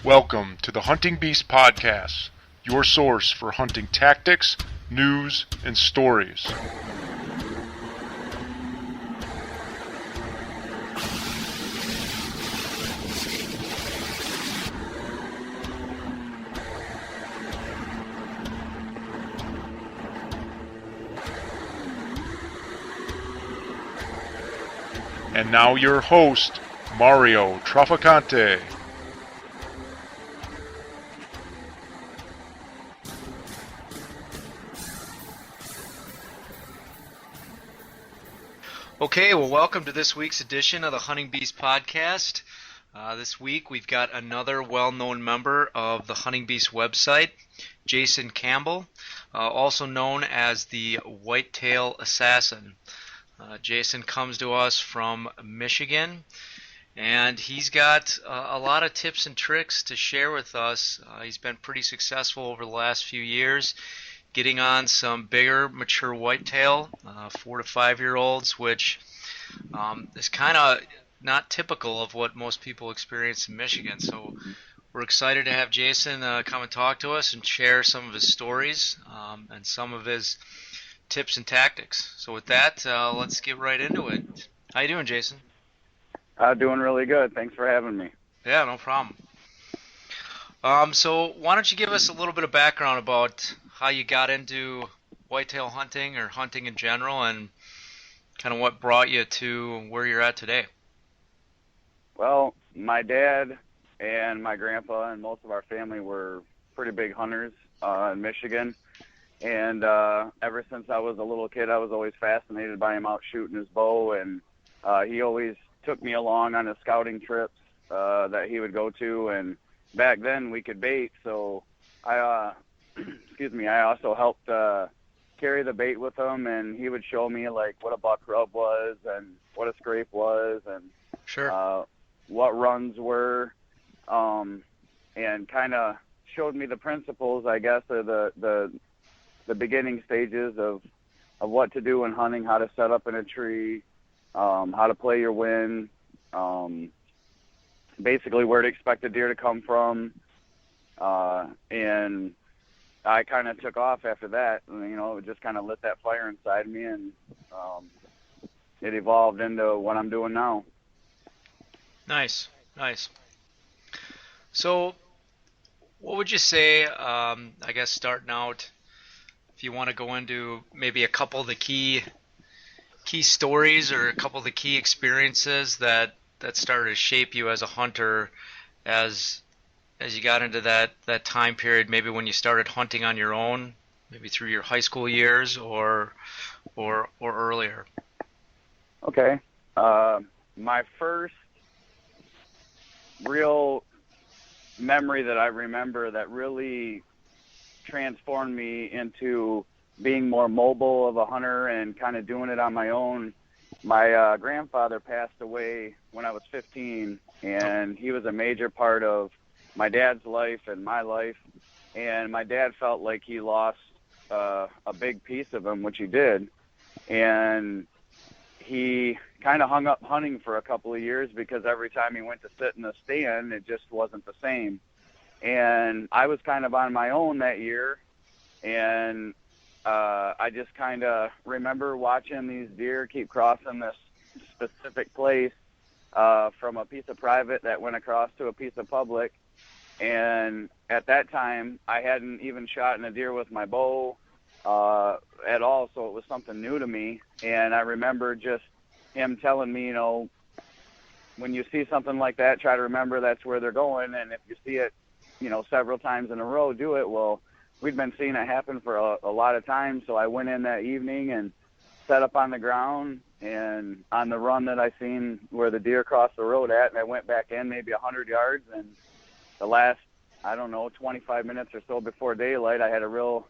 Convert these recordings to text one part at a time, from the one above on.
Welcome to the Hunting Beast Podcast, your source for hunting tactics, news, and stories. And now your host, Mario Trafficante. Okay, well, welcome to this week's edition of the Hunting Beast Podcast. This week we've got another well-known member of the Hunting Beast website, Jason Campbell, also known as the Whitetail Assassin. Jason comes to us from Michigan, and he's got a lot of tips and tricks to share with us. He's been pretty successful over the last few years, getting on some bigger, mature whitetail, 4 to 5 year olds, which is kind of not typical of what most people experience in Michigan. So we're excited to have Jason come and talk to us and share some of his stories and some of his tips and tactics. So with that, let's get right into it. How you doing, Jason? Doing really good. Thanks for having me. Yeah, no problem. So why don't you give us a little bit of background about how you got into whitetail hunting or hunting in general, and kind of what brought you to where you're at today? Well, my dad and my grandpa and most of our family were pretty big hunters in Michigan. And ever since I was a little kid, I was always fascinated by him out shooting his bow. And he always took me along on his scouting trips that he would go to. And back then we could bait, so I I also helped carry the bait with him, and he would show me like what a buck rub was and what a scrape was and Sure. What runs were, and kind of showed me the principles, I guess, of the beginning stages of what to do in hunting, how to set up in a tree, how to play your wind, basically where to expect a deer to come from, and I kind of took off after that. It just kind of lit that fire inside me, and it evolved into what I'm doing now. Nice. So what would you say, I guess starting out, if you want to go into maybe a couple of the key stories or a couple of the key experiences that started to shape you as a hunter as you got into that time period, maybe when you started hunting on your own, maybe through your high school years or earlier? Okay. My first real memory that I remember that really transformed me into being more mobile of a hunter and kind of doing it on my own. My grandfather passed away when I was 15, and he was a major part of my dad's life and my life. And my dad felt like he lost a big piece of him, which he did. And he kind of hung up hunting for a couple of years because every time he went to sit in the stand, it just wasn't the same. And I was kind of on my own that year, and I just kind of remember watching these deer keep crossing this specific place from a piece of private that went across to a piece of public. And at that time, I hadn't even shot in a deer with my bow at all, so it was something new to me. And I remember just him telling me, when you see something like that, try to remember that's where they're going, and if you see it, several times in a row, do it. Well, we'd been seeing it happen for a lot of times, so I went in that evening and set up on the ground, and on the run that I seen where the deer crossed the road at, and I went back in maybe 100 yards, and the last, 25 minutes or so before daylight, I had a real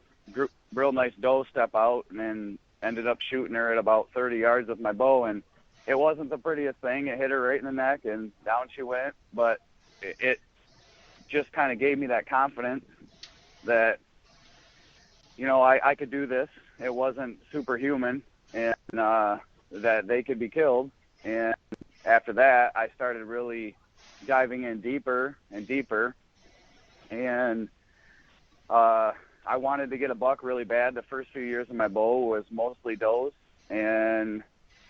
nice doe step out, and then ended up shooting her at about 30 yards with my bow, and it wasn't the prettiest thing. It hit her right in the neck, and down she went, but it just kind of gave me that confidence that, I could do this. It wasn't superhuman, and that they could be killed. And after that, I started really diving in deeper and deeper, and I wanted to get a buck really bad. The first few years of my bow was mostly does, and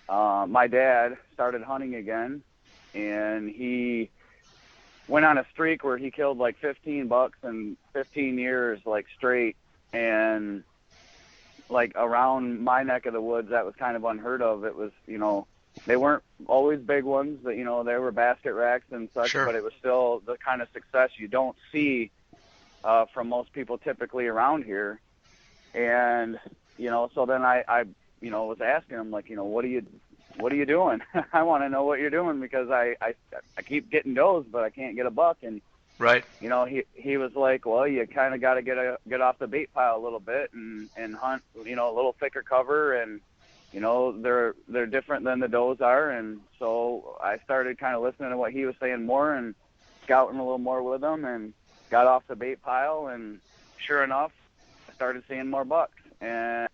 my dad started hunting again, and he went on a streak where he killed like 15 bucks in 15 years, like straight, and like around my neck of the woods, that was kind of unheard of. It was, they weren't always big ones, but, they were basket racks and such, Sure. But it was still the kind of success you don't see from most people typically around here. And, so then I was asking him, like, what are you doing? I want to know what you're doing, because I keep getting does, but I can't get a buck. And, Right. He was like, well, you kind of got to get off the bait pile a little bit and hunt, a little thicker cover, and, they're different than the does are. And so I started kind of listening to what he was saying more and scouting a little more with him, and got off the bait pile, and sure enough, I started seeing more bucks. And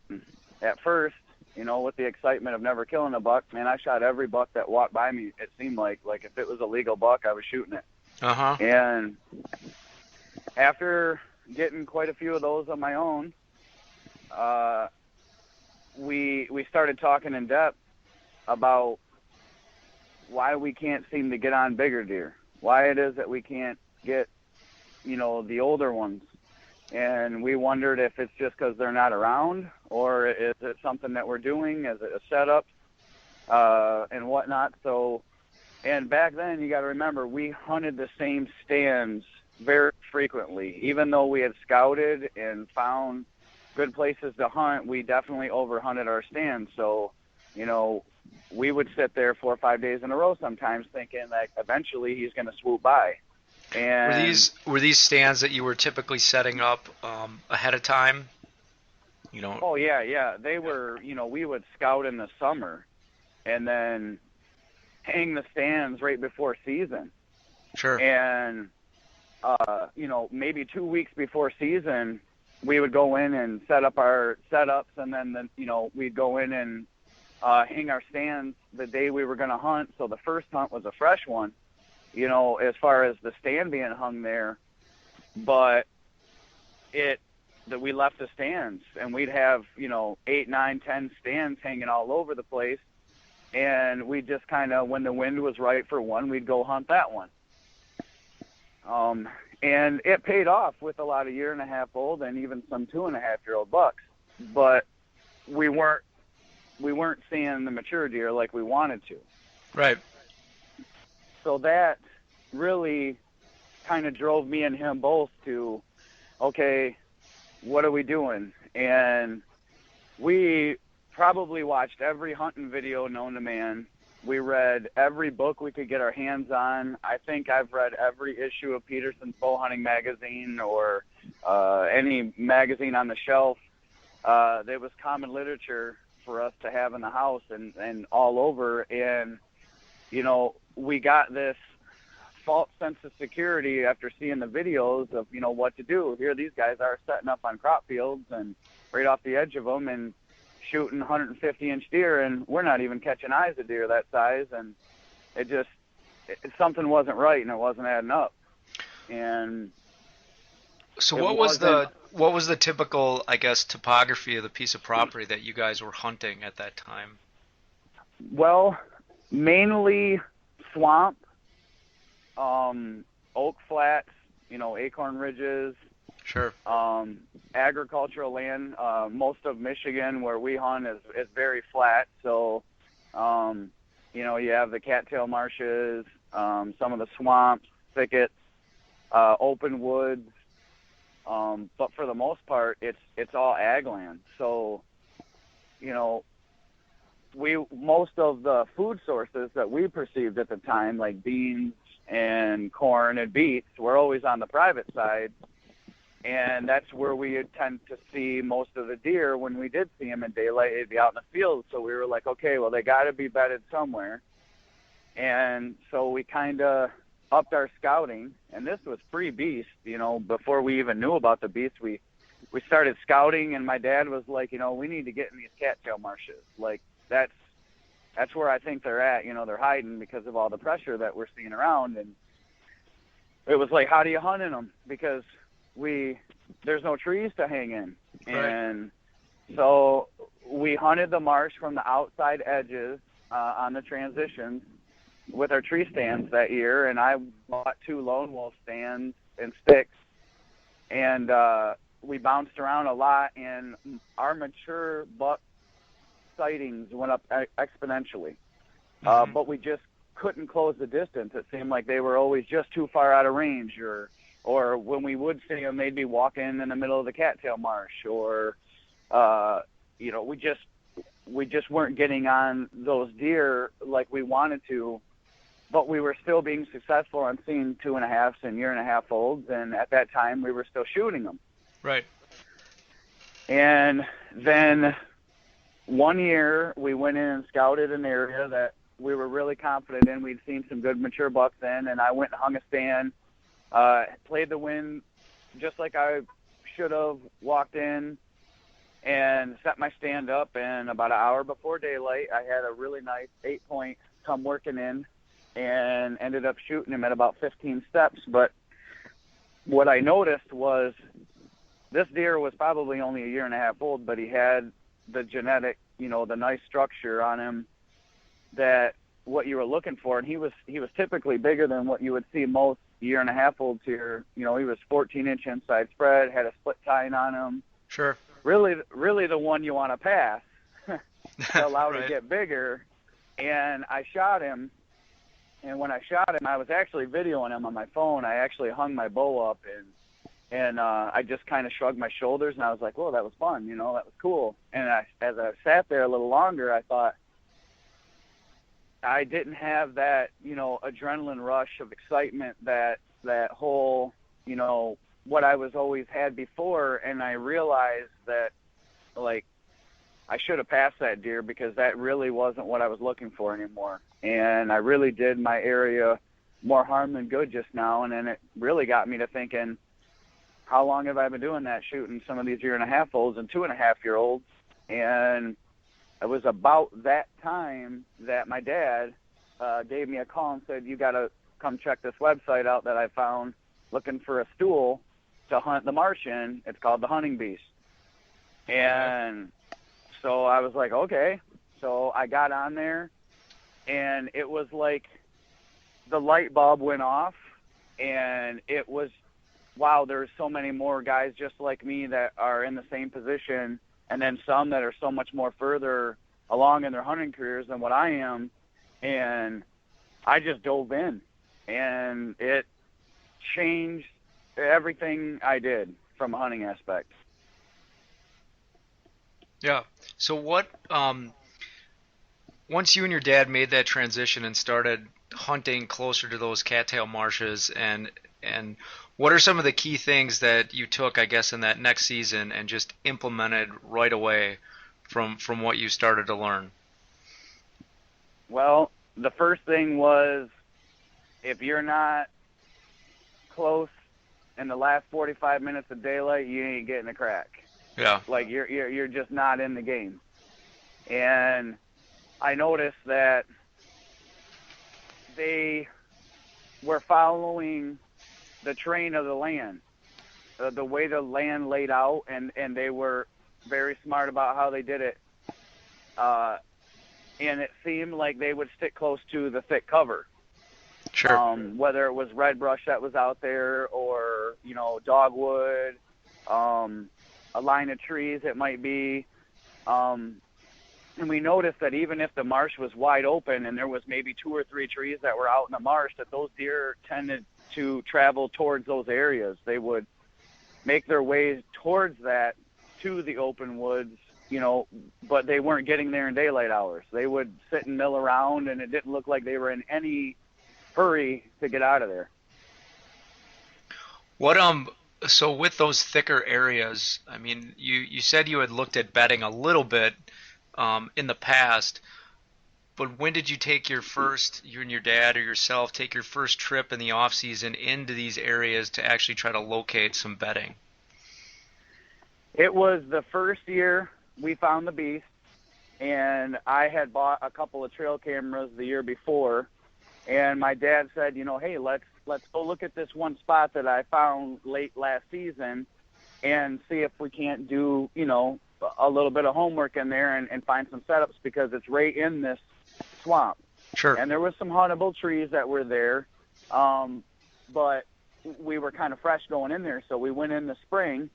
at first, with the excitement of never killing a buck, man, I shot every buck that walked by me. It seemed like if it was a legal buck, I was shooting it. Uh-huh. And after getting quite a few of those on my own, we started talking in depth about why we can't seem to get on bigger deer, why it is that we can't get, the older ones. And we wondered if it's just because they're not around, or is it something that we're doing? Is it a setup and whatnot? So, and back then, you got to remember, we hunted the same stands very frequently. Even though we had scouted and found good places to hunt, we definitely overhunted our stands. So, we would sit there 4 or 5 days in a row sometimes, thinking that eventually he's going to swoop by. And Were these stands that you were typically setting up ahead of time? Oh yeah. They were. We would scout in the summer, and then hang the stands right before season. Sure. And maybe 2 weeks before season, we would go in and set up our setups, and then we'd go in and hang our stands the day we were going to hunt. So the first hunt was a fresh one, as far as the stand being hung there, but that we left the stands, and we'd have 8, 9, 10 stands hanging all over the place. And we just kind of, when the wind was right for one, we'd go hunt that one. And it paid off with a lot of 1.5-year-old and even some 2.5-year-old bucks. But we weren't seeing the mature deer like we wanted to. Right. So that really kind of drove me and him both to, okay, what are we doing? And we probably watched every hunting video known to man. We read every book we could get our hands on. I think I've read every issue of Peterson's Bow Hunting magazine, or any magazine on the shelf. There was common literature for us to have in the house and all over. And, we got this false sense of security after seeing the videos of, what to do. Here these guys are setting up on crop fields and right off the edge of them and shooting 150-inch deer, and we're not even catching eyes of deer that size. And something wasn't right, and it wasn't adding up. And so what was the typical, I guess, topography of the piece of property that you guys were hunting at that time? Well, mainly swamp, oak flats, acorn ridges. Sure. Agricultural land. Most of Michigan where we hunt is very flat. So, you have the cattail marshes, some of the swamps, thickets, open woods. But for the most part, it's all ag land. So, most of the food sources that we perceived at the time, like beans and corn and beets, were always on the private side. And that's where we would tend to see most of the deer. When we did see them in daylight, they'd be out in the field. So we were like, okay, well, they got to be bedded somewhere. And so we kind of upped our scouting. And this was pre-beast, before we even knew about the beast. We started scouting, and my dad was like, we need to get in these cattail marshes. Like, that's where I think they're at. They're hiding because of all the pressure that we're seeing around. And it was like, how do you hunt in them? Because there's no trees to hang in. Right. And so we hunted the marsh from the outside edges on the transitions with our tree stands that year, and I bought 2 lone wolf stands and sticks, and we bounced around a lot, and our mature buck sightings went up exponentially. But we just couldn't close the distance. It seemed like they were always just too far out of range, or when we would see them, they'd be walking in the middle of the cattail marsh, or we just weren't getting on those deer like we wanted to. But we were still being successful on seeing 2.5 and 1.5 olds, and at that time we were still shooting them. Right. And then one year we went in and scouted an area that we were really confident in. We'd seen some good mature bucks in, and I went and hung a stand, played the wind just like I should have, walked in and set my stand up, and about an hour before daylight I had a really nice 8-point come working in, and ended up shooting him at about 15 steps. But what I noticed was this deer was probably only 1.5 years old, but he had the genetic, the nice structure on him that what you were looking for. And he was typically bigger than what you would see most 1.5 olds here. He was 14-inch inside spread, had a split tine on him. Sure. Really the one you want to pass to allow Right. to get bigger. And I shot him. And when I shot him, I was actually videoing him on my phone. I actually hung my bow up, and I just kind of shrugged my shoulders, and I was like, "Whoa, that was fun, that was cool." And as I sat there a little longer, I thought I didn't have that, adrenaline rush of excitement that whole, what I was always had before, and I realized that, like, I should have passed that deer because that really wasn't what I was looking for anymore. And I really did my area more harm than good just now. And then it really got me to thinking, how long have I been doing that, shooting some of these 1.5 olds and 2.5-year-olds? And it was about that time that my dad gave me a call and said, "You got to come check this website out that I found looking for a stool to hunt the marsh in. It's called the Hunting Beast." And so I was like, okay. So I got on there, and it was like the light bulb went off, and it was, wow, there's so many more guys just like me that are in the same position, and then some that are so much more further along in their hunting careers than what I am. And I just dove in, and it changed everything I did from a hunting aspect. Yeah. So what, once you and your dad made that transition and started hunting closer to those cattail marshes, and what are some of the key things that you took, I guess, in that next season and just implemented right away from what you started to learn? Well, the first thing was, if you're not close in the last 45 minutes of daylight, you ain't getting a crack. Yeah. Like you're just not in the game. And I noticed that they were following the terrain of the land, the way the land laid out, and they were very smart about how they did it. And it seemed like they would stick close to the thick cover. Sure. Whether it was red brush that was out there, or dogwood, a line of trees it might be, and we noticed that even if the marsh was wide open and there was maybe 2 or 3 trees that were out in the marsh, that those deer tended to travel towards those areas. They would make their way towards that to the open woods, but they weren't getting there in daylight hours. They would sit and mill around, and it didn't look like they were in any hurry to get out of there. What so with those thicker areas, I mean, you said you had looked at bedding a little bit in the past, but when did you take you and your dad or yourself take your first trip in the off season into these areas to actually try to locate some bedding? It was the first year we found the beast, and I had bought a couple of trail cameras the year before, and my dad said, hey, let's let's go look at this one spot that I found late last season and see if we can't do, a little bit of homework in there and find some setups, because it's right in this swamp. Sure. And there was some huntable trees that were there, but we were kind of fresh going in there, so we went in the spring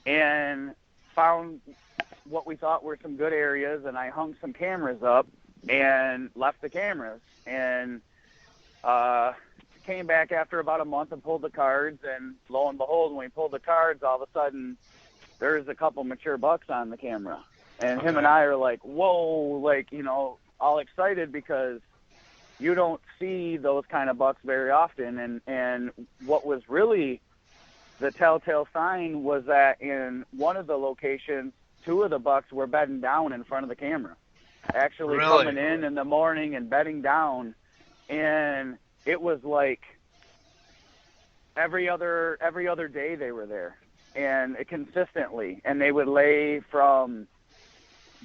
and found what we thought were some good areas, and I hung some cameras up and left the cameras, and came back after about a month and pulled the cards, and lo and behold, when we pulled the cards, all of a sudden there's a couple mature bucks on the camera, and him and I are like, whoa, like, all excited, because you don't see those kind of bucks very often. And what was really the telltale sign was that in one of the locations, 2 of the bucks were bedding down in front of the camera, actually coming in the morning and bedding down. And it was like every other day they were there, and consistently, and they would lay from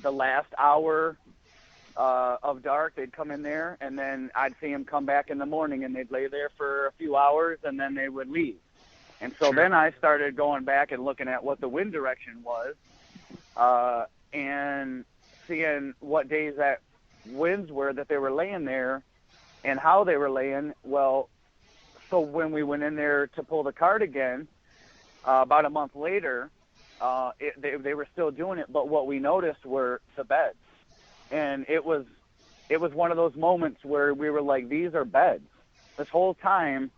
the last hour of dark. They'd come in there, and then I'd see them come back in the morning, and they'd lay there for a few hours, and then they would leave. And so then I started going back and looking at what the wind direction was, and seeing what days that winds were that they were laying there and how they were laying. Well, so when we went in there to pull the card again, about a month later, they were still doing it, but what we noticed were the beds. And it was one of those moments where we were like, these are beds. This whole time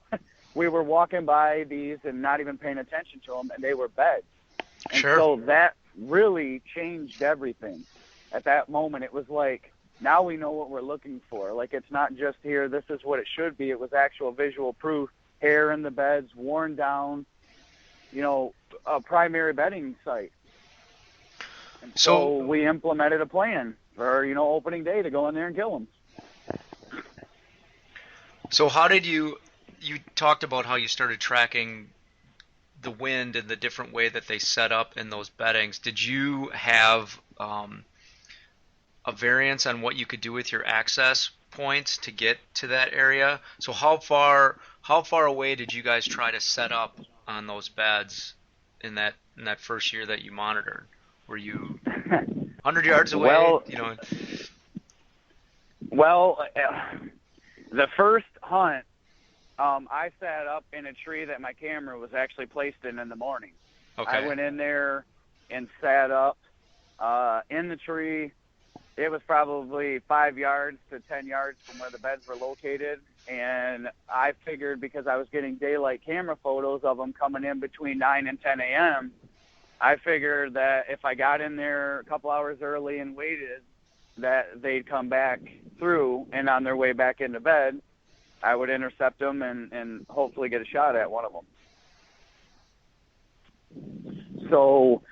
we were walking by these and not even paying attention to them, and they were beds. And so that really changed everything. At that moment, it was like, now we know what we're looking for. Like, it's not just here, this is what it should be. It was actual visual proof, hair in the beds, worn down, a primary bedding site. And so we implemented a plan for, opening day to go in there and kill them. So how did you talked about how you started tracking the wind and the different way that they set up in those beddings. Did you have a variance on what you could do with your access points to get to that area? So how far away did you guys try to set up on those beds in that first year that you monitored? Were you 100 yards away? Well, the first hunt, I sat up in a tree that my camera was actually placed in the morning. Okay. I went in there and sat up in the tree. It was probably 5 yards to 10 yards from where the beds were located. And I figured, because I was getting daylight camera photos of them coming in between 9 and 10 a.m., I figured that if I got in there a couple hours early and waited, that they'd come back through, and on their way back into bed, I would intercept them and hopefully get a shot at one of them. So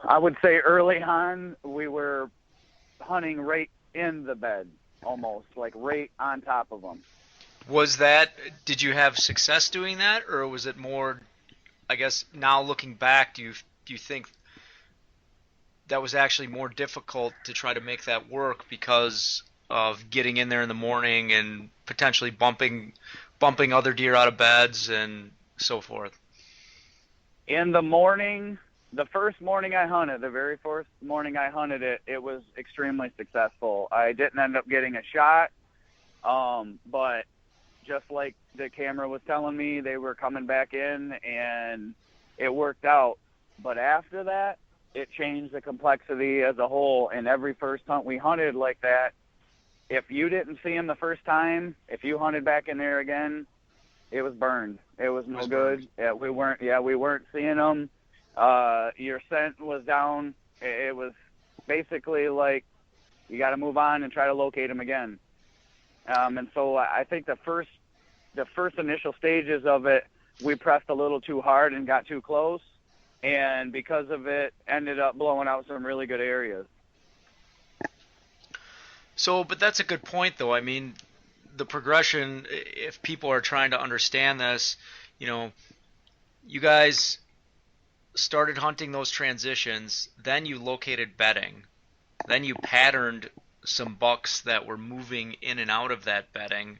I would say early on, we were hunting right in the bed, almost, like right on top of them. Did you have success doing that, or was it more, I guess now looking back, do you think that was actually more difficult to try to make that work because of getting in there in the morning and potentially bumping other deer out of beds and so forth? In the morning, the first morning I hunted, the very first morning I hunted it, it was extremely successful. I didn't end up getting a shot, but just like the camera was telling me, they were coming back in, and it worked out. But after that, it changed the complexity as a whole. And every first hunt we hunted like that, if you didn't see them the first time, if you hunted back in there again, it was burned. It was no good. Yeah, we weren't seeing them. Your scent was down. It was basically like you got to move on and try to locate them again. And so I think the first initial stages of it, we pressed a little too hard and got too close, and because of it, ended up blowing out some really good areas. So, but that's a good point, though. I mean, the progression, if people are trying to understand this, you guys started hunting those transitions, then you located bedding, then you patterned some bucks that were moving in and out of that bedding,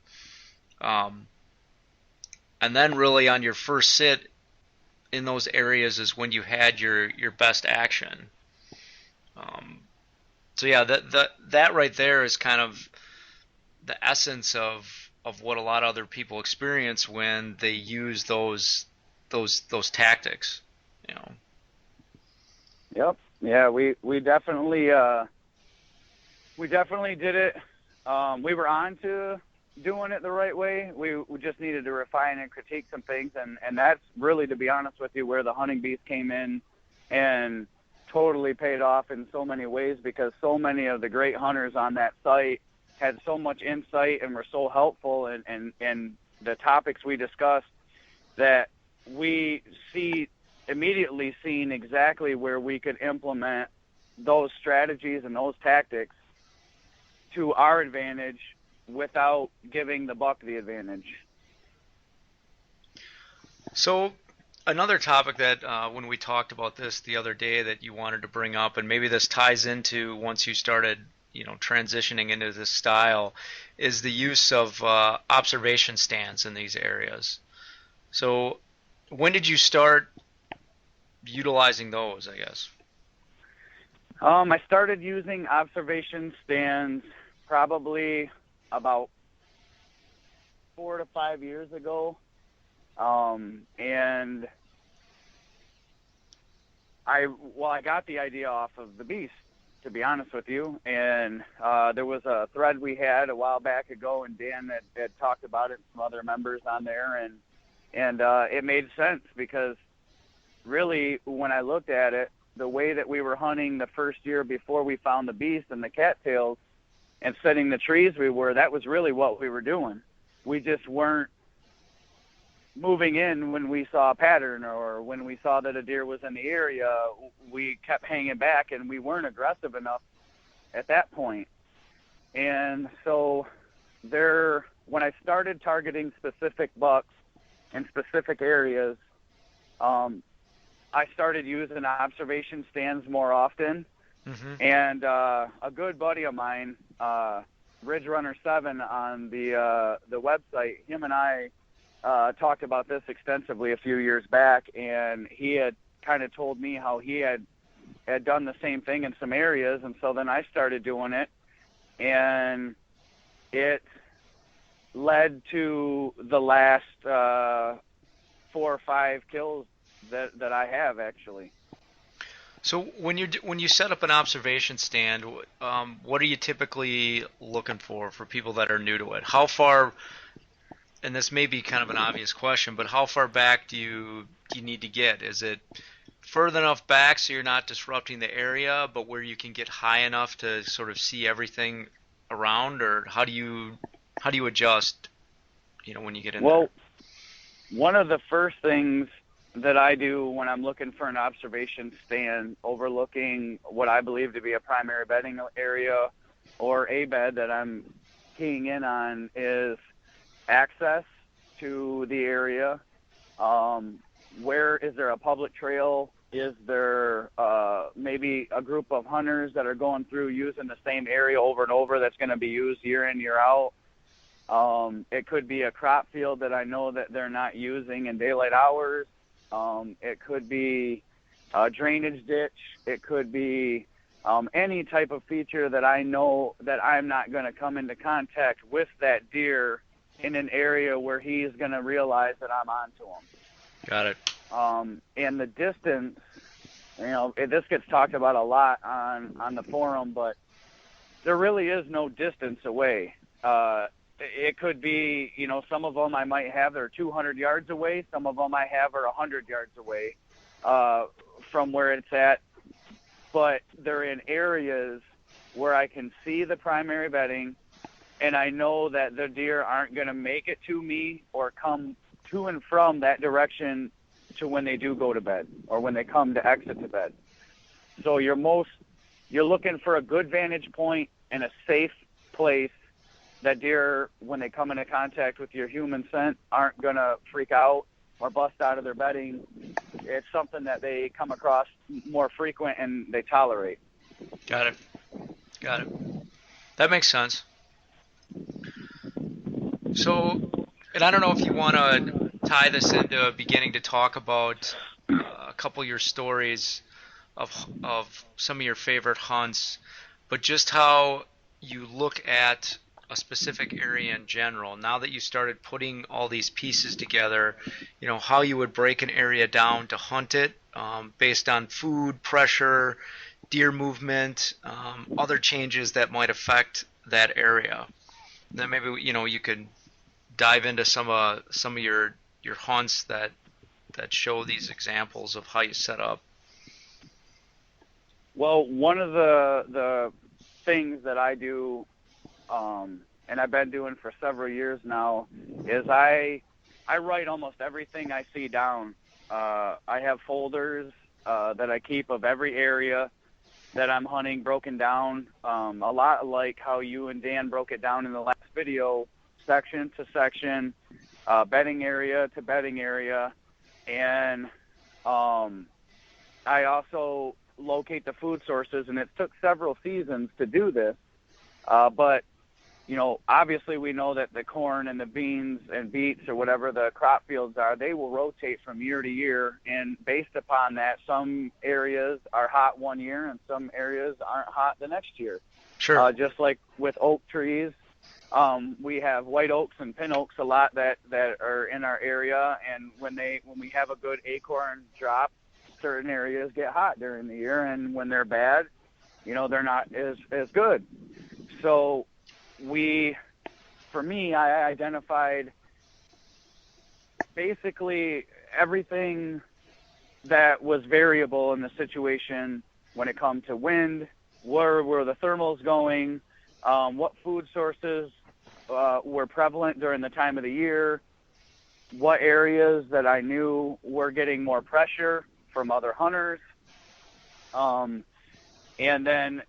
and then really on your first sit in those areas is when you had your best action. So yeah, that right there is kind of the essence of what a lot of other people experience when they use those tactics, you know. Yep. Yeah, we definitely did it. We were on to doing it the right way. We just needed to refine and critique some things, and that's really, to be honest with you, where the hunting beast came in and totally paid off in so many ways, because so many of the great hunters on that site had so much insight and were so helpful, and the topics we discussed, that we immediately seen exactly where we could implement those strategies and those tactics to our advantage without giving the buck the advantage. So another topic that when we talked about this the other day that you wanted to bring up, and maybe this ties into once you started, transitioning into this style, is the use of observation stands in these areas. So when did you start utilizing those, I guess? I started using observation stands probably about 4 to 5 years ago. And I got the idea off of the beast, to be honest with you. And there was a thread we had a while back ago, and Dan had talked about it, some other members on there, and it made sense, because really, when I looked at it, the way that we were hunting the first year before we found the beast and the cattails and setting the trees that was really what we were doing. We just weren't moving in when we saw a pattern, or when we saw that a deer was in the area. We kept hanging back, and we weren't aggressive enough at that point. And so when I started targeting specific bucks in specific areas, I started using observation stands more often. Mm-hmm. And a good buddy of mine, Ridge Runner 7 on the website, him and I talked about this extensively a few years back, and he had kind of told me how he had done the same thing in some areas, and so then I started doing it, and it led to the last 4 or 5 kills that I have, actually. So when you set up an observation stand, what are you typically looking for people that are new to it? How far, and this may be kind of an obvious question, but how far back do you need to get? Is it further enough back so you're not disrupting the area, but where you can get high enough to sort of see everything around, or how do you adjust, when you get in there? Well, one of the first things that I do when I'm looking for an observation stand overlooking what I believe to be a primary bedding area or a bed that I'm keying in on is access to the area. Where is there a public trail? Is there maybe a group of hunters that are going through using the same area over and over that's going to be used year in, year out? It could be a crop field that I know that they're not using in daylight hours. It could be a drainage ditch. It could be any type of feature that I know that I'm not going to come into contact with that deer in an area where he's going to realize that I'm onto him. Got it. And the distance, this gets talked about a lot on the forum, but there really is no distance away. It could be, some of them I might have they're 200 yards away. Some of them I have are 100 yards away from where it's at. But they're in areas where I can see the primary bedding, and I know that the deer aren't going to make it to me or come to and from that direction to when they do go to bed or when they come to exit to bed. So you're looking for a good vantage point and a safe place that deer, when they come into contact with your human scent, aren't going to freak out or bust out of their bedding. It's something that they come across more frequent and they tolerate. Got it. That makes sense. So, and I don't know if you want to tie this into beginning to talk about a couple of your stories of some of your favorite hunts, but just how you look at a specific area in general. Now that you started putting all these pieces together, how you would break an area down to hunt it based on food, pressure, deer movement, other changes that might affect that area. Then maybe you could dive into some of your hunts that show these examples of how you set up. Well, one of the things that I do, and I've been doing for several years now, is I write almost everything I see down. I have folders that I keep of every area that I'm hunting broken down, a lot like how you and Dan broke it down in the last video, section to section, bedding area to bedding area, and I also locate the food sources, and it took several seasons to do this, but obviously we know that the corn and the beans and beets or whatever the crop fields are, they will rotate from year to year, and based upon that, some areas are hot one year and some areas aren't hot the next year. Sure. Just like with oak trees, we have white oaks and pin oaks a lot that are in our area, and when we have a good acorn drop, certain areas get hot during the year, and when they're bad, they're not as good. So for me, I identified basically everything that was variable in the situation when it comes to wind, where were the thermals going, what food sources were prevalent during the time of the year, what areas that I knew were getting more pressure from other hunters. And then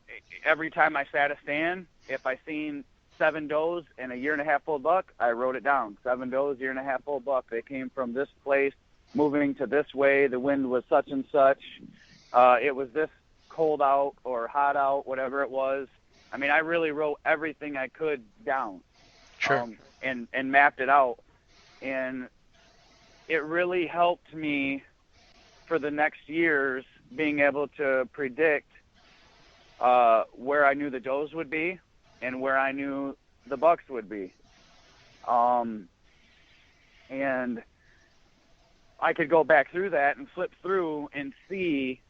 every time I sat a stand, if I seen 7 does and a 1.5-year-old buck, I wrote it down. 7 does, 1.5-year-old buck. They came from this place, moving to this way. The wind was such and such. It was this cold out or hot out, whatever it was. I mean, I really wrote everything I could down. Sure. And mapped it out. And it really helped me for the next years being able to predict where I knew the does would be and where I knew the bucks would be. And I could go back through that and flip through and see,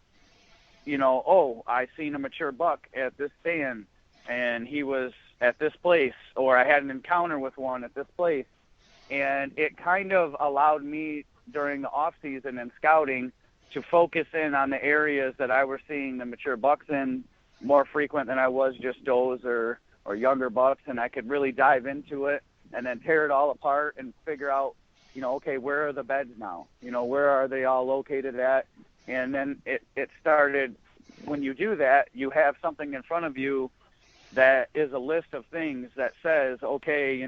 I seen a mature buck at this stand and he was at this place, or I had an encounter with one at this place. And it kind of allowed me during the off season and scouting to focus in on the areas that I were seeing the mature bucks in more frequent than I was just does or younger bucks, and I could really dive into it and then tear it all apart and figure out, okay, where are the beds now? Where are they all located at? And then it started, when you do that, you have something in front of you that is a list of things that says, okay,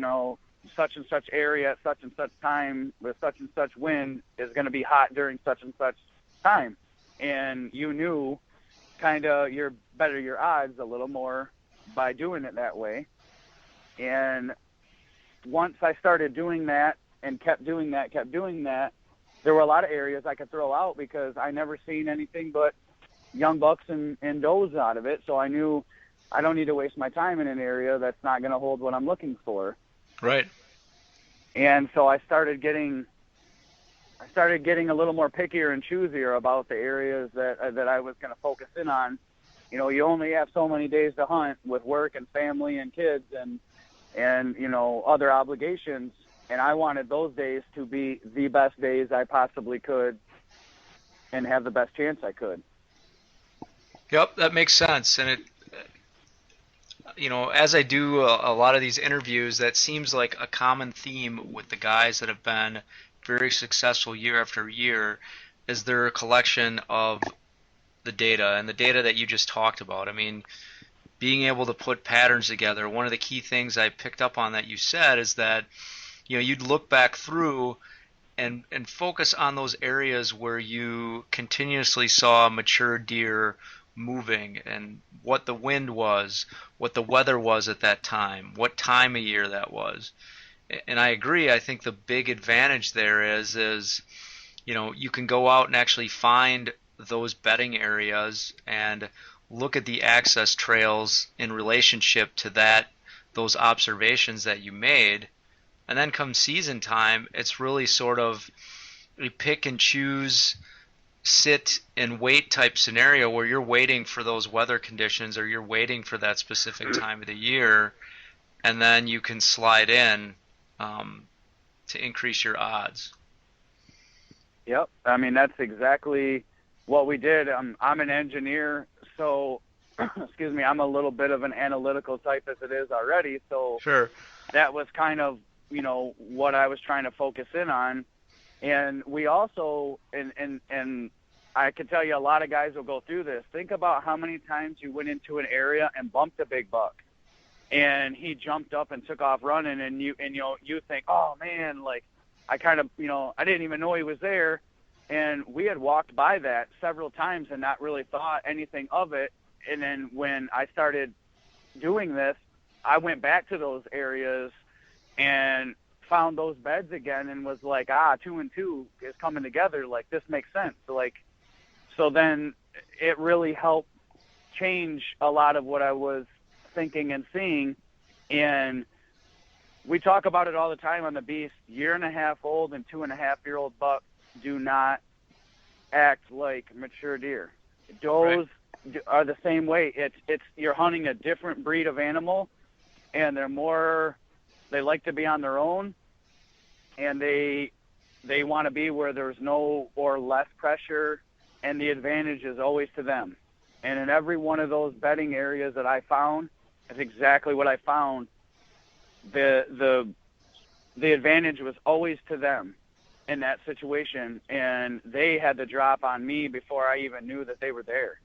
such and such area at such and such time with such and such wind is going to be hot during such and such time. And you knew kind of your odds a little more by doing it that way. And once I started doing that and kept doing that, there were a lot of areas I could throw out because I never seen anything but young bucks and does out of it. So I knew I don't need to waste my time in an area that's not going to hold what I'm looking for. Right. And so I started getting a little more pickier and choosier about the areas that I was going to focus in on. You only have so many days to hunt with work and family and kids and other obligations. And I wanted those days to be the best days I possibly could and have the best chance I could. Yep, that makes sense. And as I do a lot of these interviews, that seems like a common theme with the guys that have been very successful year after year, is their collection of the data and the data that you just talked about. I mean, being able to put patterns together. One of the key things I picked up on that you said is that, you'd look back through and focus on those areas where you continuously saw mature deer moving and what the wind was, what the weather was at that time, what time of year that was. And I agree. I think the big advantage there is you can go out and actually find those bedding areas and look at the access trails in relationship to those observations that you made. And then come season time, it's really sort of a pick and choose, sit and wait type scenario where you're waiting for those weather conditions or you're waiting for that specific time of the year, and then you can slide in to increase your odds. Yep. I mean, that's exactly what we did. I'm an engineer, so excuse me, I'm a little bit of an analytical type as it is already. So Sure. that was kind of, what I was trying to focus in on. And we also, and I can tell you a lot of guys will go through this. Think about how many times you went into an area and bumped a big buck, and he jumped up and took off running, and you think, oh man, like I kind of, I didn't even know he was there. And we had walked by that several times and not really thought anything of it. And then when I started doing this, I went back to those areas and found those beds again and was like, 2 and 2 is coming together. Like, this makes sense. So then it really helped change a lot of what I was thinking and seeing. And we talk about it all the time on the Beast. 1.5 old and 2.5-year-old bucks do not act like mature deer. Does are the same way. It's you're hunting a different breed of animal, and they like to be on their own, and they want to be where there's no or less pressure, and the advantage is always to them. And in every one of those bedding areas that I found, that's exactly what I found. The advantage was always to them in that situation, and they had the drop on me before I even knew that they were there.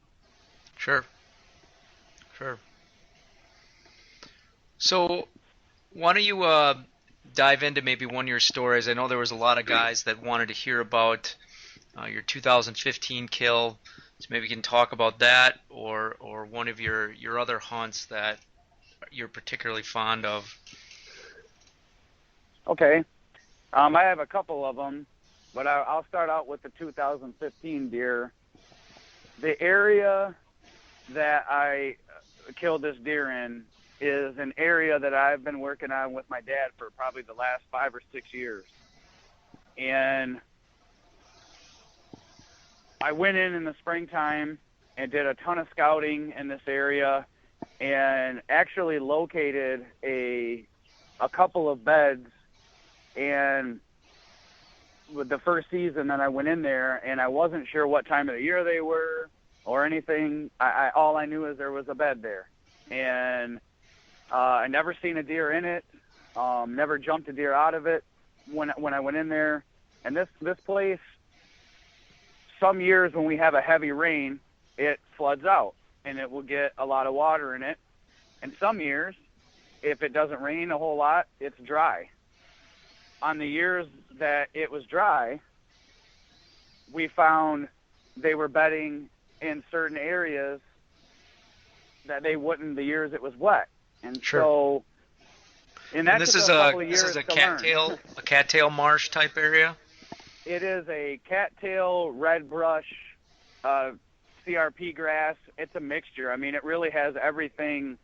Sure. So why don't you dive into maybe one of your stories? I know there was a lot of guys that wanted to hear about your 2015 kill, so maybe we can talk about that, or one of your other hunts that you're particularly fond of. Okay. I have a couple of them, but I'll start out with the 2015 deer. The area that I killed this deer in is an area that I've been working on with my dad for probably the last 5 or 6 years. And I went in the springtime and did a ton of scouting in this area and actually located a couple of beds. And with the first season that I went in there, and I wasn't sure what time of the year they were or anything. All I knew is there was a bed there, and I never seen a deer in it. Never jumped a deer out of it when I went in there. And this place, some years when we have a heavy rain, it floods out and it will get a lot of water in it. And some years, if it doesn't rain a whole lot, it's dry. On the years that it was dry, we found they were bedding in certain areas that they wouldn't the years it was wet. And Sure. so, and that This took is a couple of years this is a to learn. cattail marsh type area. It is a cattail, red brush, CRP grass. It's a mixture. I mean, it really has everything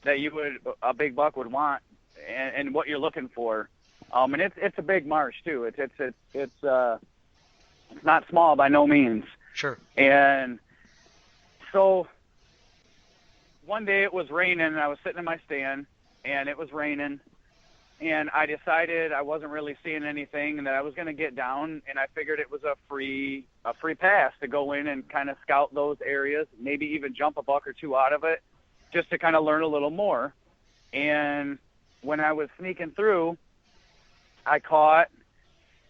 that a big buck would want and what you're looking for. And it's a big marsh too. It's not small by no means. Sure. And so one day it was raining, and I was sitting in my stand, and it was raining, and I decided I wasn't really seeing anything, and that I was going to get down, and I figured it was a free pass to go in and kind of scout those areas, maybe even jump a buck or two out of it, just to kind of learn a little more. And when I was sneaking through, I caught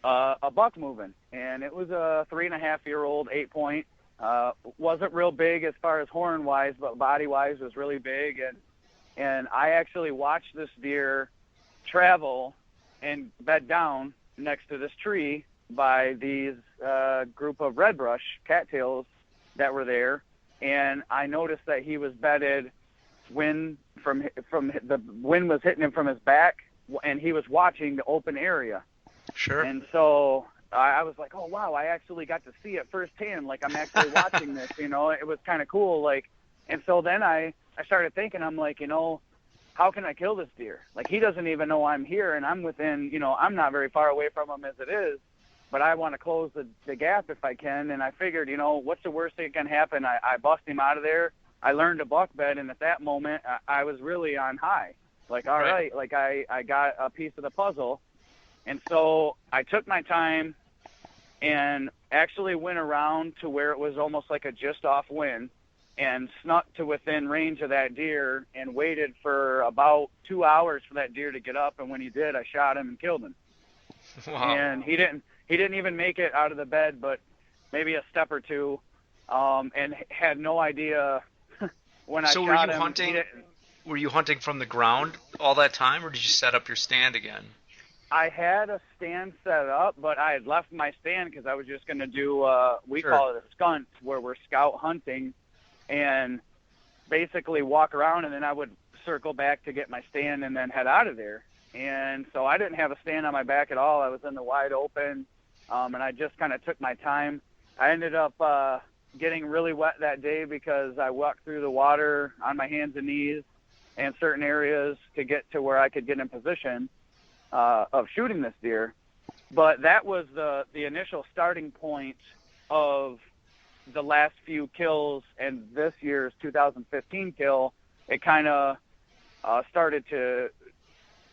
a buck moving, and it was a 3.5-year-old 8-point. Wasn't real big as far as horn wise, but body wise was really big. And I actually watched this deer travel and bed down next to this tree by these group of red brush cattails that were there. And I noticed that he was bedded when the wind was hitting him from his back and he was watching the open area. Sure. And so I was like, oh, wow, I actually got to see it firsthand. Like, I'm actually watching this, you know. It was kind of cool. Like, and so then I started thinking, I'm like, you know, how can I kill this deer? Like, he doesn't even know I'm here, and I'm within, you know, I'm not very far away from him as it is, but I want to close the gap if I can. And I figured, you know, what's the worst thing that can happen? I bust him out of there. I learned to buck bed, and at that moment, I was really on high. Like, all right, like I got a piece of the puzzle. And so I took my time and actually went around to where it was almost like a just off wind and snuck to within range of that deer and waited for about 2 hours for that deer to get up. And when he did, I shot him and killed him. Wow. And he didn't even make it out of the bed, but maybe a step or two, and had no idea when I shot him. Were you hunting from the ground all that time, or did you set up your stand again? I had a stand set up, but I had left my stand because I was just going to do, we call it a skunt, where we're scout hunting and basically walk around, and then I would circle back to get my stand and then head out of there. And so I didn't have a stand on my back at all. I was in the wide open, and I just kind of took my time. I ended up getting really wet that day because I walked through the water on my hands and knees in certain areas to get to where I could get in position of shooting this deer. But that was the initial starting point of the last few kills, and this year's 2015 kill. It kind of started to,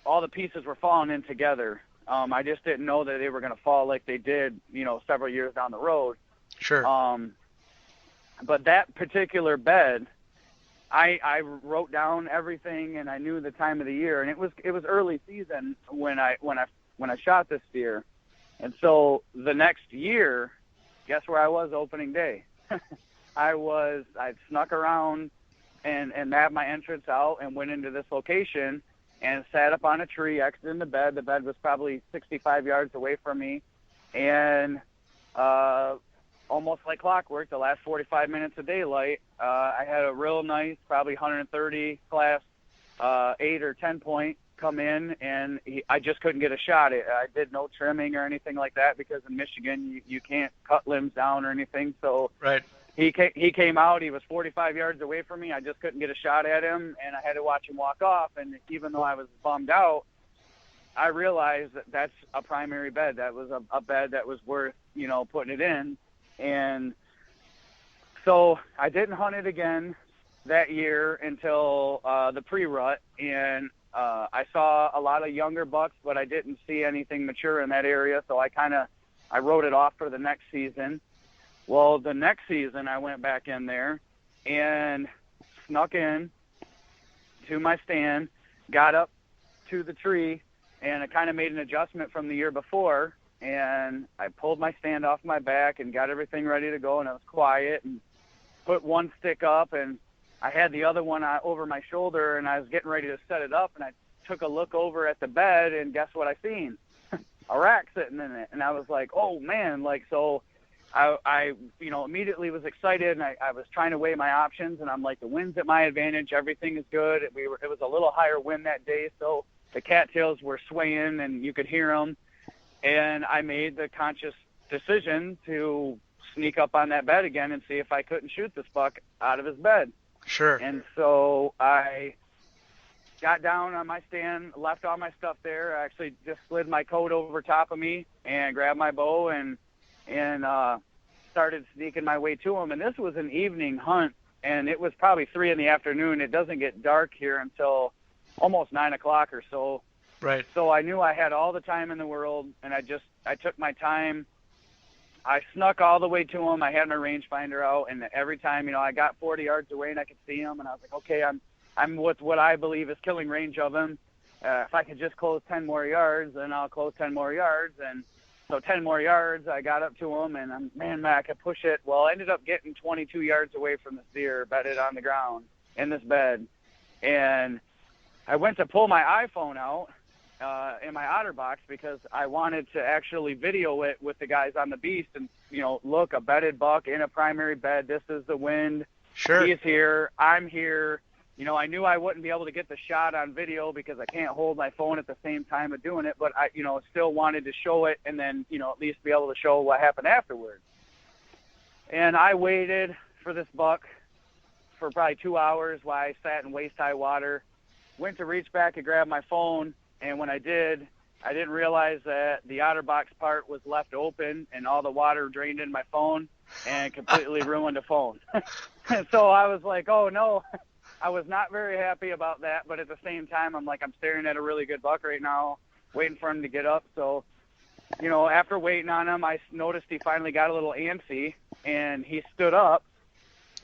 all the pieces were falling in together. I just didn't know that they were going to fall like they did, you know, several years down the road. Sure. But that particular bed, I wrote down everything, and I knew the time of the year, and it was early season when I shot this deer. And so the next year, guess where I was opening day? I snuck around and mapped my entrance out and went into this location and sat up on a tree, exited in the bed. The bed was probably 65 yards away from me, and almost like clockwork, the last 45 minutes of daylight, I had a real nice, probably 130 class 8 or 10 point come in, and I just couldn't get a shot. I did no trimming or anything like that because in Michigan you can't cut limbs down or anything. So right. He came out. He was 45 yards away from me. I just couldn't get a shot at him, and I had to watch him walk off. And even though I was bummed out, I realized that that's a primary bed. That was a bed that was worth, you know, putting it in. And so I didn't hunt it again that year until the pre-rut, and I saw a lot of younger bucks, but I didn't see anything mature in that area, so I wrote it off for the next season. Well, the next season I went back in there and snuck in to my stand, got up to the tree, and I kind of made an adjustment from the year before, and I pulled my stand off my back and got everything ready to go, and I was quiet and put one stick up, and I had the other one over my shoulder, and I was getting ready to set it up, and I took a look over at the bed, and guess what I seen? A rack sitting in it. And I was like, oh man, like, so I you know, immediately was excited, and I was trying to weigh my options, and I'm like, the wind's at my advantage, everything is good. It was a little higher wind that day, so the cattails were swaying and you could hear them. And I made the conscious decision to sneak up on that bed again and see if I couldn't shoot this buck out of his bed. Sure. And so I got down on my stand, left all my stuff there. I actually just slid my coat over top of me and grabbed my bow and started sneaking my way to him. And this was an evening hunt, and it was probably 3 in the afternoon. It doesn't get dark here until almost 9 o'clock or so. Right. So I knew I had all the time in the world, and I took my time. I snuck all the way to him. I had my rangefinder out, and every time, you know, I got 40 yards away and I could see him, and I was like, okay, I'm with what I believe is killing range of him. If I could just close 10 more yards, then I'll close 10 more yards. And so 10 more yards, I got up to him, and I could push it. Well, I ended up getting 22 yards away from this deer, bedded on the ground in this bed. And I went to pull my iPhone out in my OtterBox because I wanted to actually video it with the guys on the beast and, you know, look, a bedded buck in a primary bed. This is the wind. Sure. He's here. I'm here. I knew I wouldn't be able to get the shot on video because I can't hold my phone at the same time of doing it, but I, still wanted to show it and then, at least be able to show what happened afterwards. And I waited for this buck for probably 2 hours while I sat in waist-high water, went to reach back and grab my phone, and when I did, I didn't realize that the OtterBox part was left open and all the water drained in my phone and completely ruined the phone. So I was like, oh, no. I was not very happy about that, but at the same time, I'm staring at a really good buck right now, waiting for him to get up. So, after waiting on him, I noticed he finally got a little antsy, and he stood up.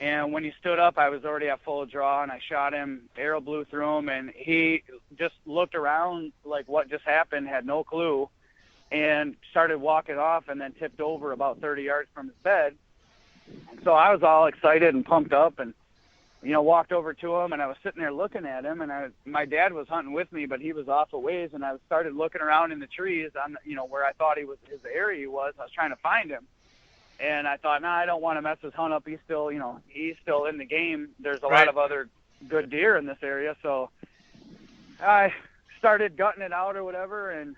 And when he stood up, I was already at full draw, and I shot him, arrow blew through him, and he just looked around like what just happened, had no clue, and started walking off and then tipped over about 30 yards from his bed. So I was all excited and pumped up and, walked over to him, and I was sitting there looking at him, and my dad was hunting with me, but he was off a ways, and I started looking around in the trees on, where I thought his area he was. I was trying to find him. And I thought, I don't want to mess his hunt up. He's still, he's still in the game. There's a lot of other good deer in this area. So I started gutting it out or whatever, and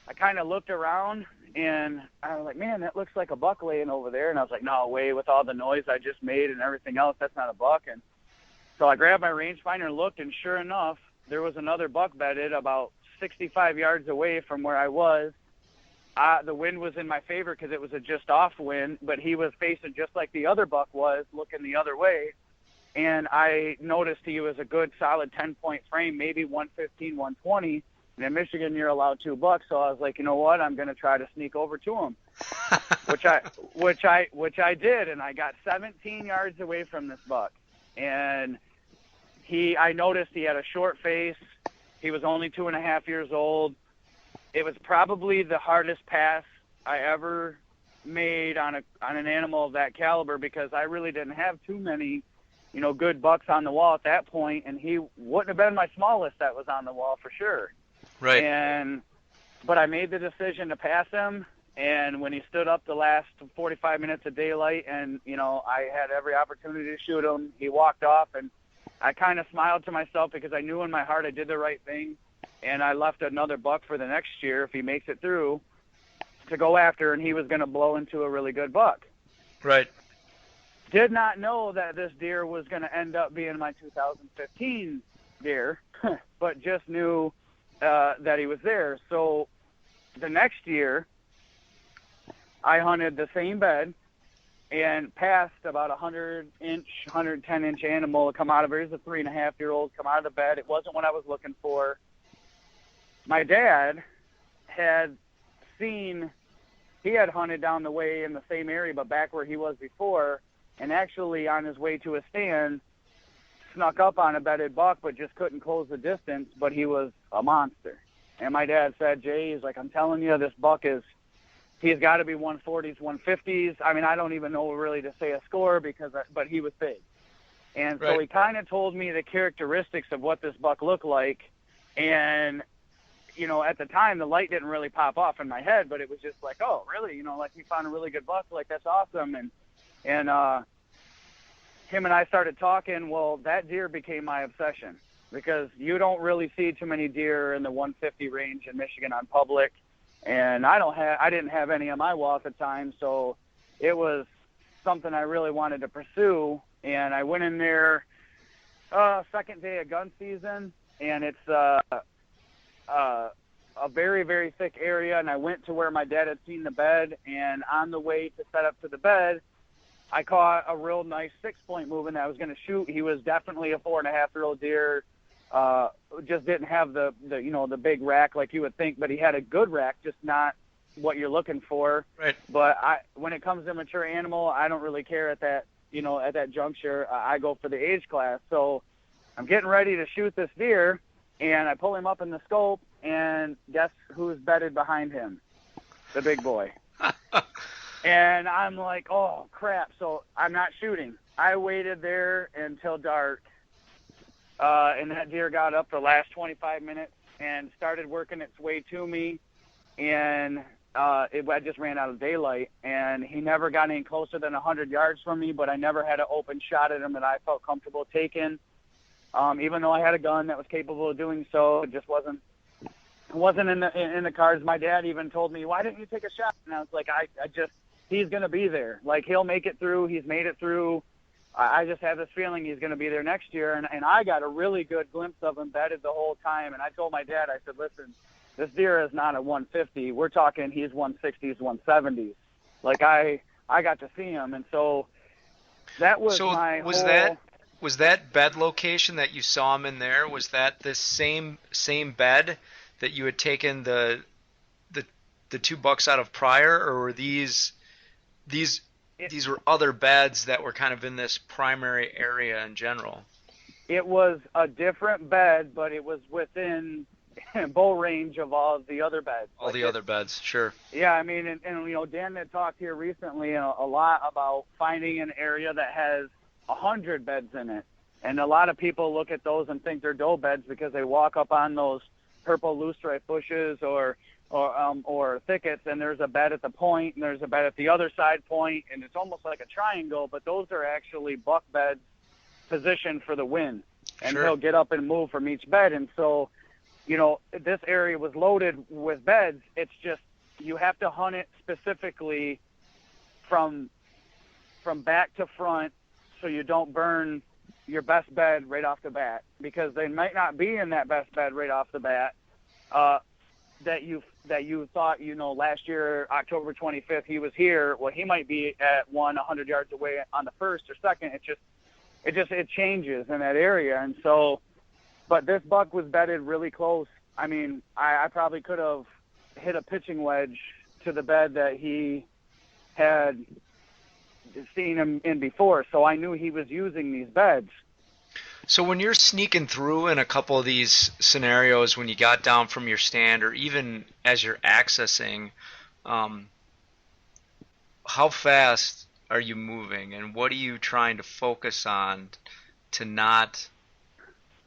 I kind of looked around, and I was like, man, that looks like a buck laying over there. And I was like, no way, with all the noise I just made and everything else, that's not a buck. And so I grabbed my rangefinder and looked, and sure enough, there was another buck bedded about 65 yards away from where I was. The wind was in my favor because it was a just off wind, but he was facing just like the other buck was, looking the other way. And I noticed he was a good solid 10-point frame, maybe 115, 120. And in Michigan, you're allowed 2 bucks. So I was like, you know what? I'm going to try to sneak over to him, which I did. And I got 17 yards away from this buck. And I noticed he had a short face. He was only 2.5 years old. It was probably the hardest pass I ever made on an animal of that caliber because I really didn't have too many, good bucks on the wall at that point, and he wouldn't have been my smallest that was on the wall for sure. Right. But I made the decision to pass him, and when he stood up the last 45 minutes of daylight and, I had every opportunity to shoot him, he walked off, and I kind of smiled to myself because I knew in my heart I did the right thing. And I left another buck for the next year, if he makes it through, to go after, and he was going to blow into a really good buck. Right. Did not know that this deer was going to end up being my 2015 deer, but just knew that he was there. So the next year, I hunted the same bed and passed about 100-inch, 110-inch animal to come out of it. It was a 3.5-year-old come out of the bed. It wasn't what I was looking for. My dad had he had hunted down the way in the same area, but back where he was before, and actually on his way to a stand, snuck up on a bedded buck, but just couldn't close the distance, but he was a monster. And my dad said, Jay, he's like, I'm telling you, this buck he's got to be 140s, 150s. I mean, I don't even know really to say a score but he was big. And so he kind of told me the characteristics of what this buck looked like, and at the time, the light didn't really pop off in my head, but it was just like, oh, really? Like he found a really good buck. Like, that's awesome. And him and I started talking. Well, that deer became my obsession because you don't really see too many deer in the 150 range in Michigan on public. And I didn't have any on my wall at the time. So it was something I really wanted to pursue. And I went in there, second day of gun season, and it's, a very, very thick area, and I went to where my dad had seen the bed, and on the way to set up to the bed, I caught a real nice 6-point moving that I was going to shoot. He was definitely a 4.5-year-old deer, just didn't have the the big rack like you would think, but he had a good rack, just not what you're looking for. Right. But when it comes to mature animal, I don't really care at that juncture. I go for the age class. So I'm getting ready to shoot this deer, and I pull him up in the scope, and guess who's bedded behind him? The big boy. And I'm like, oh, crap. So I'm not shooting. I waited there until dark, and that deer got up the last 25 minutes and started working its way to me, and I just ran out of daylight, and he never got any closer than 100 yards from me, but I never had an open shot at him that I felt comfortable taking. Even though I had a gun that was capable of doing so, it just wasn't in the cards. My dad even told me, "Why didn't you take a shot?" And I was like, I just, he's going to be there. Like, he'll make it through. He's made it through. I just have this feeling he's going to be there next year. And I got a really good glimpse of him bedded the whole time. And I told my dad, I said, "Listen, this deer is not a 150. We're talking he's 160s, 170s. Like, I got to see him." And so that was Was that bed location that you saw him in there, was that the same bed that you had taken the 2 bucks out of prior, or were these were other beds that were kind of in this primary area in general? It was a different bed, but it was within bow range of all the other beds. All the other beds, sure. Yeah, I mean, and you know, Dan had talked here recently a lot about finding an area that has 100 beds in it. And a lot of people look at those and think they're doe beds because they walk up on those purple loosestrife bushes or thickets, and there's a bed at the point and there's a bed at the other side point, and it's almost like a triangle, but those are actually buck beds positioned for the wind. And Sure. He'll get up and move from each bed. And so, you know, this area was loaded with beds. It's just, you have to hunt it specifically from back to front, so you don't burn your best bed right off the bat, because they might not be in that best bed right off the bat that you thought, you know, last year, October 25th, he was here. Well, he might be at 100 yards away on the first or second. It changes in that area. And so, but this buck was bedded really close. I mean, I probably could have hit a pitching wedge to the bed that he had seen him in before, so I knew he was using these beds. So when you're sneaking through in a couple of these scenarios, when you got down from your stand, or even as you're accessing, how fast are you moving, and what are you trying to focus on to not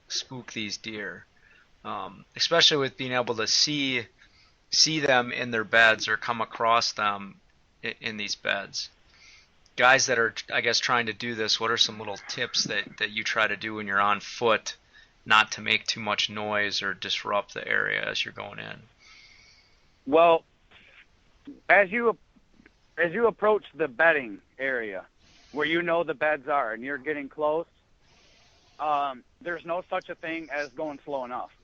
spook these deer? Especially with being able to see them in their beds or come across them in these beds. Guys that are, I guess, trying to do this, what are some little tips that you try to do when you're on foot, not to make too much noise or disrupt the area as you're going in? Well, as you approach the bedding area where you know the beds are and you're getting close, there's no such a thing as going slow enough.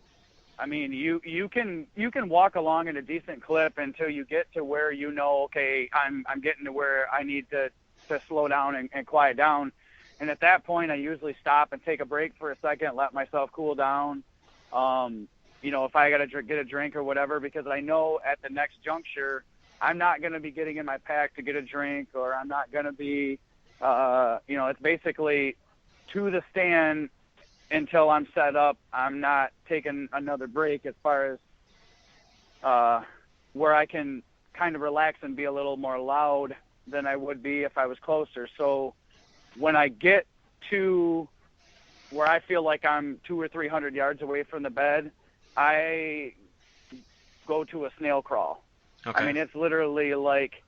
I mean, you can walk along at a decent clip until you get to where you know, okay, I'm getting to where I need to slow down and quiet down. And at that point, I usually stop and take a break for a second, let myself cool down. You know, if I got to get a drink or whatever, because I know at the next juncture, I'm not going to be getting in my pack to get a drink, or I'm not going to be, you know, it's basically to the stand until I'm set up. I'm not taking another break as far as where I can kind of relax and be a little more loud than I would be if I was closer. So when I get to where I feel like I'm 200 or 300 yards away from the bed, I go to a snail crawl. Okay. I mean, it's literally like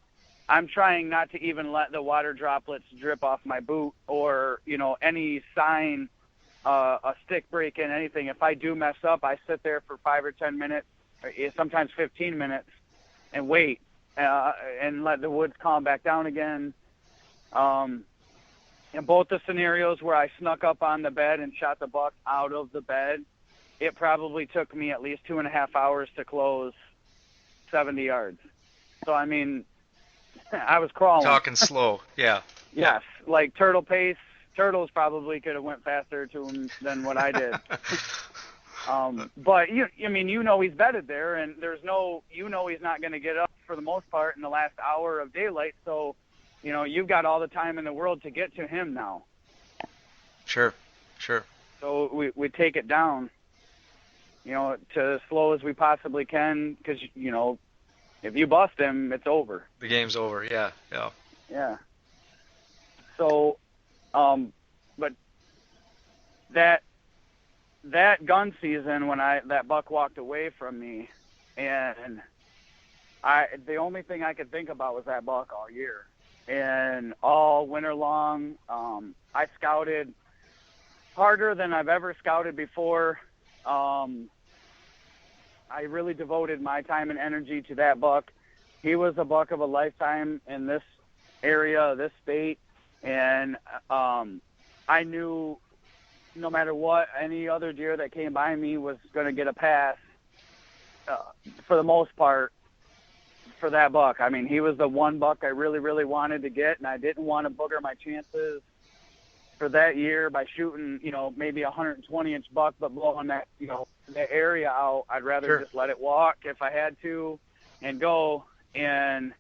I'm trying not to even let the water droplets drip off my boot, or, you know, any sign, a stick break in, anything. If I do mess up, I sit there for 5 or 10 minutes, or sometimes 15 minutes, and wait. And let the woods calm back down again. In both the scenarios where I snuck up on the bed and shot the buck out of the bed, it probably took me at least 2.5 hours to close 70 yards. So, I mean, I was crawling. Talking slow, yeah. Yes, like turtle pace. Turtles probably could have went faster to him than what I did. But I mean, you know, he's bedded there, and there's no, you know, he's not going to get up for the most part in the last hour of daylight. So, you know, you've got all the time in the world to get to him now. Sure. So we take it down, you know, to as slow as we possibly can, because, you know, if you bust him, it's over. The game's over. Yeah. Yeah. So, but that gun season, when that buck walked away from me, and the only thing I could think about was that buck all year, and all winter long. I scouted harder than I've ever scouted before. I really devoted my time and energy to that buck. He was a buck of a lifetime in this area, this state, and I knew no matter what, any other deer that came by me was going to get a pass for the most part for that buck. I mean, he was the one buck I really, really wanted to get, and I didn't want to booger my chances for that year by shooting, maybe a 120-inch buck, but blowing that, the area out. I'd rather just let it walk if I had to and go. And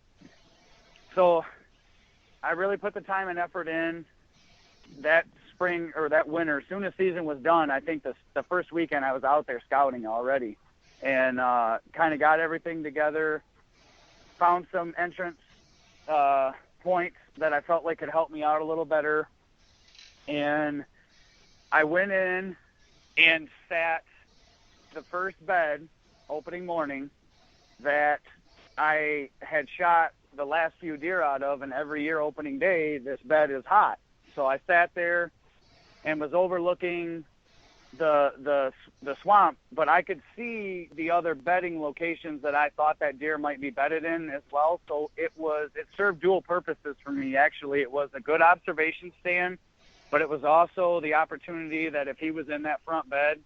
so I really put the time and effort in that spring or that winter. As soon as season was done, I think the first weekend I was out there scouting already and kind of got everything together, found some entrance points that I felt like could help me out a little better. And I went in and sat the first bed opening morning that I had shot the last few deer out of, and every year opening day, this bed is hot. So I sat there and was overlooking the swamp, but I could see the other bedding locations that I thought that deer might be bedded in as well. So it served dual purposes for me. Actually, it was a good observation stand, but it was also the opportunity that if he was in that front bed,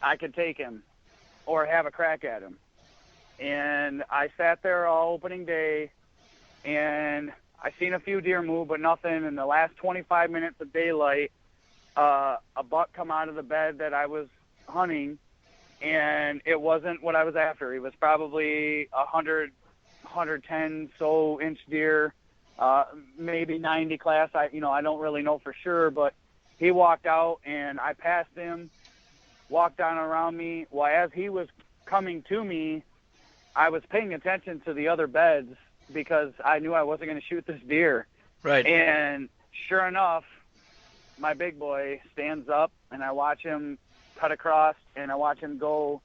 I could take him or have a crack at him. And I sat there all opening day, and I seen a few deer move, but nothing. In the last 25 minutes of daylight, a buck come out of the bed that I was hunting, and it wasn't what I was after. He was probably 110 so inch deer, maybe 90 class. I don't really know for sure, but he walked out and I passed him, walked on around me. Well, as he was coming to me, I was paying attention to the other beds because I knew I wasn't going to shoot this deer. Right. And sure enough, my big boy stands up and I watch him cut across and I watch him go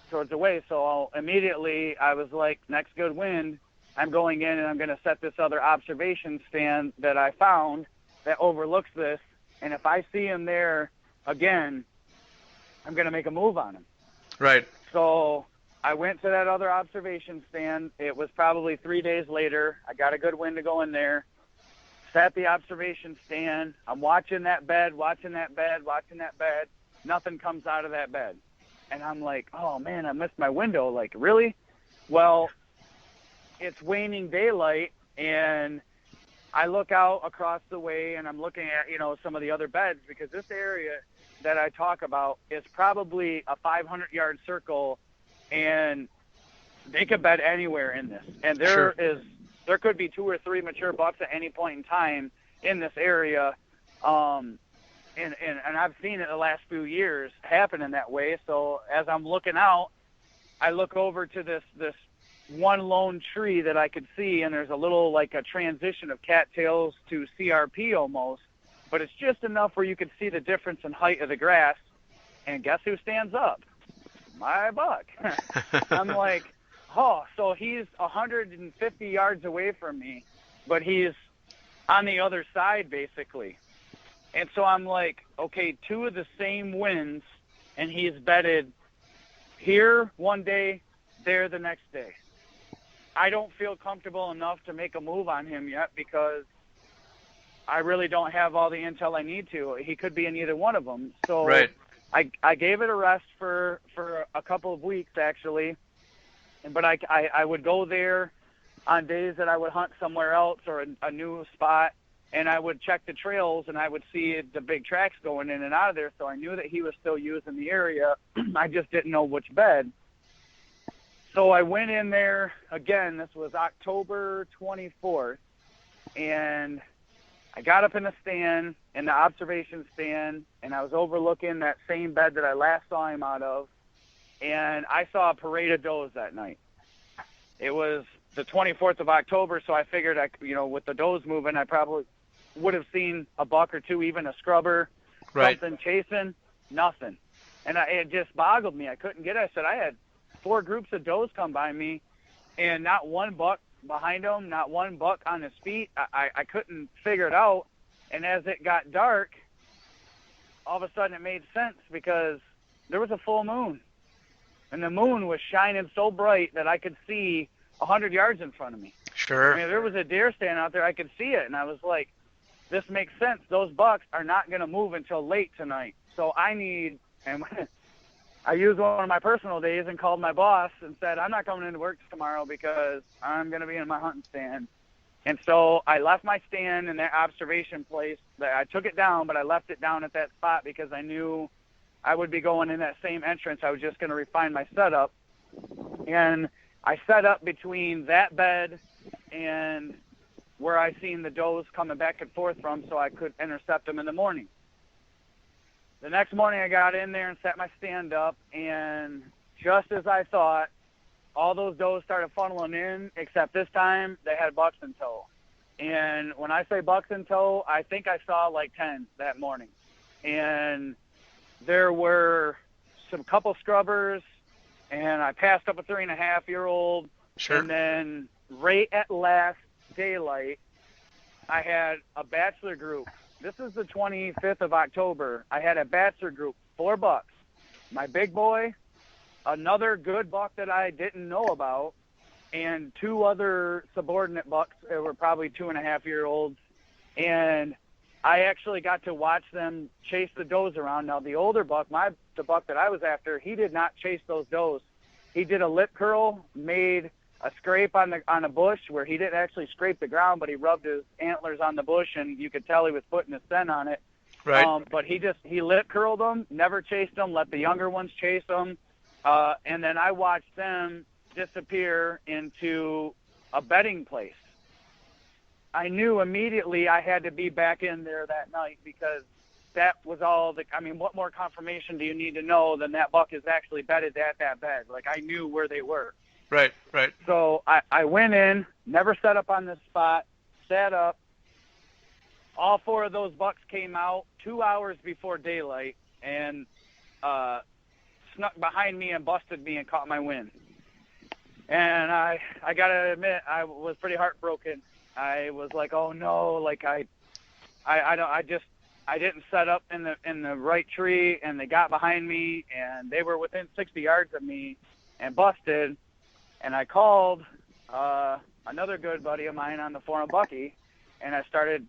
towards the way. So immediately I was like, next good wind, I'm going in and I'm going to set this other observation stand that I found that overlooks this. And if I see him there again, I'm going to make a move on him. Right. So I went to that other observation stand. It was probably 3 days later. I got a good wind to go in there, sat the observation stand. I'm watching that bed. Nothing comes out of that bed. And I'm like, oh, man, I missed my window. Like, really? Well, it's waning daylight, and I look out across the way, and I'm looking at, some of the other beds, because this area that I talk about is probably a 500-yard circle, and they could bed anywhere in this. And there could be 2 or 3 mature bucks at any point in time in this area. And I've seen it the last few years happen in that way. So as I'm looking out, I look over to this one lone tree that I could see, and there's a little, like a transition of cattails to CRP almost, but it's just enough where you could see the difference in height of the grass. And guess who stands up? My buck. I'm like, oh, so he's 150 yards away from me, but he's on the other side basically. And so I'm like, okay, 2 of the same winds, and he's bedded here one day, there the next day. I don't feel comfortable enough to make a move on him yet because I really don't have all the intel I need to. He could be in either one of them. So right. I gave it a rest for a couple of weeks actually, but I would go there on days that I would hunt somewhere else or a new spot, and I would check the trails and I would see the big tracks going in and out of there. So I knew that he was still using the area. I just didn't know which bed. So I went in there again. This was October 24th, and I got up in the stand, in the observation stand, and I was overlooking that same bed that I last saw him out of, and I saw a parade of does that night. It was the 24th of October, so I figured, with the does moving, I probably would have seen a buck or 2, even a scrubber, right. Something chasing, nothing. And it just boggled me. I couldn't get it. I said, I had 4 groups of does come by me, and not one buck behind them, not one buck on his feet. I couldn't figure it out. And as it got dark, all of a sudden it made sense because there was a full moon. And the moon was shining so bright that I could see 100 yards in front of me. Sure. I mean, if there was a deer standing out there, I could see it. And I was like, this makes sense. Those bucks are not going to move until late tonight. So I need, and I used one of my personal days and called my boss and said, I'm not coming into work tomorrow because I'm going to be in my hunting stand. And so I left my stand in that observation place. I took it down, but I left it down at that spot because I knew I would be going in that same entrance. I was just going to refine my setup. And I set up between that bed and where I seen the does coming back and forth from so I could intercept them in the morning. The next morning I got in there and set my stand up, and just as I thought, all those does started funneling in, except this time they had bucks in tow. And when I say bucks in tow, I think I saw like 10 that morning. And there were some couple scrubbers, and I passed up a 3.5-year-old. Sure. And then right at last daylight, I had a bachelor group. This is the 25th of October. I had a bachelor group, 4 bucks. My big boy, another good buck that I didn't know about, and 2 other subordinate bucks that were probably 2.5-year-olds. And I actually got to watch them chase the does around. Now, the older buck, the buck that I was after, he did not chase those does. He did a lip curl, made a scrape on a bush where he didn't actually scrape the ground, but he rubbed his antlers on the bush, and you could tell he was putting a scent on it. Right. But he lip curled them, never chased them, let the younger ones chase them. And then I watched them disappear into a bedding place. I knew immediately I had to be back in there that night because that was all what more confirmation do you need to know than that buck is actually bedded at that bed? Like, I knew where they were. Right. So I went in, never set up on this spot, sat up. All 4 of those bucks came out 2 hours before daylight and snuck behind me and busted me and caught my wind. And I got to admit, I was pretty heartbroken. I was like, oh no, like I didn't set up in the right tree, and they got behind me, and they were within 60 yards of me and busted. And I called another good buddy of mine on the phone, Bucky, and I started,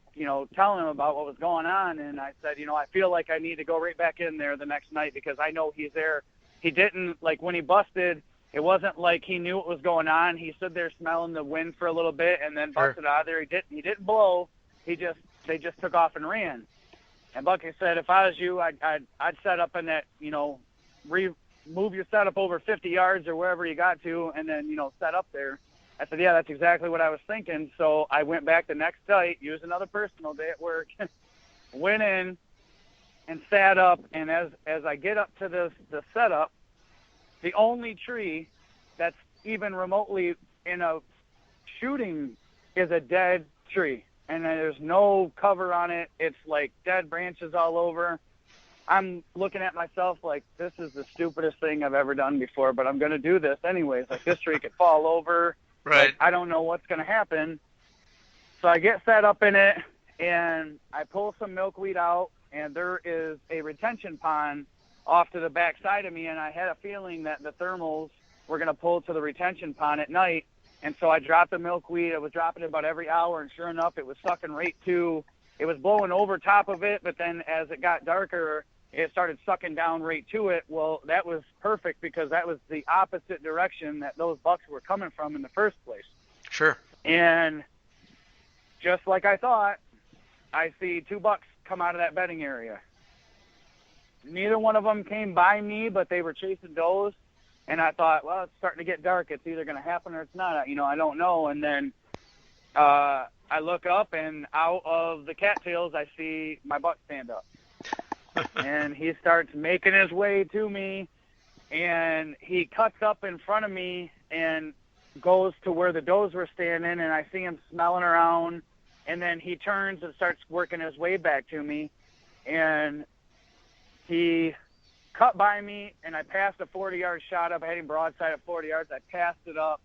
telling him about what was going on. And I said, I feel like I need to go right back in there the next night because I know he's there. He didn't, like, when he busted, it wasn't like he knew what was going on. He stood there smelling the wind for a little bit and then busted out of there. He didn't blow. They just took off and ran. And Bucky said, if I was you, I'd set up in that, move your setup over 50 yards or wherever you got to, and then, set up there. I said, yeah, that's exactly what I was thinking. So I went back the next night, used another personal day at work, went in and sat up. And as I get up to the setup, the only tree that's even remotely in a shooting is a dead tree. And there's no cover on it. It's like dead branches all over. I'm looking at myself like, this is the stupidest thing I've ever done before, but I'm going to do this anyways. Like, this tree could fall over. Right. Like, I don't know what's going to happen. So I get set up in it, and I pull some milkweed out, and there is a retention pond off to the back side of me, and I had a feeling that the thermals were going to pull to the retention pond at night. And so I dropped the milkweed. I was dropping it about every hour, and sure enough, it was sucking right to. It was blowing over top of it, but then as it got darker, it started sucking down right to it. Well, that was perfect because that was the opposite direction that those bucks were coming from in the first place. Sure. And just like I thought, I see 2 bucks come out of that bedding area. Neither one of them came by me, but they were chasing does. And I thought, well, it's starting to get dark. It's either going to happen or it's not. I don't know. And then I look up, and out of the cattails, I see my buck stand up. And he starts making his way to me, and he cuts up in front of me and goes to where the does were standing, and I see him smelling around. And then he turns and starts working his way back to me. And he cut by me, and I passed a 40-yard shot up. I had him broadside at 40 yards. I passed it up,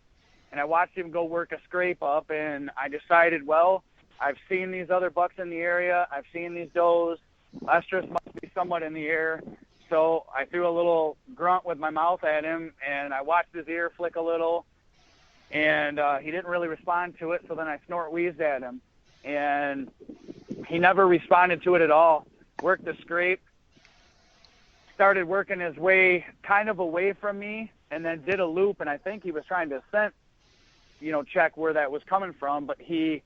and I watched him go work a scrape up, and I decided, well, I've seen these other bucks in the area. I've seen these does. estrus must be somewhat in the air. So I threw a little grunt with my mouth at him, and I watched his ear flick a little, and he didn't really respond to it. So then I snort wheezed at him, and he never responded to it at all. Worked the scrape, started working his way kind of away from me, and then did a loop, and I think he was trying to scent, check where that was coming from, but he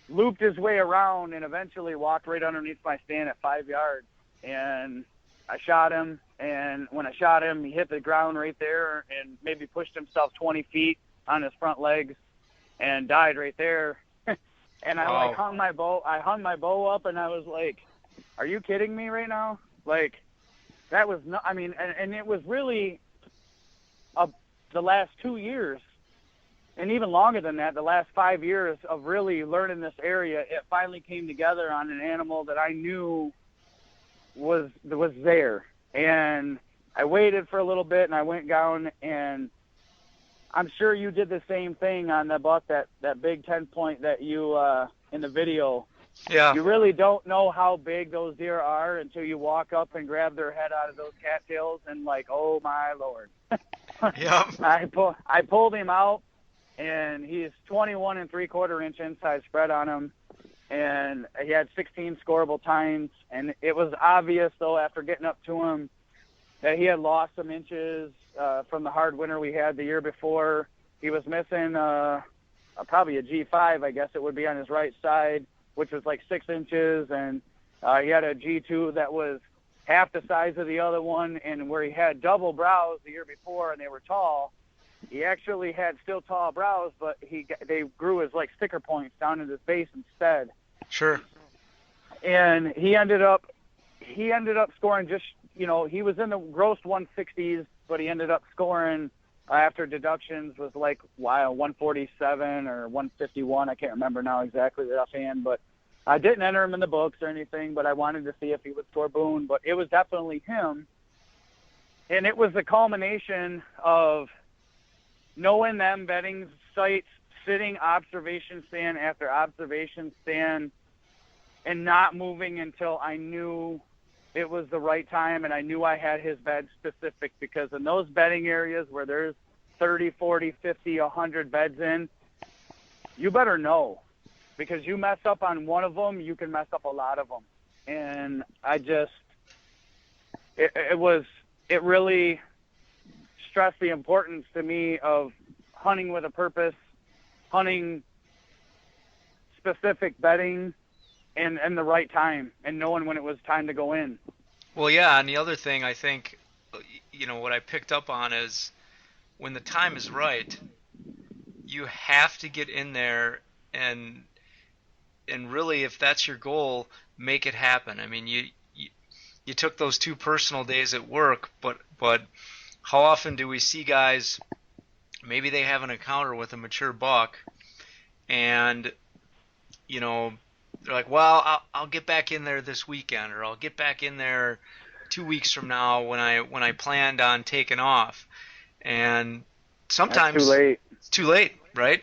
looped his way around and eventually walked right underneath my stand at 5 yards. And I shot him, and when I shot him, he hit the ground right there and maybe pushed himself 20 feet on his front legs and died right there. And I hung my bow up, and I was like, are you kidding me right now? Like, that was not, and it was really the last 2 years, and even longer than that, the last 5 years of really learning this area. It finally came together on an animal that I knew was there. And I waited for a little bit, and I went down, and I'm sure you did the same thing on the buck, that big 10-point that you in the video. Yeah. You really don't know how big those deer are until you walk up and grab their head out of those cattails and like, oh my Lord. Yep. I pulled him out, and he's 21 3/4 inch inside spread on him, and he had 16 scoreable tines. And it was obvious, though, after getting up to him, that he had lost some inches from the hard winter we had the year before. He was missing probably a G5, I guess it would be, on his right side, which was like 6 inches, and he had a G2 that was half the size of the other one, and where he had double brows the year before and they were tall, he actually had still tall brows, but they grew as like sticker points down at his base instead. Sure. And he ended up scoring just, he was in the gross 160s, but he ended up scoring after deductions was like 147 or 151. I can't remember now exactly offhand, but I didn't enter him in the books or anything, but I wanted to see if he would score Boone. But it was definitely him. And it was the culmination of knowing them bedding sites, sitting observation stand after observation stand, and not moving until I knew it was the right time, and I knew I had his bed specific, because in those bedding areas where there's 30, 40, 50, 100 beds in, you better know, because you mess up on one of them, you can mess up a lot of them. And it really stressed the importance to me of hunting with a purpose, hunting specific bedding, and the right time, and knowing when it was time to go in. Well, yeah, and the other thing I think, what I picked up on is when the time is right, you have to get in there and really, if that's your goal, make it happen. I mean, you took those 2 personal days at work, but how often do we see guys, maybe they have an encounter with a mature buck, and they're like, well, I'll get back in there this weekend, or I'll get back in there 2 weeks from now when I planned on taking off. And sometimes that's too late. It's too late, right?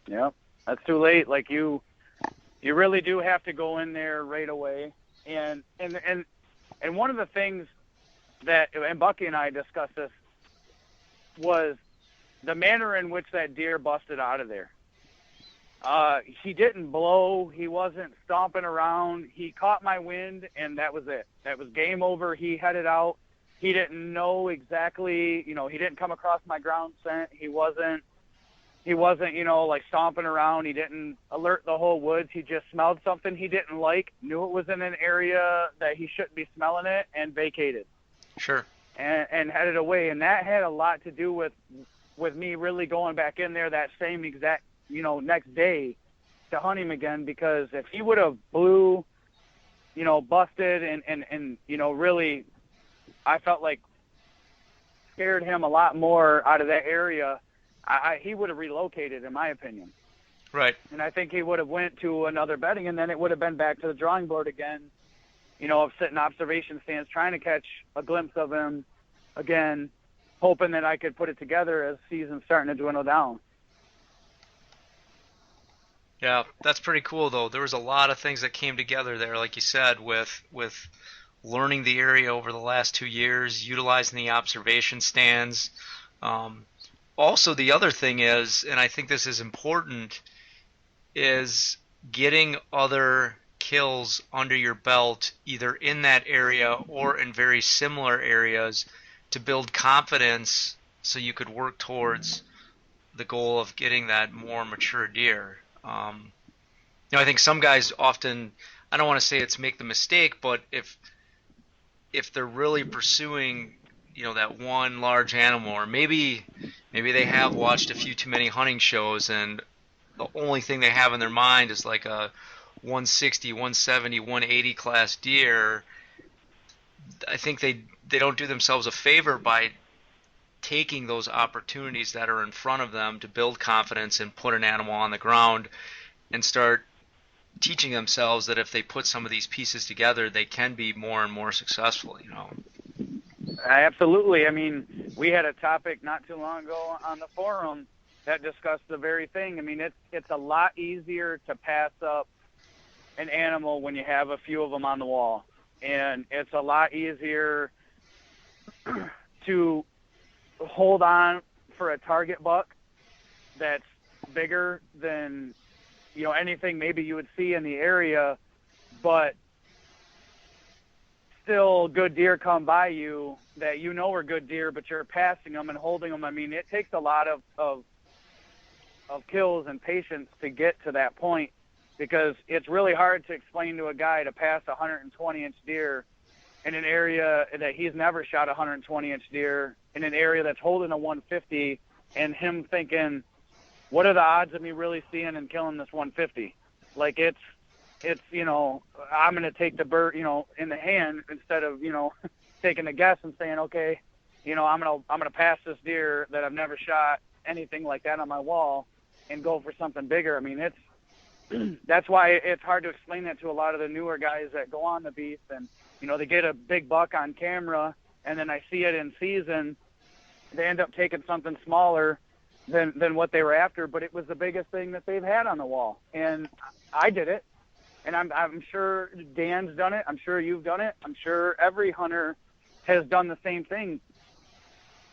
Yeah, that's too late. Like you really do have to go in there right away. And one of the things that, and Bucky and I discussed this, was the manner in which that deer busted out of there. He didn't blow. He wasn't stomping around. He caught my wind, and that was it. That was game over. He headed out. He didn't know exactly, he didn't come across my ground scent. He wasn't, like stomping around. He didn't alert the whole woods. He just smelled something he didn't like, knew it was in an area that he shouldn't be smelling it, and vacated. Sure. And headed away. And that had a lot to do with me really going back in there that same exact, next day to hunt him again, because if he would have blew, busted and really, I felt like scared him a lot more out of that area, he would have relocated, in my opinion. Right. And I think he would have went to another bedding, and then it would have been back to the drawing board again, of sitting observation stands, trying to catch a glimpse of him again, hoping that I could put it together as season's starting to dwindle down. Yeah, that's pretty cool though. There was a lot of things that came together there, like you said, with learning the area over the last 2 years, utilizing the observation stands. Um, Also, the other thing is, and I think this is important, is getting other kills under your belt, either in that area or in very similar areas, to build confidence so you could work towards the goal of getting that more mature deer. I think some guys often, I don't want to say it's make the mistake, but if they're really pursuing, that one large animal, or maybe they have watched a few too many hunting shows and the only thing they have in their mind is like a 160, 170, 180 class deer. I think they don't do themselves a favor by taking those opportunities that are in front of them to build confidence and put an animal on the ground and start teaching themselves that if they put some of these pieces together, they can be more and more successful. Absolutely. I mean, we had a topic not too long ago on the forum that discussed the very thing. I mean, it's a lot easier to pass up an animal when you have a few of them on the wall, and it's a lot easier to hold on for a target buck that's bigger than anything maybe you would see in the area, but still good deer come by you that are good deer, but you're passing them and holding them. I mean, it takes a lot of kills and patience to get to that point, because it's really hard to explain to a guy to pass a 120-inch deer in an area that he's never shot a 120-inch deer, in an area that's holding a 150, and him thinking, what are the odds of me really seeing and killing this 150? Like, it's I'm going to take the bird, in the hand instead of, taking a guess and saying, okay, I'm going to pass this deer that I've never shot anything like that on my wall and go for something bigger. I mean, that's why it's hard to explain that to a lot of the newer guys that go on the beast, and, they get a big buck on camera, and then I see it in season. They end up taking something smaller than what they were after, but it was the biggest thing that they've had on the wall. And I did it. And I'm sure Dan's done it. I'm sure you've done it. I'm sure every hunter has done the same thing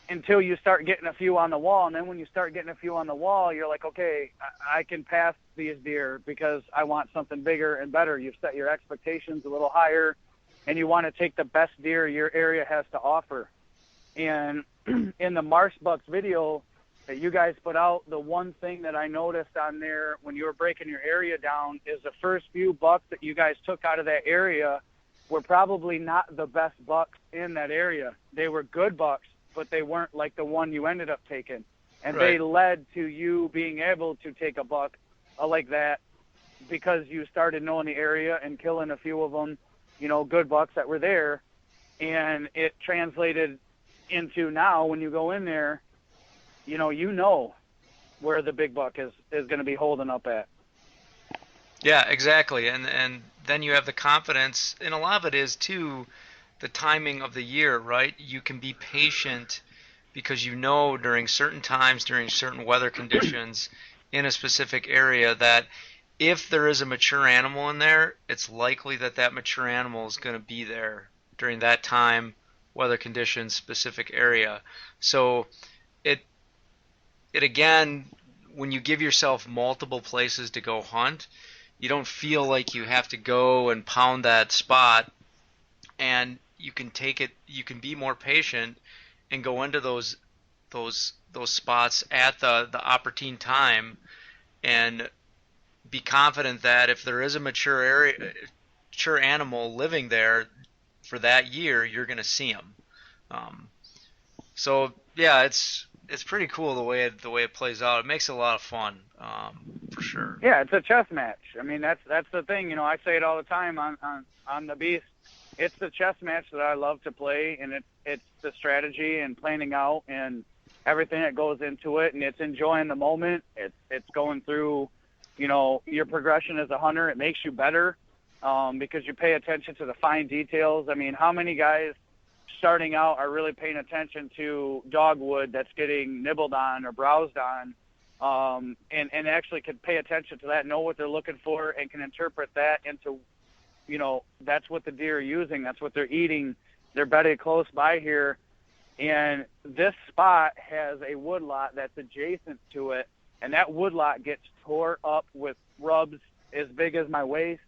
until you start getting a few on the wall. And then when you start getting a few on the wall, you're like, okay, I can pass these deer because I want something bigger and better. You've set your expectations a little higher, and you want to take the best deer your area has to offer. And in the Marsh Bucks video that you guys put out, the one thing that I noticed on there when you were breaking your area down is the first few bucks that you guys took out of that area were probably not the best bucks in that area. They were good bucks, but they weren't like the one you ended up taking. And Right. They led to you being able to take a buck like that because you started knowing the area and killing a few of them, good bucks that were there. And it translated into now when you go in there, you know where the big buck is going to be holding up at. Yeah, exactly. And then you have the confidence, and a lot of it is too the timing of the year, right? You can be patient because during certain times, during certain weather conditions in a specific area, that if there is a mature animal in there, it's likely that mature animal is going to be there during that time, weather conditions, specific area. So it again, when you give yourself multiple places to go hunt, you don't feel like you have to go and pound that spot, and you can be more patient and go into those spots at the opportune time, and be confident that if there is a mature animal living there for that year, you're going to see them. So yeah, it's pretty cool the way it plays out. It makes it a lot of fun, for sure. Yeah, it's a chess match. I mean, that's the thing. I say it all the time on the Beast. It's the chess match that I love to play, and it's the strategy and planning out and everything that goes into it, and it's enjoying the moment. It's going through, your progression as a hunter. It makes you better because you pay attention to the fine details. I mean, how many guys starting out are really paying attention to dogwood that's getting nibbled on or browsed on, and actually can pay attention to that, know what they're looking for, and can interpret that into, that's what the deer are using, that's what they're eating. They're bedded close by here, and this spot has a woodlot that's adjacent to it, and that woodlot gets tore up with rubs as big as my waist.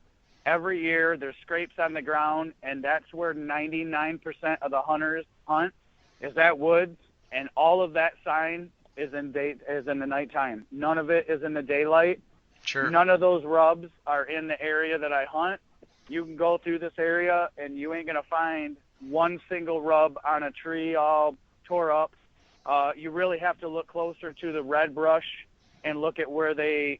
Every year there's scrapes on the ground, and that's where 99% of the hunters hunt, is that woods, and all of that sign is in the nighttime. None of it is in the daylight. Sure. None of those rubs are in the area that I hunt. You can go through this area, and you ain't going to find one single rub on a tree all tore up. You really have to look closer to the red brush and look at where they,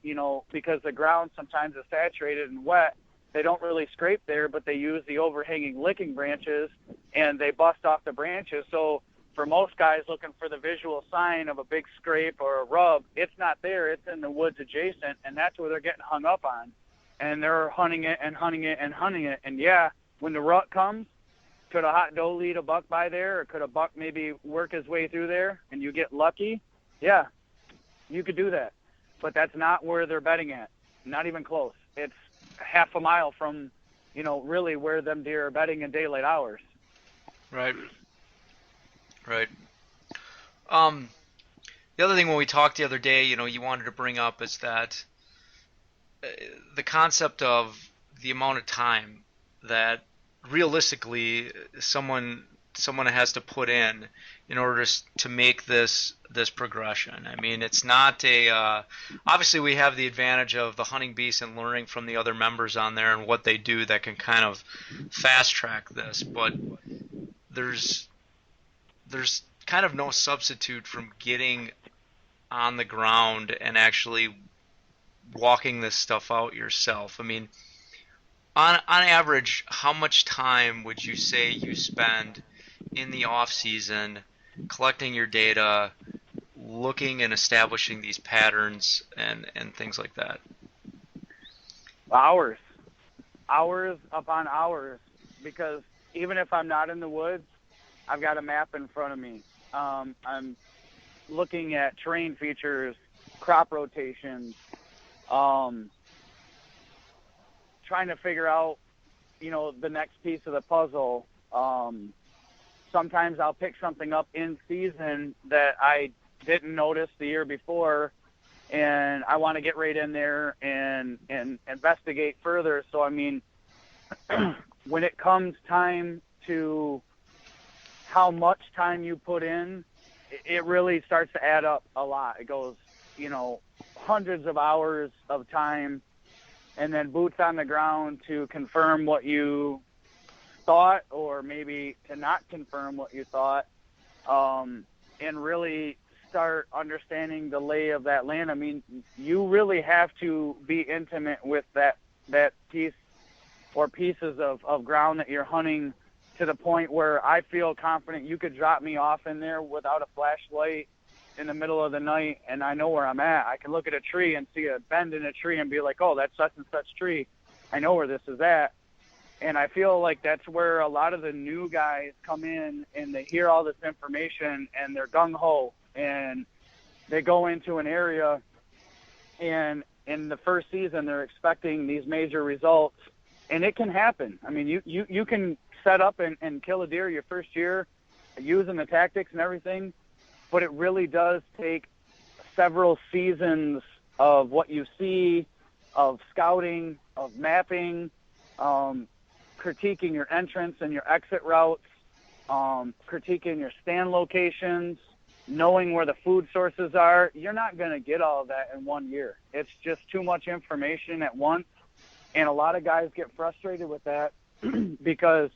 because the ground sometimes is saturated and wet. They don't really scrape there, but they use the overhanging licking branches, and they bust off the branches. So for most guys looking for the visual sign of a big scrape or a rub, it's not there. It's in the woods adjacent, and that's where they're getting hung up on. And they're hunting it and hunting it and hunting it. And, yeah, when the rut comes, could a hot doe lead a buck by there, or could a buck maybe work his way through there and you get lucky? Yeah, you could do that. But that's not where they're bedding at, not even close. It's half a mile from, really where them deer are bedding in daylight hours. Right. The other thing when we talked the other day, you wanted to bring up is that the concept of the amount of time that realistically someone has to put in order to make this progression. I mean, it's not obviously we have the advantage of the Hunting Beast and learning from the other members on there and what they do that can kind of fast track this, but there's kind of no substitute from getting on the ground and actually walking this stuff out yourself. I mean, on average, how much time would you say you spend in the off season collecting your data, looking and establishing these patterns and things like that? Hours upon hours, because even if I'm not in the woods, I've got a map in front of me. I'm looking at terrain features, crop rotations, trying to figure out, the next piece of the puzzle. Sometimes I'll pick something up in season that I didn't notice the year before, and I want to get right in there and investigate further. So, I mean, when it comes time to how much time you put in, it really starts to add up a lot. It goes, hundreds of hours of time, and then boots on the ground to confirm what you thought, or maybe to not confirm what you thought, and really start understanding the lay of that land. I mean, you really have to be intimate with that piece or pieces of ground that you're hunting, to the point where I feel confident you could drop me off in there without a flashlight in the middle of the night, and I know where I'm at. I can look at a tree and see a bend in a tree and be like, oh, that's such and such tree. I know where this is at. And I feel like that's where a lot of the new guys come in, and they hear all this information and they're gung-ho, and they go into an area, and in the first season they're expecting these major results, and it can happen. I mean, you can set up and kill a deer your first year using the tactics and everything, but it really does take several seasons of what you see, of scouting, of mapping, critiquing your entrance and your exit routes, critiquing your stand locations, knowing where the food sources are. You're not going to get all of that in 1 year. It's just too much information at once, and a lot of guys get frustrated with that because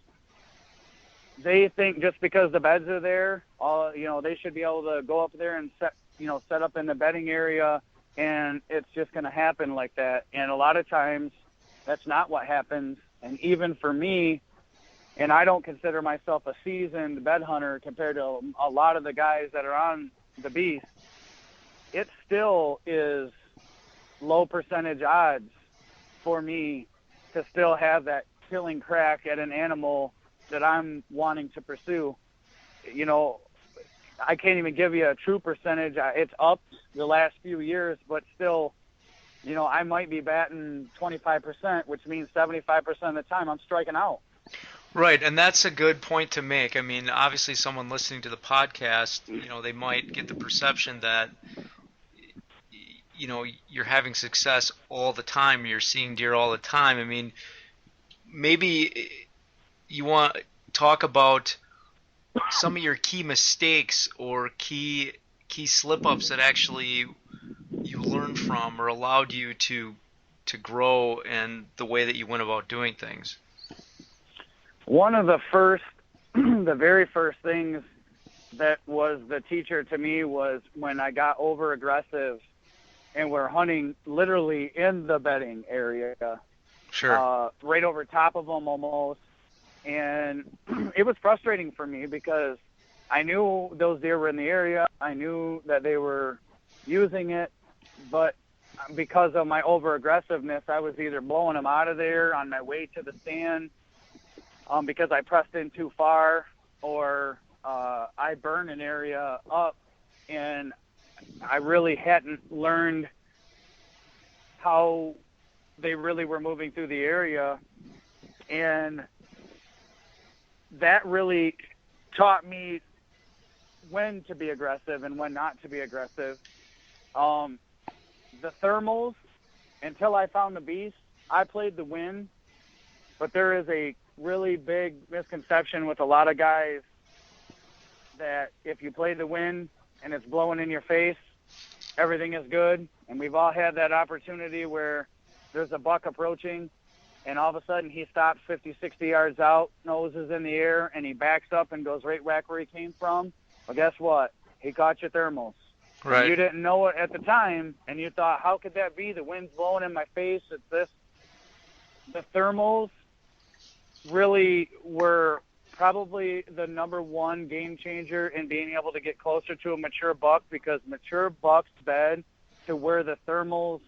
they think just because the beds are there, they should be able to go up there and set up in the bedding area, and it's just going to happen like that. And a lot of times that's not what happens. And even for me, and I don't consider myself a seasoned bed hunter compared to a lot of the guys that are on the Beast, it still is low percentage odds for me to still have that killing crack at an animal that I'm wanting to pursue. I can't even give you a true percentage. It's up the last few years, but still, I might be batting 25%, which means 75% of the time I'm striking out. Right, and that's a good point to make. I mean, obviously someone listening to the podcast, they might get the perception that, you're having success all the time, you're seeing deer all the time. I mean, maybe you want to talk about some of your key mistakes or key slip-ups that actually you learned from or allowed you to grow in the way that you went about doing things. One of the very first things that was the teacher to me was when I got over aggressive and we're hunting literally in the bedding area. Sure. Right over top of them almost. And it was frustrating for me because I knew those deer were in the area. I knew that they were using it, but because of my over aggressiveness, I was either blowing them out of there on my way to the stand because I pressed in too far, or I burned an area up and I really hadn't learned how they really were moving through the area. And that really taught me when to be aggressive and when not to be aggressive. The thermals, until I found the beast, I played the wind, but there is a really big misconception with a lot of guys that if you play the wind and it's blowing in your face, everything is good. And we've all had that opportunity where there's a buck approaching and all of a sudden he stops 50, 60 yards out, nose is in the air, and he backs up and goes right back where he came from. Well, guess what? He caught your thermals. Right. You didn't know it at the time, and you thought, how could that be? The wind's blowing in my face. It's this. The thermals really were probably the number one game changer in being able to get closer to a mature buck, because mature bucks bed to where the thermals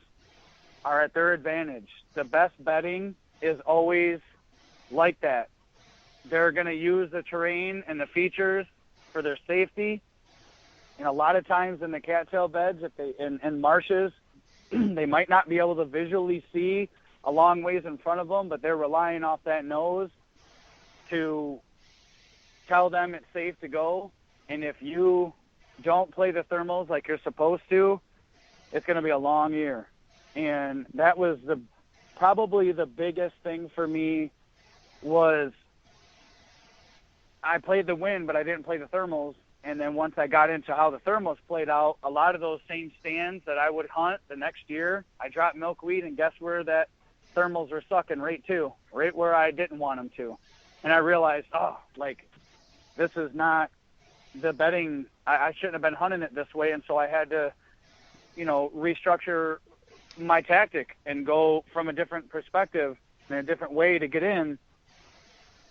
are at their advantage. The best bedding is always like that. They're going to use the terrain and the features for their safety. And a lot of times in the cattail beds, if they in marshes, they might not be able to visually see a long ways in front of them, but they're relying off that nose to tell them it's safe to go. And if you don't play the thermals like you're supposed to, it's going to be a long year. And that was probably the biggest thing for me was I played the wind, but I didn't play the thermals. And then once I got into how the thermals played out, a lot of those same stands that I would hunt the next year, I dropped milkweed, and guess where that thermals were sucking right to? Right where I didn't want them to. And I realized, this is not the bedding. I shouldn't have been hunting it this way. And so I had to, restructure my tactic and go from a different perspective and a different way to get in.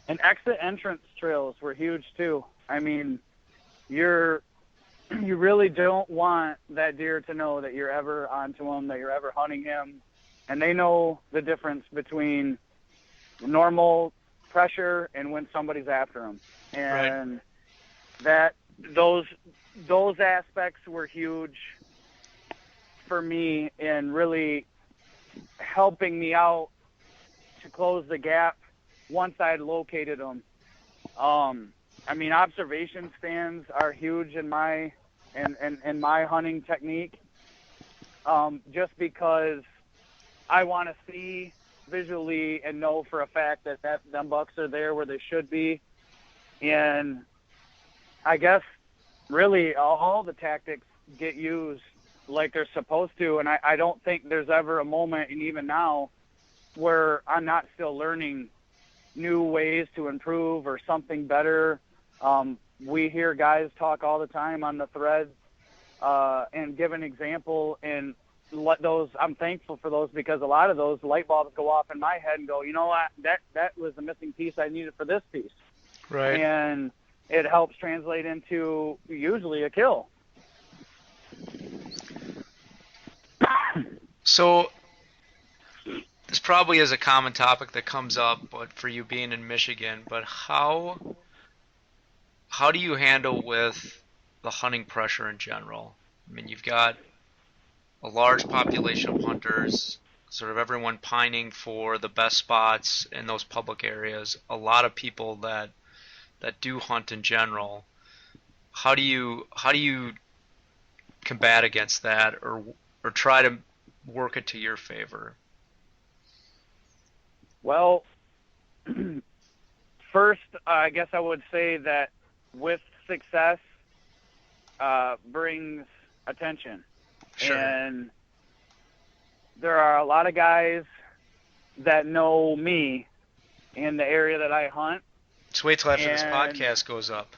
And exit entrance trails were huge too. I mean, you really don't want that deer to know that you're ever onto him, that you're ever hunting him. And they know the difference between normal pressure and when somebody's after them. And that those aspects were huge for me in really helping me out to close the gap once I had located them. Observation stands are huge in my hunting technique, just because I want to see visually and know for a fact that them bucks are there where they should be. And I guess really all the tactics get used like they're supposed to, and I don't think there's ever a moment, and even now, where I'm not still learning new ways to improve or something better. We hear guys talk all the time on the threads and give an example, and let those, I'm thankful for those, because a lot of those light bulbs go off in my head and go, you know what, that was the missing piece I needed for this piece. Right. And it helps translate into usually a kill. So this probably is a common topic that comes up, but for you being in Michigan, but how do you handle with the hunting pressure in general. I mean, you've got a large population of hunters, sort of everyone pining for the best spots in those public areas, a lot of people that do hunt in general. How do you combat against that, or try to work it to your favor? Well, first, I guess I would say that with success brings attention. Sure. And there are a lot of guys that know me in the area that I hunt. Just wait till after this podcast goes up.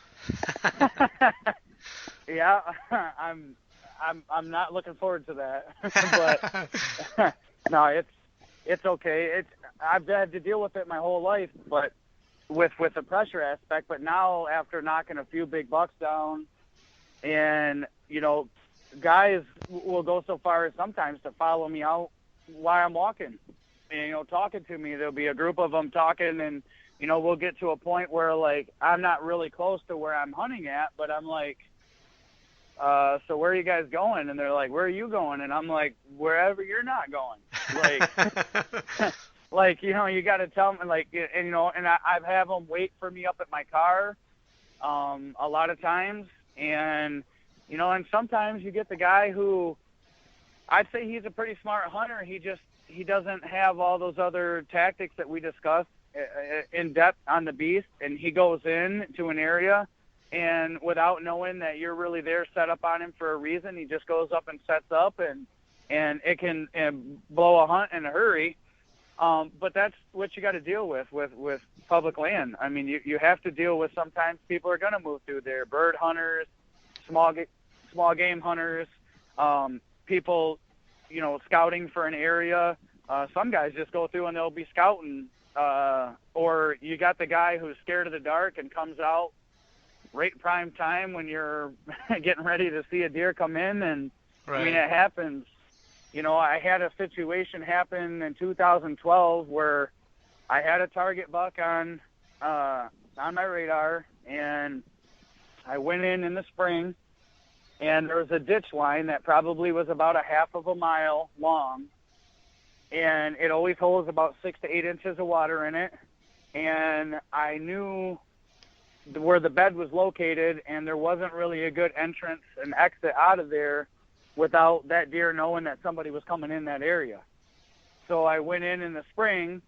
Yeah, I'm not looking forward to that. But no, it's okay. I've had to deal with it my whole life, but with the pressure aspect. But now, after knocking a few big bucks down, and guys will go so far as sometimes to follow me out while I'm walking, and talking to me. There'll be a group of them talking, and we'll get to a point where like I'm not really close to where I'm hunting at, but I'm like, so where are you guys going? And they're like, where are you going? And I'm like, wherever you're not going. Like, like, you got to tell them, like, and I've had them wait for me up at my car, a lot of times. And, and sometimes you get the guy who I'd say he's a pretty smart hunter. He doesn't have all those other tactics that we discussed in depth on the beast. And he goes in to an area, and without knowing that you're really there set up on him for a reason, he just goes up and sets up, and it can blow a hunt in a hurry. But that's what you got to deal with public land. I mean, you have to deal with, sometimes people are going to move through there. Bird hunters, small game hunters, people, scouting for an area. Some guys just go through and they'll be scouting. Or you got the guy who's scared of the dark and comes out right prime time when you're getting ready to see a deer come in. And right. I mean, it happens. I had a situation happen in 2012 where I had a target buck on my radar, and I went in the spring, and there was a ditch line that probably was about a half of a mile long, and it always holds about 6 to 8 inches of water in it. And I knew where the bed was located, and there wasn't really a good entrance and exit out of there without that deer knowing that somebody was coming in that area. So I went in the spring,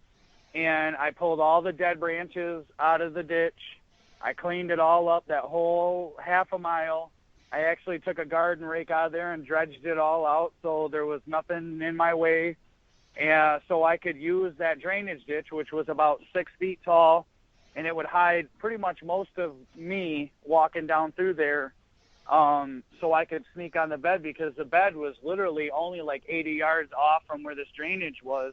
and I pulled all the dead branches out of the ditch. I cleaned it all up, that whole half a mile. I actually took a garden rake out of there and dredged it all out, so there was nothing in my way. And so I could use that drainage ditch, which was about 6 feet tall, and it would hide pretty much most of me walking down through there. So I could sneak on the bed, because the bed was literally only like 80 yards off from where this drainage was.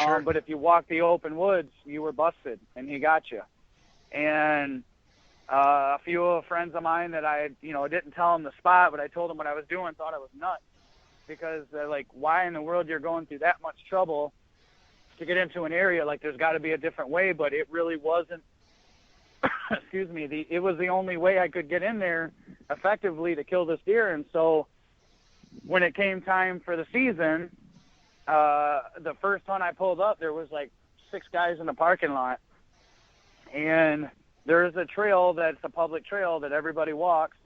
Sure. But if you walked the open woods, you were busted, and he got you. And a few friends of mine that I, didn't tell them the spot, but I told them what I was doing, thought I was nuts, because they're like, why in the world you're going through that much trouble to get into an area? Like, there's got to be a different way. But it really wasn't. Excuse me. It was the only way I could get in there effectively to kill this deer. And so when it came time for the season, the first hunt I pulled up, there was like 6 guys in the parking lot, and there's a trail that's a public trail that everybody walks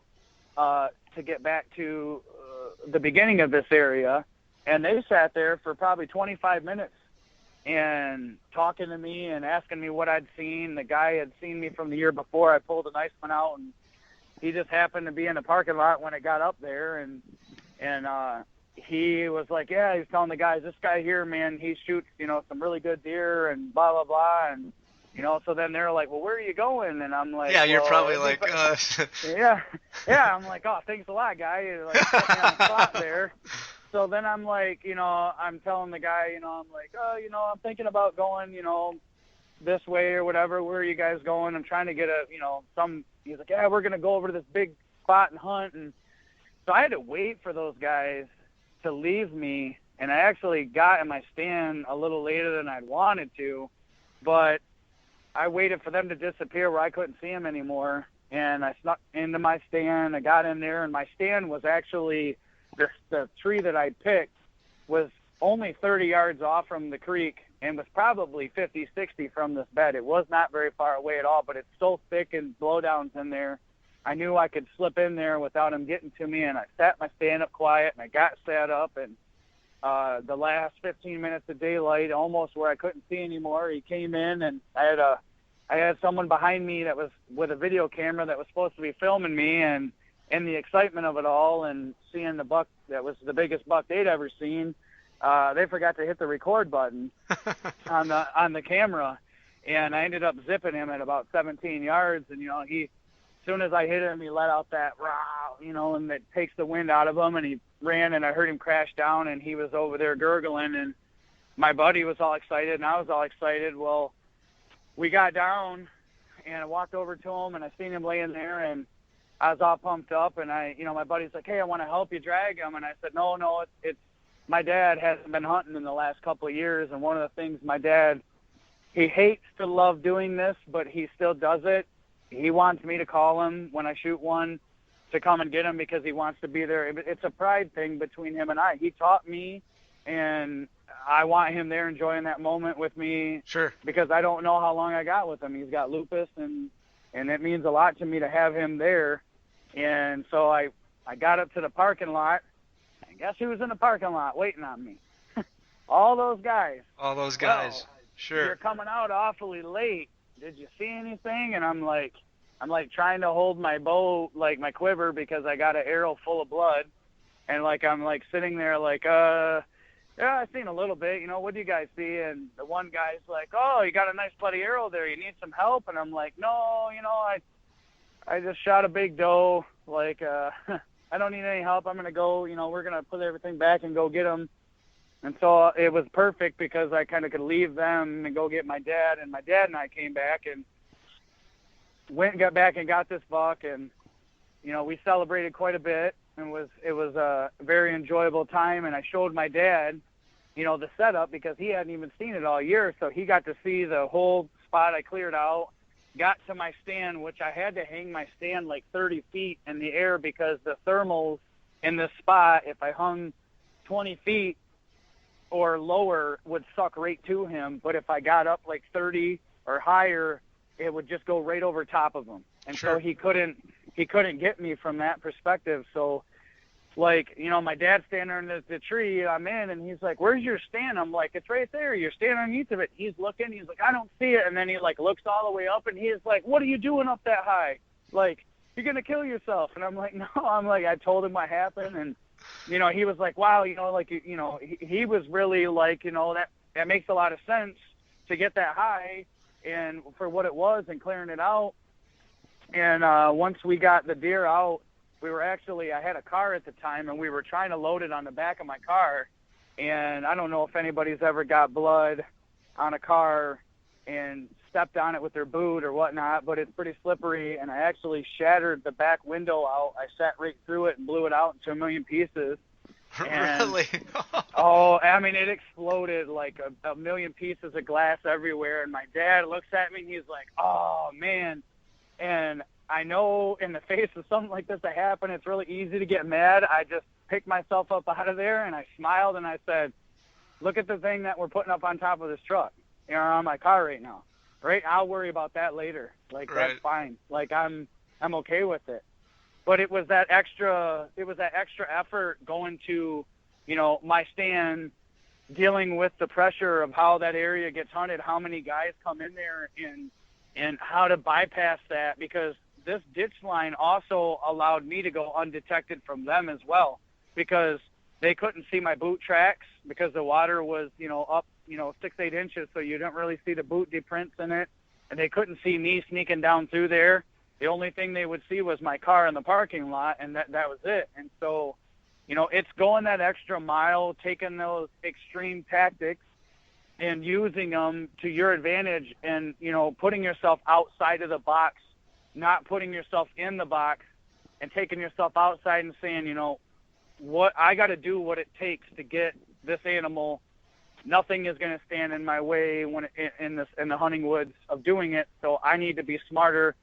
to get back to the beginning of this area. And they sat there for probably 25 minutes and talking to me and asking me what I'd seen. The guy had seen me from the year before. I pulled a nice one out, and he just happened to be in the parking lot when it got up there. And he was like, yeah, he was telling the guys, this guy here, man, he shoots, some really good deer and blah, blah, blah. And, so then they're like, well, where are you going? And I'm like, yeah, you're probably like, yeah. I'm like, oh, thanks a lot, guy. You're like, put me on the spot there. So then I'm like, I'm telling the guy, I'm like, oh, I'm thinking about going, this way or whatever. Where are you guys going? I'm trying to get he's like, yeah, we're going to go over to this big spot and hunt. And so I had to wait for those guys to leave me. And I actually got in my stand a little later than I'd wanted to, but I waited for them to disappear where I couldn't see them anymore. and I snuck into my stand. I got in there, and my stand was actually the tree that I picked was only 30 yards off from the creek and was probably 50, 60 from this bed. It was not very far away at all, but it's so thick and blowdowns in there. I knew I could slip in there without him getting to me, and I sat my stand up quiet, and I got set up, and the last 15 minutes of daylight, almost where I couldn't see anymore, he came in, and I had someone behind me that was with a video camera that was supposed to be filming me, and in the excitement of it all and seeing the buck that was the biggest buck they'd ever seen, they forgot to hit the record button on the camera, and I ended up zipping him at about 17 yards. And as soon as I hit him, he let out that rah, and it takes the wind out of him, and he ran, and I heard him crash down, and he was over there gurgling, and my buddy was all excited, and I was all excited. Well, we got down, and I walked over to him, and I seen him laying there, and I was all pumped up, and my buddy's like, "Hey, I want to help you drag him," and I said, "No, it's my dad hasn't been hunting in the last couple of years, and one of the things my dad, he hates to love doing this, but he still does it. He wants me to call him when I shoot one to come and get him because he wants to be there. It's a pride thing between him and I. He taught me, and I want him there enjoying that moment with me. Sure. Because I don't know how long I got with him. He's got lupus, and it means a lot to me to have him there. And so I got up to the parking lot, and guess who was in the parking lot waiting on me? All those guys. All those guys. Well, sure. You're coming out awfully late. Did you see anything? And I'm like trying to hold my bow, like my quiver, because I got an arrow full of blood. And I'm sitting there yeah, I've seen a little bit. What do you guys see? And the one guy's like, "Oh, you got a nice bloody arrow there. You need some help?" And I'm like, "No, I just shot a big doe. I don't need any help. I'm going to go, we're going to put everything back and go get him." And so it was perfect because I kind of could leave them and go get my dad. And my dad and I came back and went and got back and got this buck. And, we celebrated quite a bit. And it was a very enjoyable time. And I showed my dad, the setup because he hadn't even seen it all year. So he got to see the whole spot I cleared out. Got to my stand, which I had to hang my stand 30 feet in the air because the thermals in this spot, if I hung 20 feet or lower, would suck right to him. But if I got up 30 or higher, it would just go right over top of him. And Sure. So he couldn't get me from that perspective. So my dad's standing under the tree I'm in, and he's like, "Where's your stand?" I'm like, "It's right there. You're standing underneath of it." He's looking. He's like, "I don't see it." And then he looks all the way up, and he's like, "What are you doing up that high? You're going to kill yourself." And I'm like, "No." I told him what happened. And, he was like, "Wow, he was really that makes a lot of sense to get that high and for what it was and clearing it out." And once we got the deer out, I had a car at the time, and we were trying to load it on the back of my car. And I don't know if anybody's ever got blood on a car and stepped on it with their boot or whatnot, but it's pretty slippery. And I actually shattered the back window out. I sat right through it and blew it out into a million pieces. And, really? It exploded a million pieces of glass everywhere. And my dad looks at me, and he's like, "Oh, man." And I know in the face of something like this to happen, it's really easy to get mad. I just picked myself up out of there, and I smiled, and I said, "Look at the thing that we're putting up on top of this truck, on my car right now. Right? I'll worry about that later. Right. That's fine. I'm okay with it." But it was that extra effort going to, my stand, dealing with the pressure of how that area gets hunted, how many guys come in there, and how to bypass that, because this ditch line also allowed me to go undetected from them as well, because they couldn't see my boot tracks because the water was, up, 6-8 inches, so you didn't really see the boot prints in it, and they couldn't see me sneaking down through there. The only thing they would see was my car in the parking lot, and that was it. And so, it's going that extra mile, taking those extreme tactics and using them to your advantage, and, putting yourself outside of the box, not putting yourself in the box, and taking yourself outside and saying, what I got to do, what it takes to get this animal. Nothing is going to stand in my way in the hunting woods of doing it. So I need to be smarter,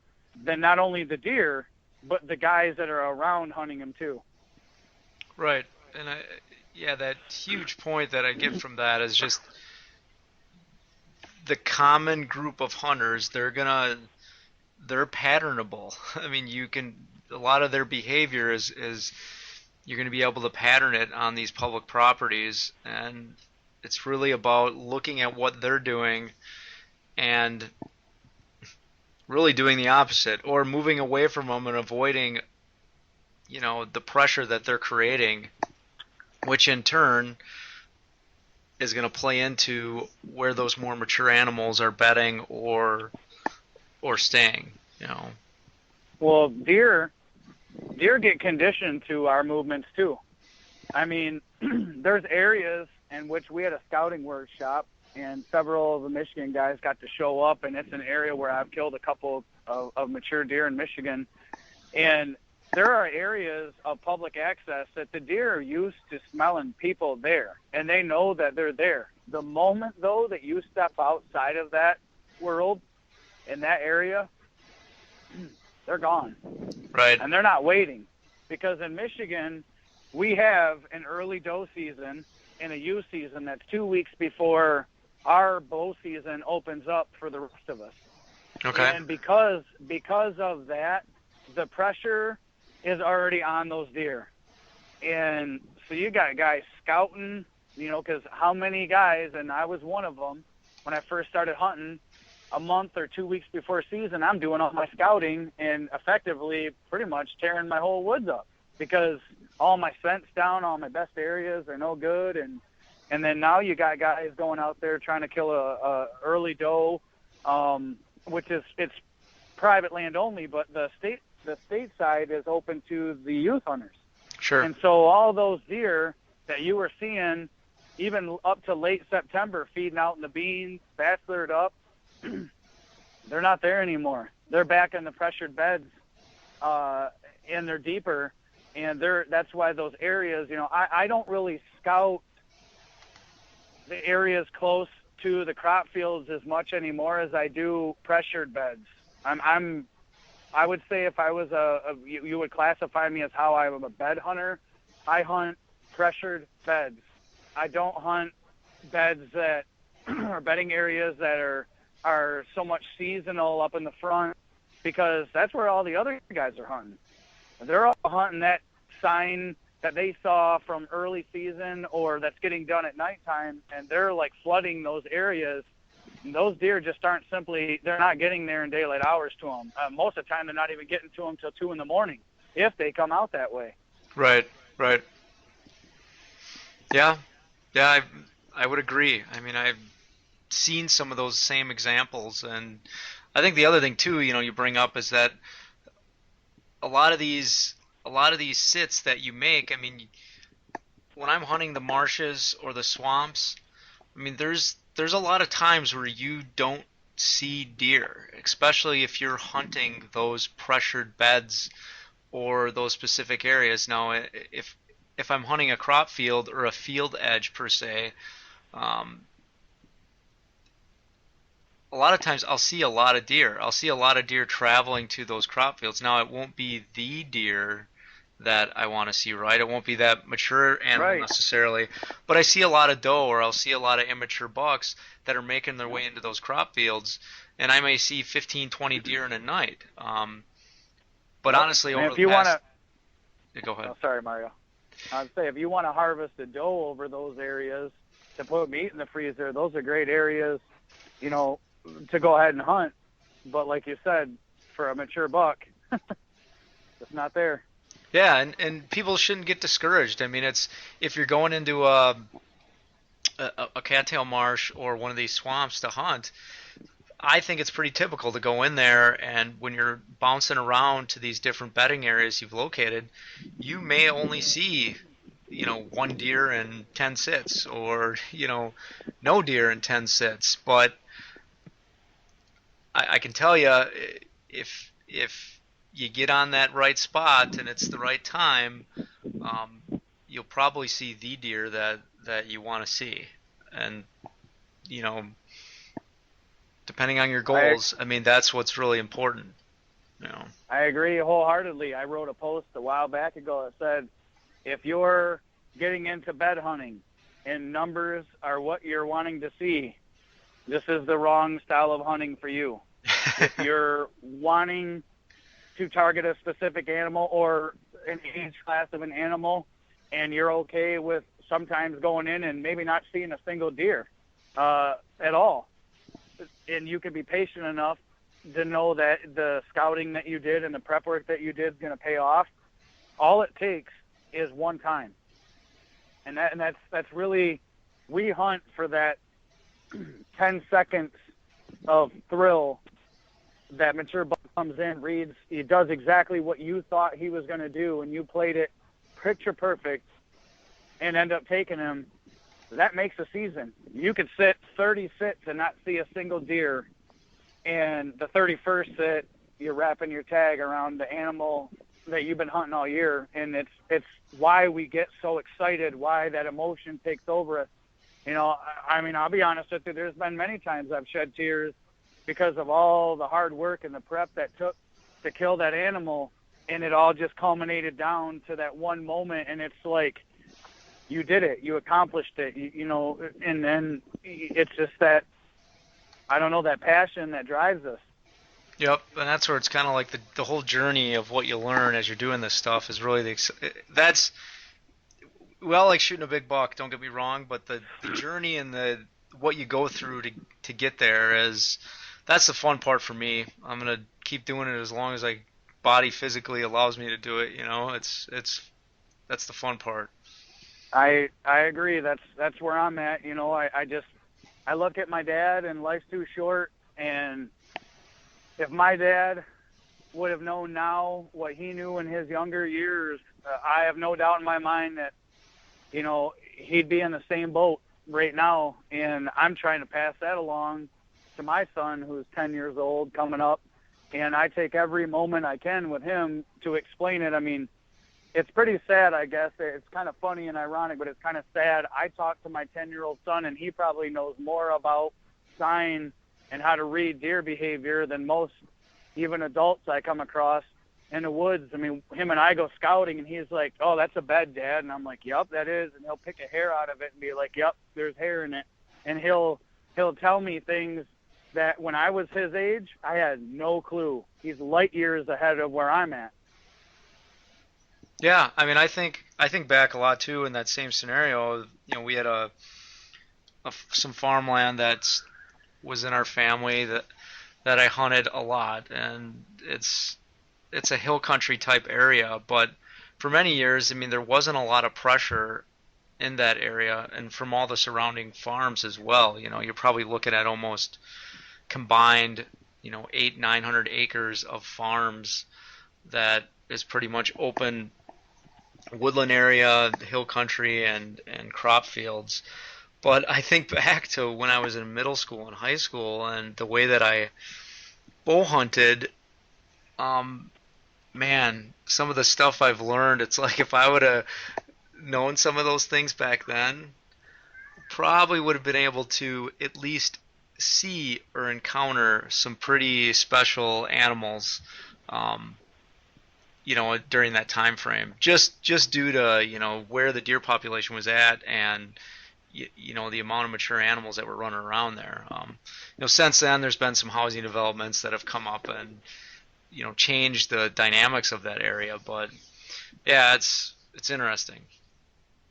than not only the deer, but the guys that are around hunting them too. Right. And that huge point that I get from that is just the common group of hunters. They're patternable. I mean, a lot of their behavior is you're going to be able to pattern it on these public properties, and it's really about looking at what they're doing and really doing the opposite, or moving away from them and avoiding, the pressure that they're creating, which in turn is going to play into where those more mature animals are bedding or staying. Well, deer get conditioned to our movements too. I mean, there's areas in which we had a scouting workshop, and several of the Michigan guys got to show up, and it's an area where I've killed a couple of mature deer in Michigan. And there are areas of public access that the deer are used to smelling people there, and they know that they're there. The moment, though, that you step outside of that world in that area, they're gone. Right. And they're not waiting, because in Michigan, we have an early doe season and a ewe season that's 2 weeks before our bow season opens up for the rest of us. Okay. And because of that, the pressure is already on those deer. And so you got guys scouting, because how many guys, and I was one of them when I first started hunting, a month or 2 weeks before season, I'm doing all my scouting and effectively pretty much tearing my whole woods up, because all my scent's down, all my best areas are no good. And then now you got guys going out there trying to kill a early doe, which it's private land only, but the state side is open to the youth hunters. Sure. And so all those deer that you were seeing, even up to late September, feeding out in the beans, bachelored up, they're not there anymore. They're back in the pressured beds, and they're deeper. And that's why those areas, I don't really scout the areas close to the crop fields as much anymore as I do pressured beds. I would say if I was you would classify me as how I'm a bed hunter. I hunt pressured beds. I don't hunt beds that are bedding areas that are so much seasonal up in the front, because that's where all the other guys are hunting. They're all hunting that sign that they saw from early season or that's getting done at nighttime, and they're like flooding those areas. And those deer just they're not getting there in daylight hours to them. Most of the time, they're not even getting to them till 2 a.m. if they come out that way. Right. Yeah, I would agree. I mean, I've seen some of those same examples, and I think the other thing too, you bring up is that a lot of these sits that you make, I mean, when I'm hunting the marshes or the swamps, I mean, there's a lot of times where you don't see deer, especially if you're hunting those pressured beds or those specific areas. Now, if I'm hunting a crop field or a field edge per se, a lot of times I'll see a lot of deer. I'll see a lot of deer traveling to those crop fields. Now, it won't be the deer that I want to see, right? It won't be that mature animal necessarily, but I see a lot of doe, or I'll see a lot of immature bucks that are making their way into those crop fields, and I may see 15, 20 deer in a night. But honestly, over the past... Go ahead. Oh, sorry, Mario. I'd say if you want to harvest a doe over those areas to put meat in the freezer, those are great areas, to go ahead and hunt. But like you said, for a mature buck, it's not there. Yeah, and people shouldn't get discouraged. I mean, if you're going into a cattail marsh or one of these swamps to hunt, I think it's pretty typical to go in there, and when you're bouncing around to these different bedding areas you've located, you may only see, 1 deer in 10 sits, or, no deer in 10 sits. But I can tell you, if you get on that right spot and it's the right time, you'll probably see the deer that you want to see. And, depending on your goals, I mean, that's what's really important. You know. I agree wholeheartedly. I wrote a post a while back ago that said, if you're getting into bed hunting and numbers are what you're wanting to see, this is the wrong style of hunting for you. If you're wanting to target a specific animal or an age class of an animal, and you're okay with sometimes going in and maybe not seeing a single deer at all, and you can be patient enough to know that the scouting that you did and the prep work that you did is going to pay off, all it takes is one time. And that's really, we hunt for that 10 seconds of thrill. That mature buck comes in, reads, he does exactly what you thought he was going to do, and you played it picture perfect and end up taking him. That makes a season. You could sit 30 sits and not see a single deer, and the 31st sit, you're wrapping your tag around the animal that you've been hunting all year, and it's why we get so excited, why that emotion takes over us. You know, I mean, I'll be honest with you, there's been many times I've shed tears because of all the hard work and the prep that took to kill that animal, and it all just culminated down to that one moment, and it's like, you did it, you accomplished it, you know, and then it's just that, I don't know, that passion that drives us. Yep, and that's where it's kind of like the whole journey of what you learn as you're doing this stuff is really that's, we all like shooting a big buck, don't get me wrong, but the journey and what you go through to get there that's the fun part for me. I'm gonna keep doing it as long as body physically allows me to do it. You know, that's the fun part. I agree. That's where I'm at. You know, I look at my dad, and life's too short, and if my dad would have known now what he knew in his younger years, I have no doubt in my mind that, you know, he'd be in the same boat right now. And I'm trying to pass that along to my son, who's 10 years old, coming up. And I take every moment I can with him to explain it. I mean, it's pretty sad, I guess. It's kind of funny and ironic, but it's kind of sad. I talk to my 10-year-old son, and he probably knows more about sign and how to read deer behavior than most even adults I come across in the woods. I mean, him and I go scouting, and he's like, "Oh, that's a bed, Dad." And I'm like, "Yep, that is." And he'll pick a hair out of it and be like, "Yep, there's hair in it." And he'll tell me things that when I was his age, I had no clue. He's light years ahead of where I'm at. Yeah, I mean, I think back a lot too in that same scenario. You know, we had some farmland that was in our family that I hunted a lot, and it's a hill country type area. But for many years, I mean, there wasn't a lot of pressure in that area, and from all the surrounding farms as well. You know, you're probably looking at almost combined, you know, 800-900 acres of farms that is pretty much open woodland area, hill country, and crop fields. But I think back to when I was in middle school and high school, and the way that I bow hunted, man, some of the stuff I've learned, it's like if I would have known some of those things back then, probably would have been able to at least see or encounter some pretty special animals, you know, during that time frame, just due to, you know, where the deer population was at, and you know, the amount of mature animals that were running around there. You know, since then there's been some housing developments that have come up and, you know, changed the dynamics of that area. But yeah, it's interesting.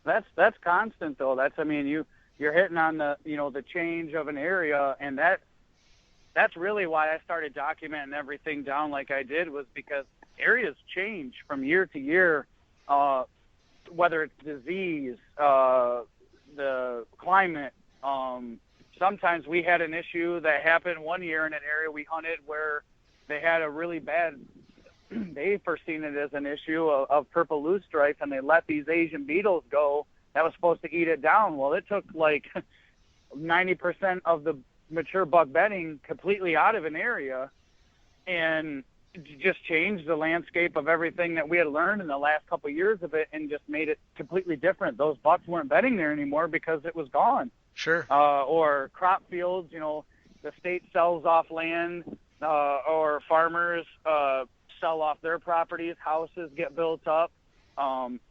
That's constant though. I mean, you're hitting on the, you know, the change of an area, and that's really why I started documenting everything down like I did, was because areas change from year to year, whether it's disease, the climate. Sometimes we had an issue that happened one year in an area we hunted where they had a really bad, they foreseen it as an issue of purple loosestrife, and they let these Asian beetles go that was supposed to eat it down. Well, it took like 90% of the mature buck bedding completely out of an area, and just changed the landscape of everything that we had learned in the last couple of years of it, and just made it completely different. Those bucks weren't bedding there anymore because it was gone. Sure. Or crop fields, you know, the state sells off land, or farmers sell off their properties, houses get built up.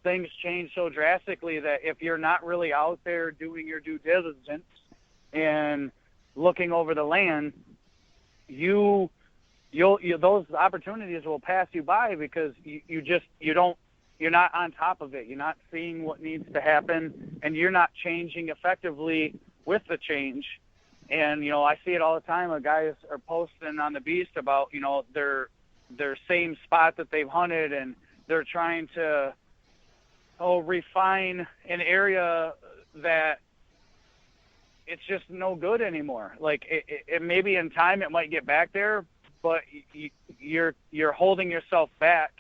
Things change so drastically that if you're not really out there doing your due diligence and looking over the land, you'll those opportunities will pass you by because you're not on top of it. You're not seeing what needs to happen, and you're not changing effectively with the change. And, I see it all the time. Guys are posting on the Beast about, their same spot that they've hunted, and they're trying to refine an area that it's just no good anymore. Like it maybe in time it might get back there, but you're holding yourself back,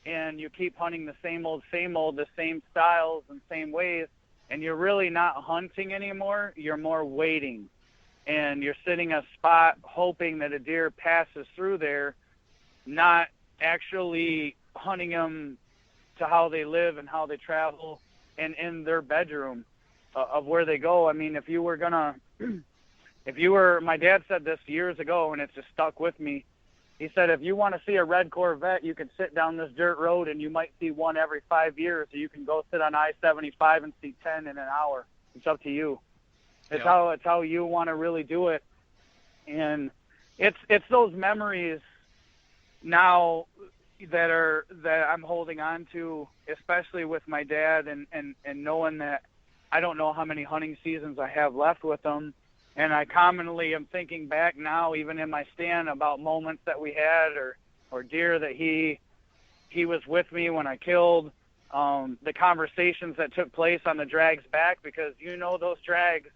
and you keep hunting the same old, the same styles and same ways, and you're really not hunting anymore. You're more waiting, and you're sitting a spot hoping that a deer passes through there, not actually hunting them to how they live and how they travel and in their bedroom of where they go. I mean, my dad said this years ago, and it's just stuck with me. He said, if you want to see a red Corvette, you can sit down this dirt road and you might see one every 5 years, or you can go sit on I-75 and see 10 in an hour. It's up to you. It's how you want to really do it. And it's those memories now that I'm holding on to, especially with my dad, and knowing that I don't know how many hunting seasons I have left with him. And I commonly am thinking back now, even in my stand, about moments that we had or deer that he was with me when I killed, the conversations that took place on the drags back, because those drags,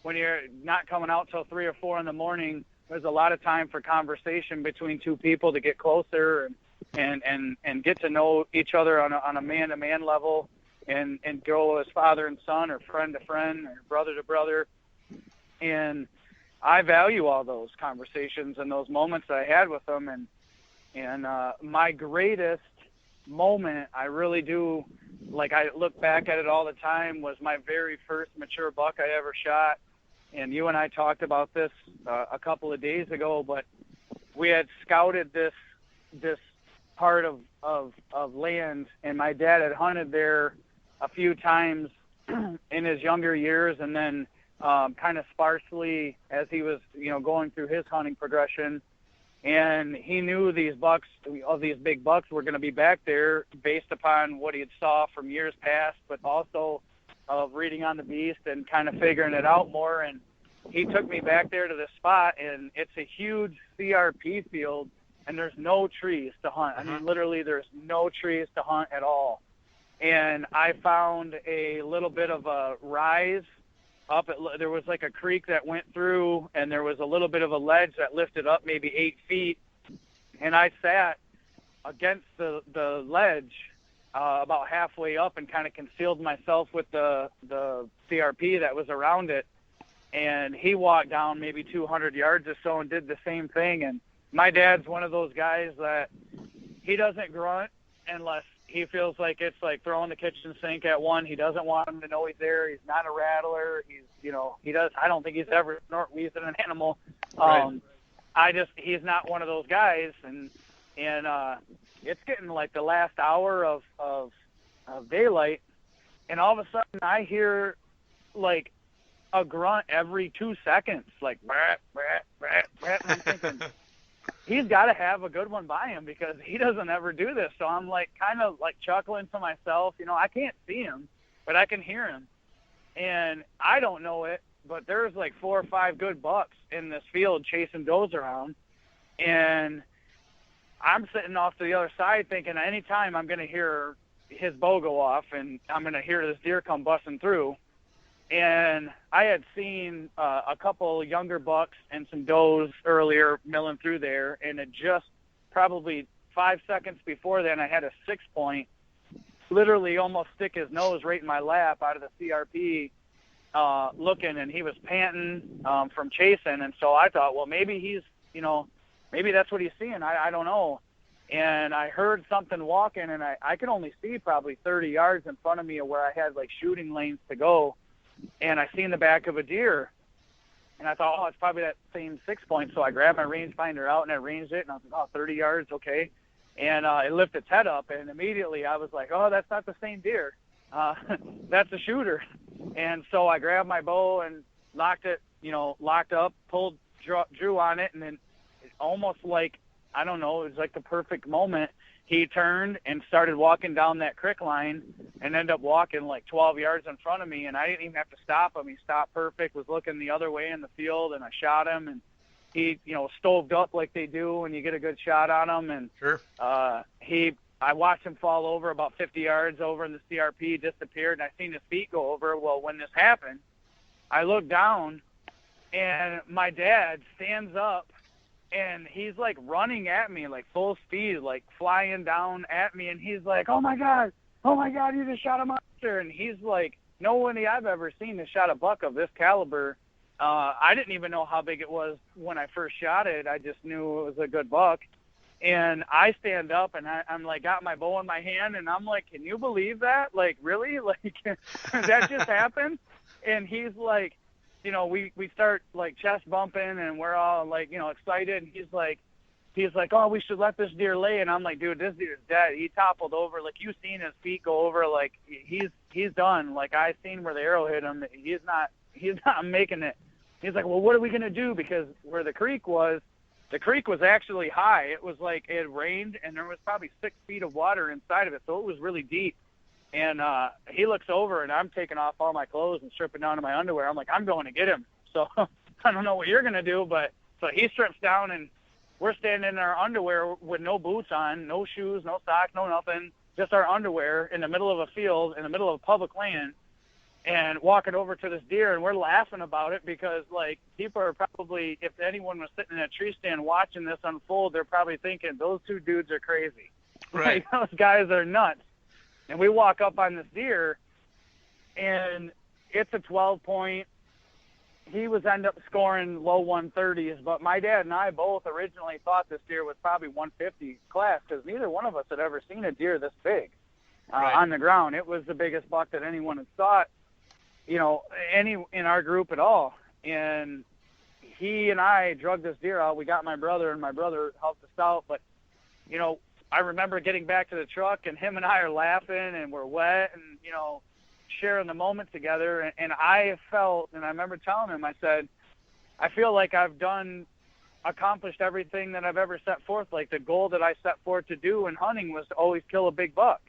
when you're not coming out till 3 or 4 in the morning, there's a lot of time for conversation between two people to get closer and get to know each other on a man-to-man level, and go as father and son, or friend to friend, or brother to brother. And I value all those conversations and those moments that I had with them. And my greatest moment, I really do, like, I look back at it all the time, was my very first mature buck I ever shot. And you and I talked about this a couple of days ago, but we had scouted this part of land, and my dad had hunted there a few times in his younger years, and then kind of sparsely as he was, going through his hunting progression. And he knew these big bucks were going to be back there based upon what he had saw from years past, but also of reading on the Beast and kind of figuring it out more. And he took me back there to this spot, and it's a huge CRP field, and there's no trees to hunt. I mean, literally there's no trees to hunt at all. And I found a little bit of a rise up. There was like a creek that went through, and there was a little bit of a ledge that lifted up maybe 8 feet. And I sat against the ledge about halfway up and kind of concealed myself with the CRP that was around it. And he walked down maybe 200 yards or so and did the same thing. And my dad's one of those guys that he doesn't grunt unless he feels like it's like throwing the kitchen sink at one. He doesn't want him to know he's there. He's not a rattler. I don't think he's ever snort-wheezed at an animal. Right. He's not one of those guys. And it's getting like the last hour of daylight, and all of a sudden I hear like a grunt every 2 seconds, like brat, brat, brat, brat. And I'm thinking, he's got to have a good one by him because he doesn't ever do this. So I'm like kind of like chuckling to myself. I can't see him, but I can hear him. And I don't know it, but there's like 4 or 5 good bucks in this field chasing does around. And I'm sitting off to the other side thinking anytime I'm going to hear his bow go off and I'm going to hear this deer come busting through. And I had seen a couple younger bucks and some does earlier milling through there, and it just probably 5 seconds before then I had a 6-point literally almost stick his nose right in my lap out of the CRP looking, and he was panting from chasing. And so I thought, well, maybe he's, maybe that's what he's seeing. I don't know. And I heard something walking, and I could only see probably 30 yards in front of me where I had like shooting lanes to go. And I seen the back of a deer, and I thought, oh, it's probably that same 6-point. So I grabbed my rangefinder out and I ranged it, and I was like, oh, 30 yards, okay. and it lifted its head up, and immediately I was like, oh, that's not the same deer. That's a shooter. And so I grabbed my bow and locked up, drew on it, and then almost like, I don't know, it was like the perfect moment. He turned and started walking down that creek line and ended up walking like 12 yards in front of me, and I didn't even have to stop him. He stopped perfect, was looking the other way in the field, and I shot him, and he, stoved up like they do when you get a good shot on him. And Sure. I watched him fall over about 50 yards over in the CRP, disappeared, and I seen his feet go over. Well, when this happened, I looked down, and my dad stands up, and he's like running at me like full speed, like flying down at me, and he's like, oh my god, you just shot a monster. And he's like, nobody I've ever seen has shot a buck of this caliber. I didn't even know how big it was when I first shot it. I just knew it was a good buck. And I stand up, and I'm like, got my bow in my hand, and I'm like, can you believe that? Like, really? Like, that just happened? And he's like, we start like chest bumping, and we're all like, excited. And he's like, oh, we should let this deer lay. And I'm like, dude, this deer's dead. He toppled over. Like, you seen his feet go over. Like, he's done. Like, I seen where the arrow hit him. He's not making it. He's like, well, what are we going to do? Because where the creek was actually high. It was like, it rained, and there was probably 6 feet of water inside of it. So it was really deep. And he looks over, and I'm taking off all my clothes and stripping down to my underwear. I'm like, I'm going to get him. So I don't know what you're going to do, but so he strips down, and we're standing in our underwear with no boots on, no shoes, no socks, no nothing, just our underwear in the middle of a field, in the middle of public land, and walking over to this deer, and we're laughing about it because, like, people are probably, if anyone was sitting in a tree stand watching this unfold, they're probably thinking, those two dudes are crazy. Right. Like, those guys are nuts. And we walk up on this deer, and it's a 12-point. He was end up scoring low 130s, but my dad and I both originally thought this deer was probably 150 class because neither one of us had ever seen a deer this big on the ground. It was the biggest buck that anyone had thought, any in our group at all. And he and I drug this deer out. We got my brother, and my brother helped us out. But, I remember getting back to the truck, and him and I are laughing, and we're wet, and, sharing the moment together. And I felt, and I remember telling him, I said, I feel like I've accomplished everything that I've ever set forth. Like, the goal that I set forth to do in hunting was to always kill a big buck.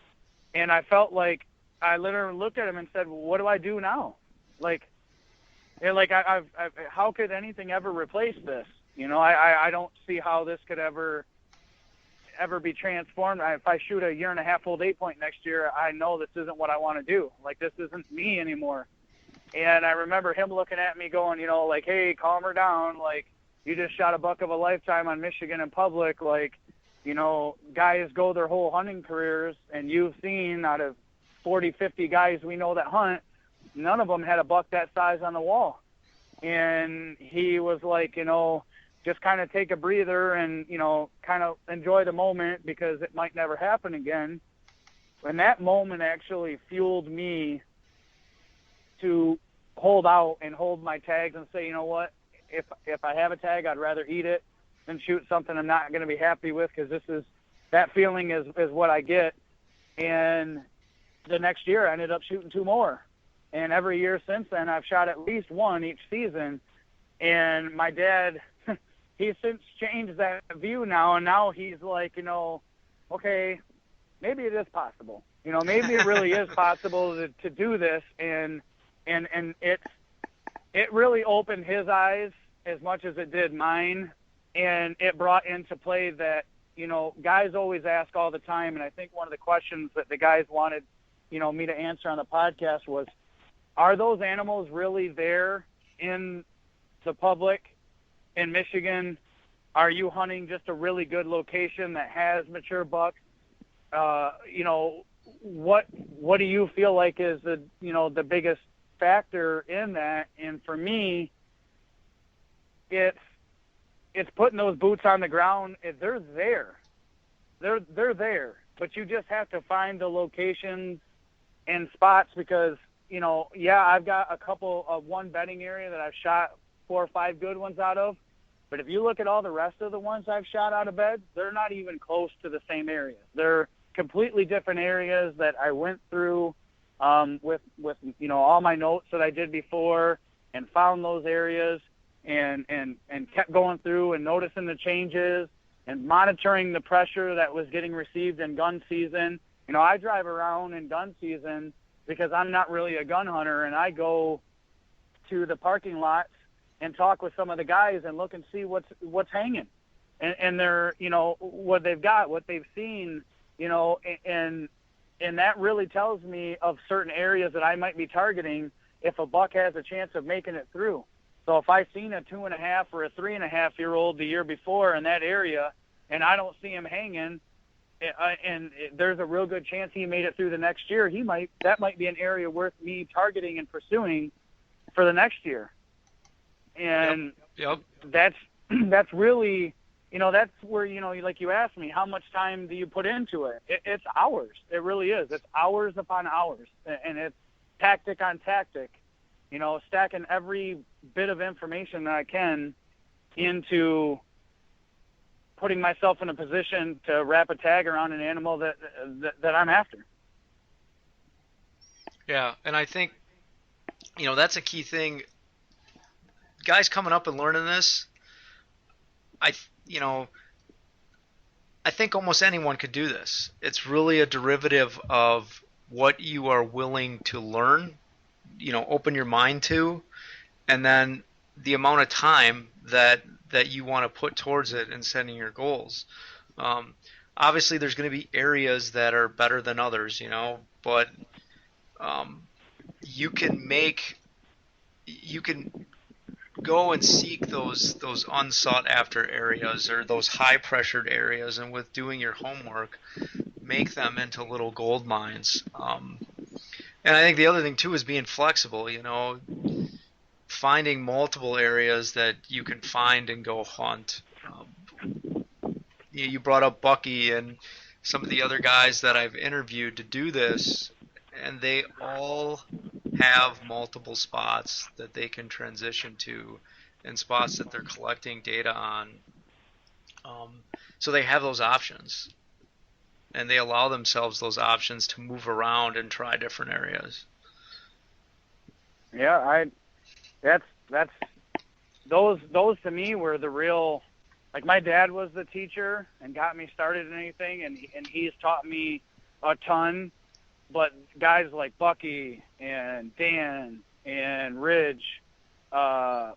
And I felt like I literally looked at him and said, well, what do I do now? Like, I've how could anything ever replace this? I don't see how this could ever be transformed. If I shoot a 1.5-year-old 8-point next year, I know this isn't what I want to do. Like, this isn't me anymore. And I remember him looking at me going, like, hey, calm her down. Like, you just shot a buck of a lifetime on Michigan in public. Like, guys go their whole hunting careers, and you've seen out of 40, 50 guys we know that hunt, none of them had a buck that size on the wall. And he was like, just kind of take a breather and, kind of enjoy the moment because it might never happen again. And that moment actually fueled me to hold out and hold my tags and say, you know what, if I have a tag, I'd rather eat it than shoot something I'm not going to be happy with because that feeling is what I get. And the next year I ended up shooting 2 more. And every year since then, I've shot at least 1 each season. And my dad, he's since changed that view now, and now he's like, okay, maybe it is possible. Maybe it really is possible to do this, and it really opened his eyes as much as it did mine, and it brought into play that, guys always ask all the time, and I think one of the questions that the guys wanted, me to answer on the podcast was, are those animals really there in the public in Michigan? Are you hunting just a really good location that has mature bucks? What do you feel like is the biggest factor in that? And for me, it's putting those boots on the ground. They're there. They're there. But you just have to find the locations and spots because, I've got a couple of one bedding area that I've shot 4 or 5 good ones out of. But if you look at all the rest of the ones I've shot out of bed, they're not even close to the same areas. They're completely different areas that I went through with all my notes that I did before, and found those areas and kept going through and noticing the changes and monitoring the pressure that was getting received in gun season. I drive around in gun season because I'm not really a gun hunter, and I go to the parking lots and talk with some of the guys and look and see what's hanging, and they're, what they've got, what they've seen, and that really tells me of certain areas that I might be targeting if a buck has a chance of making it through. So if I've seen a 2.5 or a 3.5-year-old the year before in that area, and I don't see him hanging, and there's a real good chance he made it through the next year, that might be an area worth me targeting and pursuing for the next year. And Yep. that's really, that's where, like you asked me, how much time do you put into it? It's hours. It really is. It's hours upon hours. And it's tactic on tactic, stacking every bit of information that I can into putting myself in a position to wrap a tag around an animal that I'm after. Yeah, and I think, that's a key thing. Guys coming up and learning this, I think almost anyone could do this. It's really a derivative of what you are willing to learn, open your mind to, and then the amount of time that you want to put towards it and setting your goals. Obviously, there's going to be areas that are better than others, but you can go and seek those unsought after areas or those high pressured areas, and with doing your homework, make them into little gold mines. And I think the other thing too is being flexible, finding multiple areas that you can find and go hunt. You brought up Bucky and some of the other guys that I've interviewed to do this, and they all have multiple spots that they can transition to and spots that they're collecting data on. So they have those options, and they allow themselves those options to move around and try different areas. Yeah, that's those to me were the real, like, my dad was the teacher and got me started in anything, and he's taught me a ton. But guys like Bucky and Dan and Ridge, and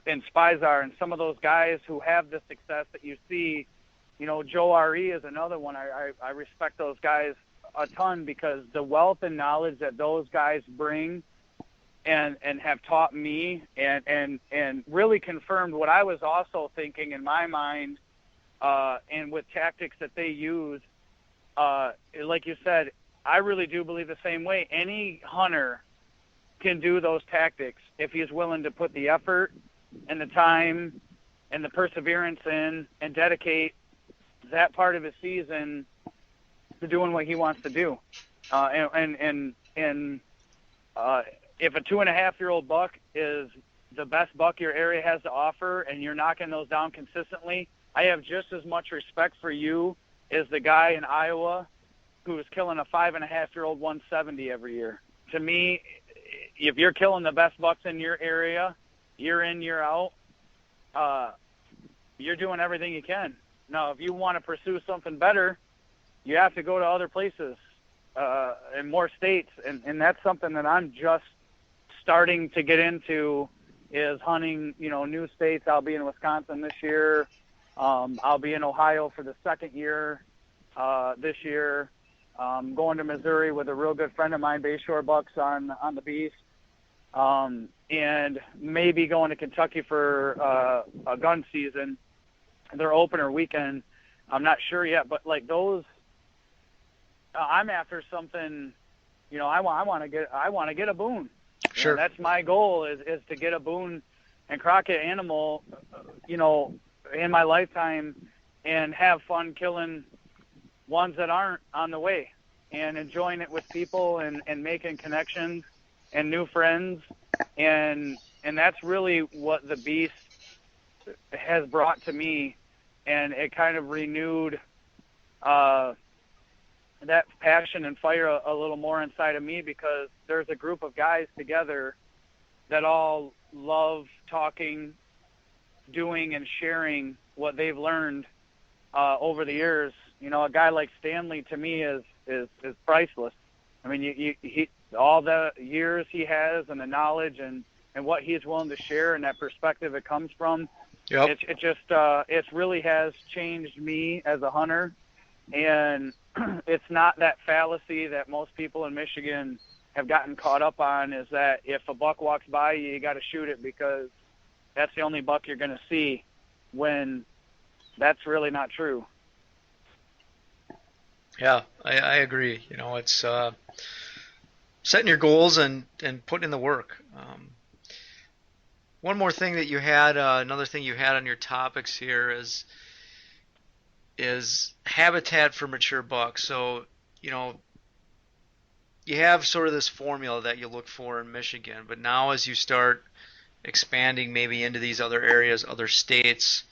Spizar, and some of those guys who have the success that you see, Joe R.E. is another one. I respect those guys a ton, because the wealth and knowledge that those guys bring and have taught me and really confirmed what I was also thinking in my mind, and with tactics that they use. Like you said, I really do believe the same way. Any hunter can do those tactics if he's willing to put the effort and the time and the perseverance in and dedicate that part of his season to doing what he wants to do. If a 2.5-year-old buck is the best buck your area has to offer and you're knocking those down consistently, I have just as much respect for you is the guy in Iowa who is killing a 5.5-year-old 170 every year. To me, if you're killing the best bucks in your area, year in, year out, you're doing everything you can. Now, if you want to pursue something better, you have to go to other places in more states, and that's something that I'm just starting to get into, is hunting, new states. I'll be in Wisconsin this year. I'll be in Ohio for the second year this year. Going to Missouri with a real good friend of mine, Bayshore Bucks on the Beast, and maybe going to Kentucky for a gun season, their opener weekend. I'm not sure yet, but like those, I'm after something. I want to get a boone. Sure. That's my goal is to get a boone and Crockett animal, in my lifetime, and have fun killing ones that aren't on the way, and enjoying it with people and making connections and new friends. And that's really what the Beast has brought to me, and it kind of renewed that passion and fire a little more inside of me, because there's a group of guys together that all love talking, doing, and sharing what they've learned over the years. You know, a guy like Stanley to me is priceless. I mean, he all the years he has and the knowledge and what he's willing to share and that perspective it comes from. Yep. It really has changed me as a hunter, and it's not that fallacy that most people in Michigan have gotten caught up on, is that if a buck walks by you, you got to shoot it because that's the only buck you're going to see, when that's really not true. Yeah, I agree. You know, it's setting your goals and putting in the work. One more thing that you had, another thing you had on your topics here is habitat for mature bucks. So, you know, you have sort of this formula that you look for in Michigan, but now as you start expanding maybe into these other areas, other states,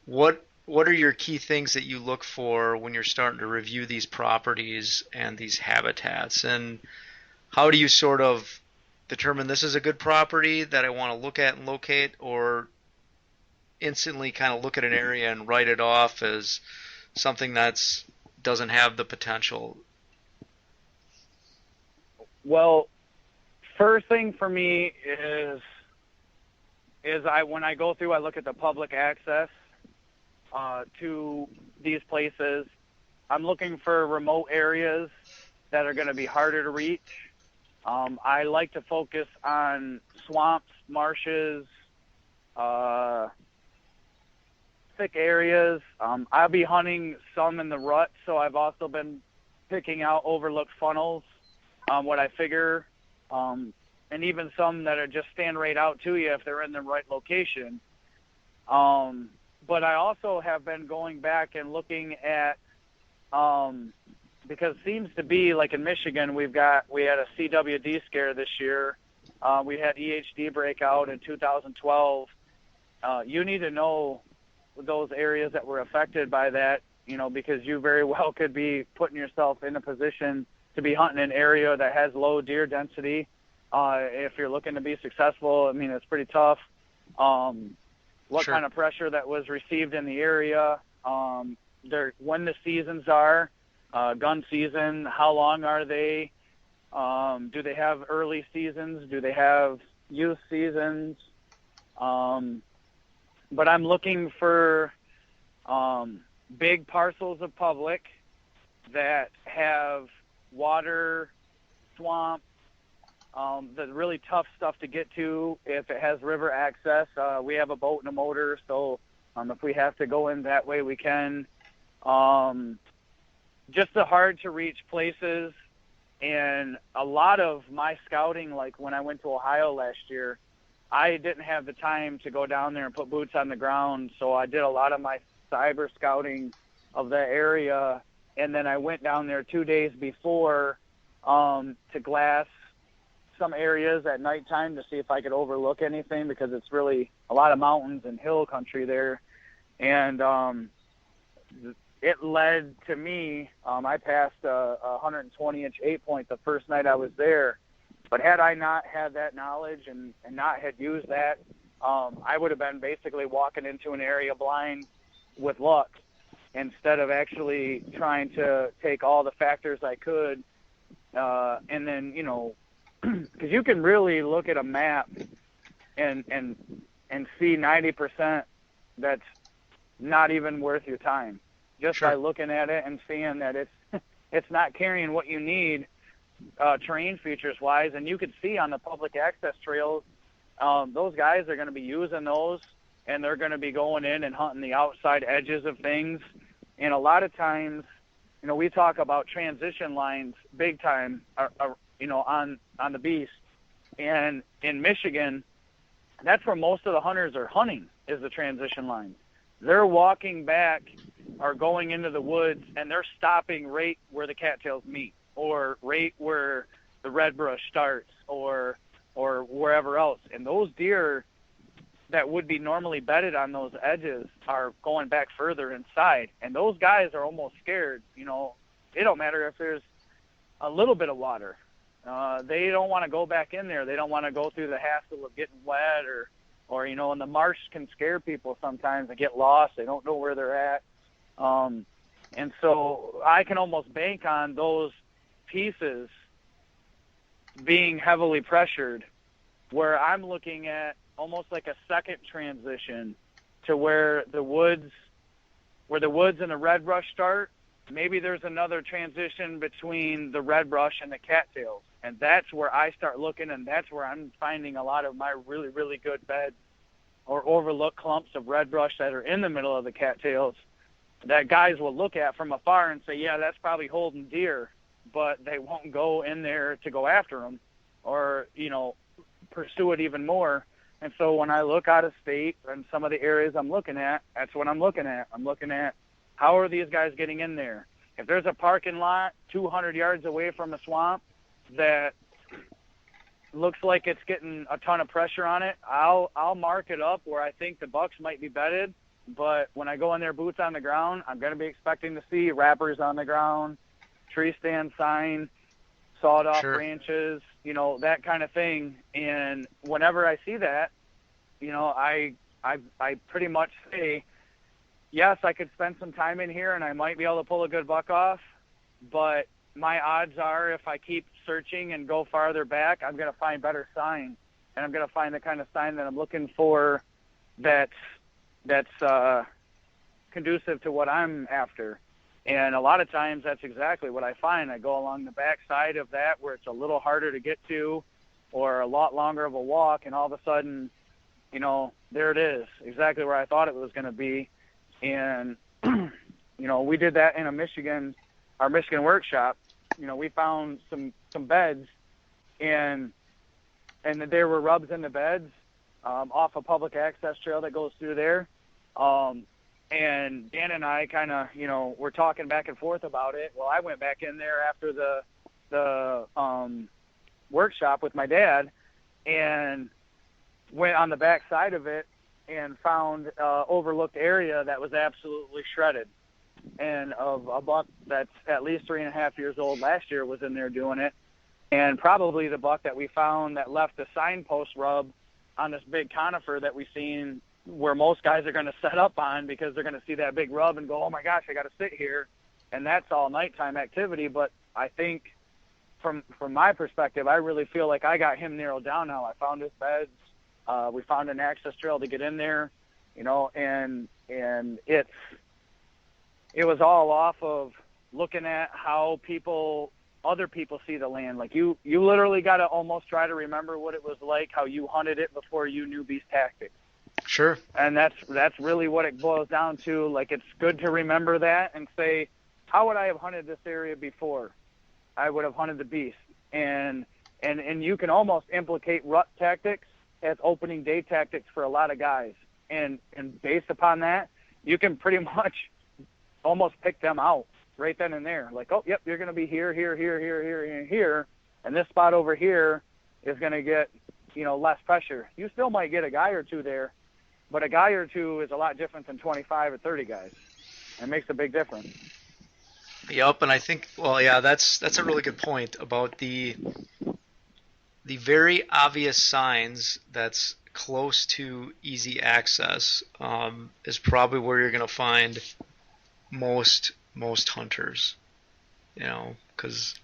what are your key things that you look for when you're starting to review these properties and these habitats? And how do you sort of determine this is a good property that I want to look at and locate, or instantly kind of look at an area and write it off as something that's doesn't have the potential? Well, first thing for me is when I go through, I look at the public access to these places. I'm looking for remote areas that are going to be harder to reach. I like to focus on swamps, marshes, thick areas. I'll be hunting some in the rut, so I've also been picking out overlooked funnels, what I figure, and even some that are just stand right out to you if they're in the right location. But I also have been going back and looking at, because it seems to be like in Michigan, we had a CWD scare this year. We had EHD breakout in 2012. You need to know those areas that were affected by that, you know, because you very well could be putting yourself in a position to be hunting an area that has low deer density. If you're looking to be successful, I mean, it's pretty tough. What Sure. kind of pressure that was received in the area, when the seasons are, gun season, how long are they? Do they have early seasons? Do they have youth seasons? But I'm looking for big parcels of public that have water, swamp, the really tough stuff to get to. If it has river access, we have a boat and a motor, so if we have to go in that way, we can. Just the hard to reach places. And a lot of my scouting, like when I went to Ohio last year, I didn't have the time to go down there and put boots on the ground, so I did a lot of my cyber scouting of the area, and then I went down there 2 days before to glass some areas at nighttime to see if I could overlook anything, because it's really a lot of mountains and hill country there. And it led to me, I passed a 120-inch 8-point the first night I was there. But had I not had that knowledge and not had used that, I would have been basically walking into an area blind with luck, instead of actually trying to take all the factors I could. And then, you know, because you can really look at a map and see 90% that's not even worth your time, just Sure. by looking at it and seeing that it's not carrying what you need terrain features wise. And you could see on the public access trails, those guys are going to be using those, and they're going to be going in and hunting the outside edges of things. And a lot of times, you know, we talk about transition lines big time, you know, on the beast. And in Michigan, that's where most of the hunters are hunting, is the transition line. They're walking back or going into the woods, and they're stopping right where the cattails meet, or right where the red brush starts, or wherever else. And those deer, that would be normally bedded on those edges are going back further inside, and those guys are almost scared. It don't matter if there's a little bit of water. They don't want to go back in there. They don't want to go through the hassle of getting wet or and the marsh can scare people sometimes. They get lost. They don't know where they're at. And so I can almost bank on those pieces being heavily pressured, where I'm looking at almost like a second transition to where the woods and the red brush start. Maybe there's another transition between the red brush and the cattails. And that's where I start looking, and that's where I'm finding a lot of my really, really good beds or overlooked clumps of red brush that are in the middle of the cattails that guys will look at from afar and say, yeah, that's probably holding deer, but they won't go in there to go after them or, pursue it even more. And so when I look out of state and some of the areas I'm looking at, that's what I'm looking at. I'm looking at how are these guys getting in there? If there's a parking lot 200 yards away from a swamp that looks like it's getting a ton of pressure on it, I'll mark it up where I think the bucks might be bedded. But when I go in there, boots on the ground, I'm going to be expecting to see wrappers on the ground, tree stand sign, sawed off branches, that kind of thing. And whenever I see that, I pretty much say, yes, I could spend some time in here and I might be able to pull a good buck off, but my odds are if I keep searching and go farther back, I'm going to find better sign, and I'm going to find the kind of sign that I'm looking for that's conducive to what I'm after. And a lot of times that's exactly what I find. I go along the back side of that where it's a little harder to get to or a lot longer of a walk, and all of a sudden, there it is, exactly where I thought it was going to be. And, we did that in our Michigan workshop. We found some beds, and there were rubs in the beds off a public access trail that goes through there. And Dan and I kind of, were talking back and forth about it. Well, I went back in there after the workshop with my dad and went on the back side of it and found overlooked area that was absolutely shredded. And of a buck that's at least 3.5 years old last year was in there doing it. And probably the buck that we found that left the signpost rub on this big conifer that we've seen, where most guys are going to set up on because they're going to see that big rub and go, oh my gosh, I got to sit here. And that's all nighttime activity. But I think from my perspective, I really feel like I got him narrowed down now. I found his beds. We found an access trail to get in there, and it was all off of looking at how other people see the land. Like you literally got to almost try to remember what it was like, how you hunted it before you knew beast tactics. Sure. And that's really what it boils down to. Like, it's good to remember that and say, how would I have hunted this area before I would have hunted the beast? And you can almost implicate rut tactics as opening day tactics for a lot of guys. And based upon that, you can pretty much almost pick them out right then and there. Like, oh, yep, you're going to be here, here, here, here, here, and here. And this spot over here is going to get, less pressure. You still might get a guy or two there, but a guy or two is a lot different than 25 or 30 guys. It makes a big difference. Yep, and I think, that's a really good point about the very obvious signs that's close to easy access is probably where you're going to find most hunters, because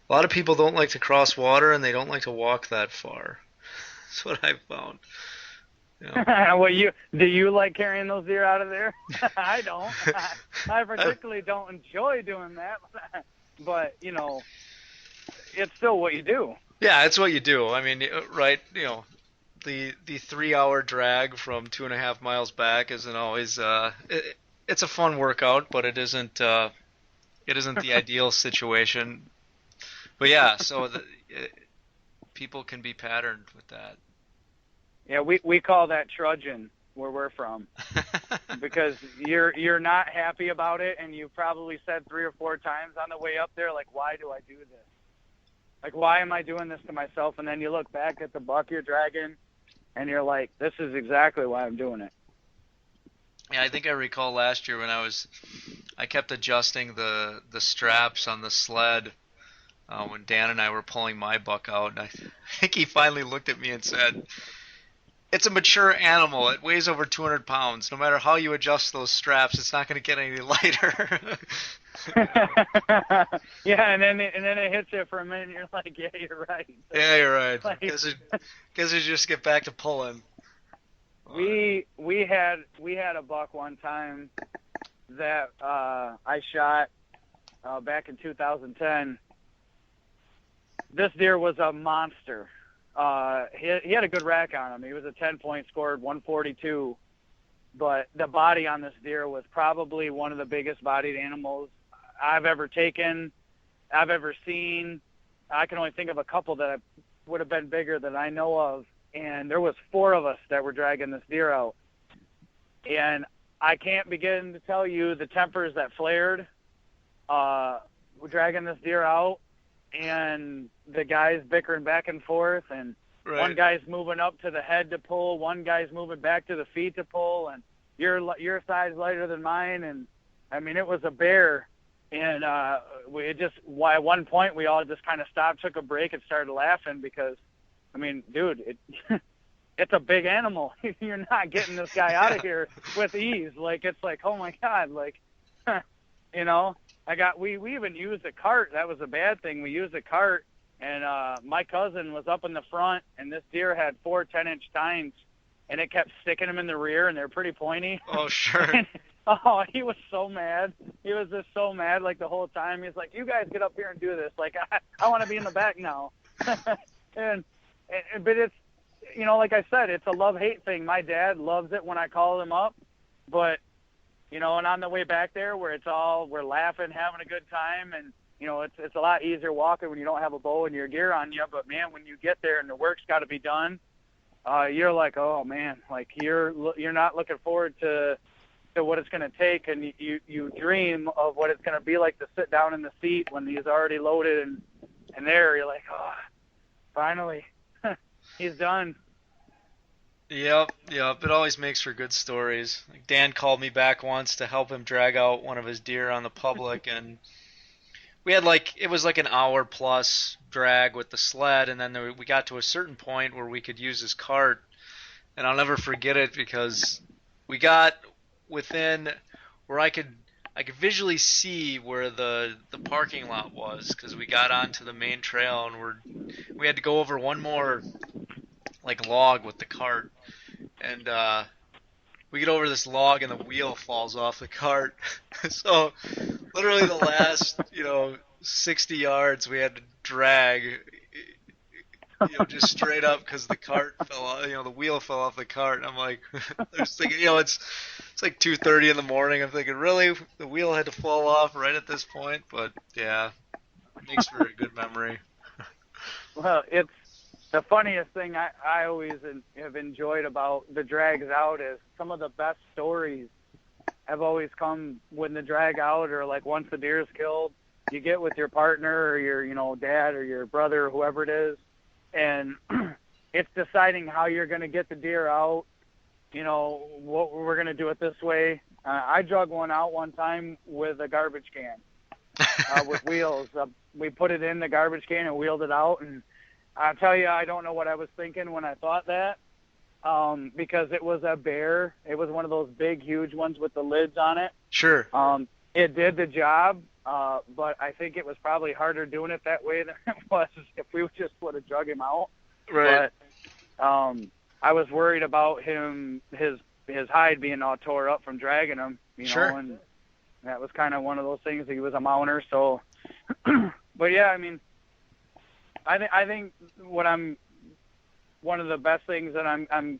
a lot of people don't like to cross water and they don't like to walk that far. That's what I've found. Well, do you like carrying those deer out of there? I don't. I particularly don't enjoy doing that, but it's still what you do. Yeah, it's what you do. I mean, right? The 3-hour drag from 2.5 miles back isn't always. It's a fun workout, but it isn't the ideal situation. But yeah, so people can be patterned with that. Yeah, we call that trudging where we're from, because you're not happy about it, and you probably said 3 or 4 times on the way up there, like, why do I do this? Like, why am I doing this to myself? And then you look back at the buck you're dragging, and you're like, this is exactly why I'm doing it. Yeah, I think I recall last year when I kept adjusting the straps on the sled when Dan and I were pulling my buck out, and I think he finally looked at me and said, "It's a mature animal. It weighs over 200 pounds. No matter how you adjust those straps, it's not going to get any lighter." Yeah, and then it hits you for a minute, and you're like, yeah, you're right. Yeah, you're right. Like, Guess we just get back to pulling. we had a buck one time that I shot back in 2010. This deer was a monster. He had a good rack on him. He was a 10-point, scored 142. But the body on this deer was probably one of the biggest bodied animals I've ever taken, I've ever seen. I can only think of a couple that would have been bigger that I know of. And there was 4 of us that were dragging this deer out. And I can't begin to tell you the tempers that flared. We're dragging this deer out, and the guys bickering back and forth, and Right. One guy's moving up to the head to pull, one guy's moving back to the feet to pull, and your side's lighter than mine. And I mean, it was a bear. And at one point we all just kind of stopped, took a break, and started laughing because, I mean, dude, it's a big animal. You're not getting this guy out of here with ease. Like, it's like, oh my God, like, you know, we even used a cart. That was a bad thing. We used a cart, and my cousin was up in the front, and this deer had 4 10-inch tines, and it kept sticking him in the rear, and they're pretty pointy. Oh, sure. And, he was so mad. He was just so mad, like, the whole time. He's like, you guys get up here and do this. Like, I want to be in the back now. But it's, you know, like I said, it's a love-hate thing. My dad loves it when I call him up, but, you know, and on the way back there where we're laughing, having a good time, and, you know, it's a lot easier walking when you don't have a bow and your gear on you. But, man, when you get there and the work's got to be done, you're like, oh, man, like you're not looking forward to what it's going to take, and you dream of what it's going to be like to sit down in the seat when he's already loaded and there. You're like, oh, finally, he's done. Yep. It always makes for good stories. Like Dan called me back once to help him drag out one of his deer on the public, and we had it was like an hour plus drag with the sled, and then we got to a certain point where we could use his cart, and I'll never forget it because we got within where I could visually see where the parking lot was, because we got onto the main trail, and we had to go over one more log with the cart, and we get over this log and the wheel falls off the cart. So literally the last 60 yards we had to drag just straight up because the cart fell off, the wheel fell off the cart. And I'm like, I was thinking, it's like 2:30 in the morning. I'm thinking, really, the wheel had to fall off right at this point? But yeah, it makes for a good memory. Well, it's the funniest thing I always have enjoyed about the drags out is some of the best stories have always come when the drag out, or like once the deer's killed, you get with your partner or your dad or your brother or whoever it is, and it's deciding how you're going to get the deer out. What we're going to do it this way. I drug one out one time with a garbage can with wheels. We put it in the garbage can and wheeled it out, and I'll tell you, I don't know what I was thinking when I thought that, because it was a bear. It was one of those big, huge ones with the lids on it. Sure. It did the job, but I think it was probably harder doing it that way than it was if we just would have drug him out. Right. But I was worried about his hide being all tore up from dragging him, Sure. And that was kind of one of those things. He was a mounter, so. But yeah, I mean, I think one of the best things that I'm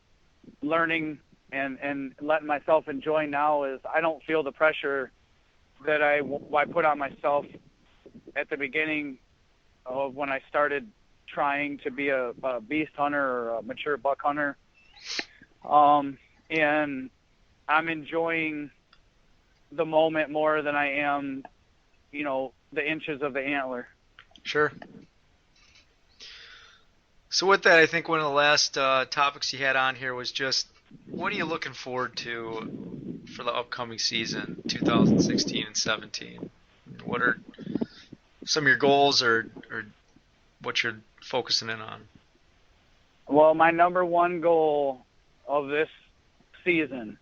learning and letting myself enjoy now is I don't feel the pressure that I put on myself at the beginning of when I started trying to be a beast hunter or a mature buck hunter. And I'm enjoying the moment more than I am, the inches of the antler. Sure. So with that, I think one of the last topics you had on here was just what are you looking forward to for the upcoming season, 2016 and 17? What are some of your goals or what you're focusing in on? Well, my number one goal of this season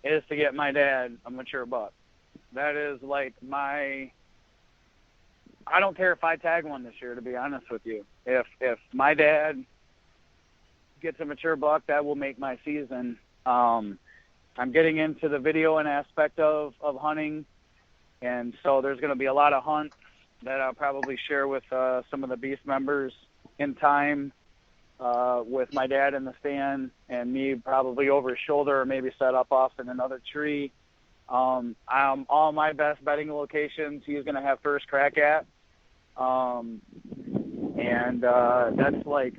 is to get my dad a mature buck. That is like I don't care if I tag one this year, to be honest with you. If my dad gets a mature buck, that will make my season. I'm getting into the videoing aspect of hunting, and so there's going to be a lot of hunts that I'll probably share with some of the Beast members in time, with my dad in the stand and me probably over his shoulder or maybe set up off in another tree. All my best bedding locations he's going to have first crack at.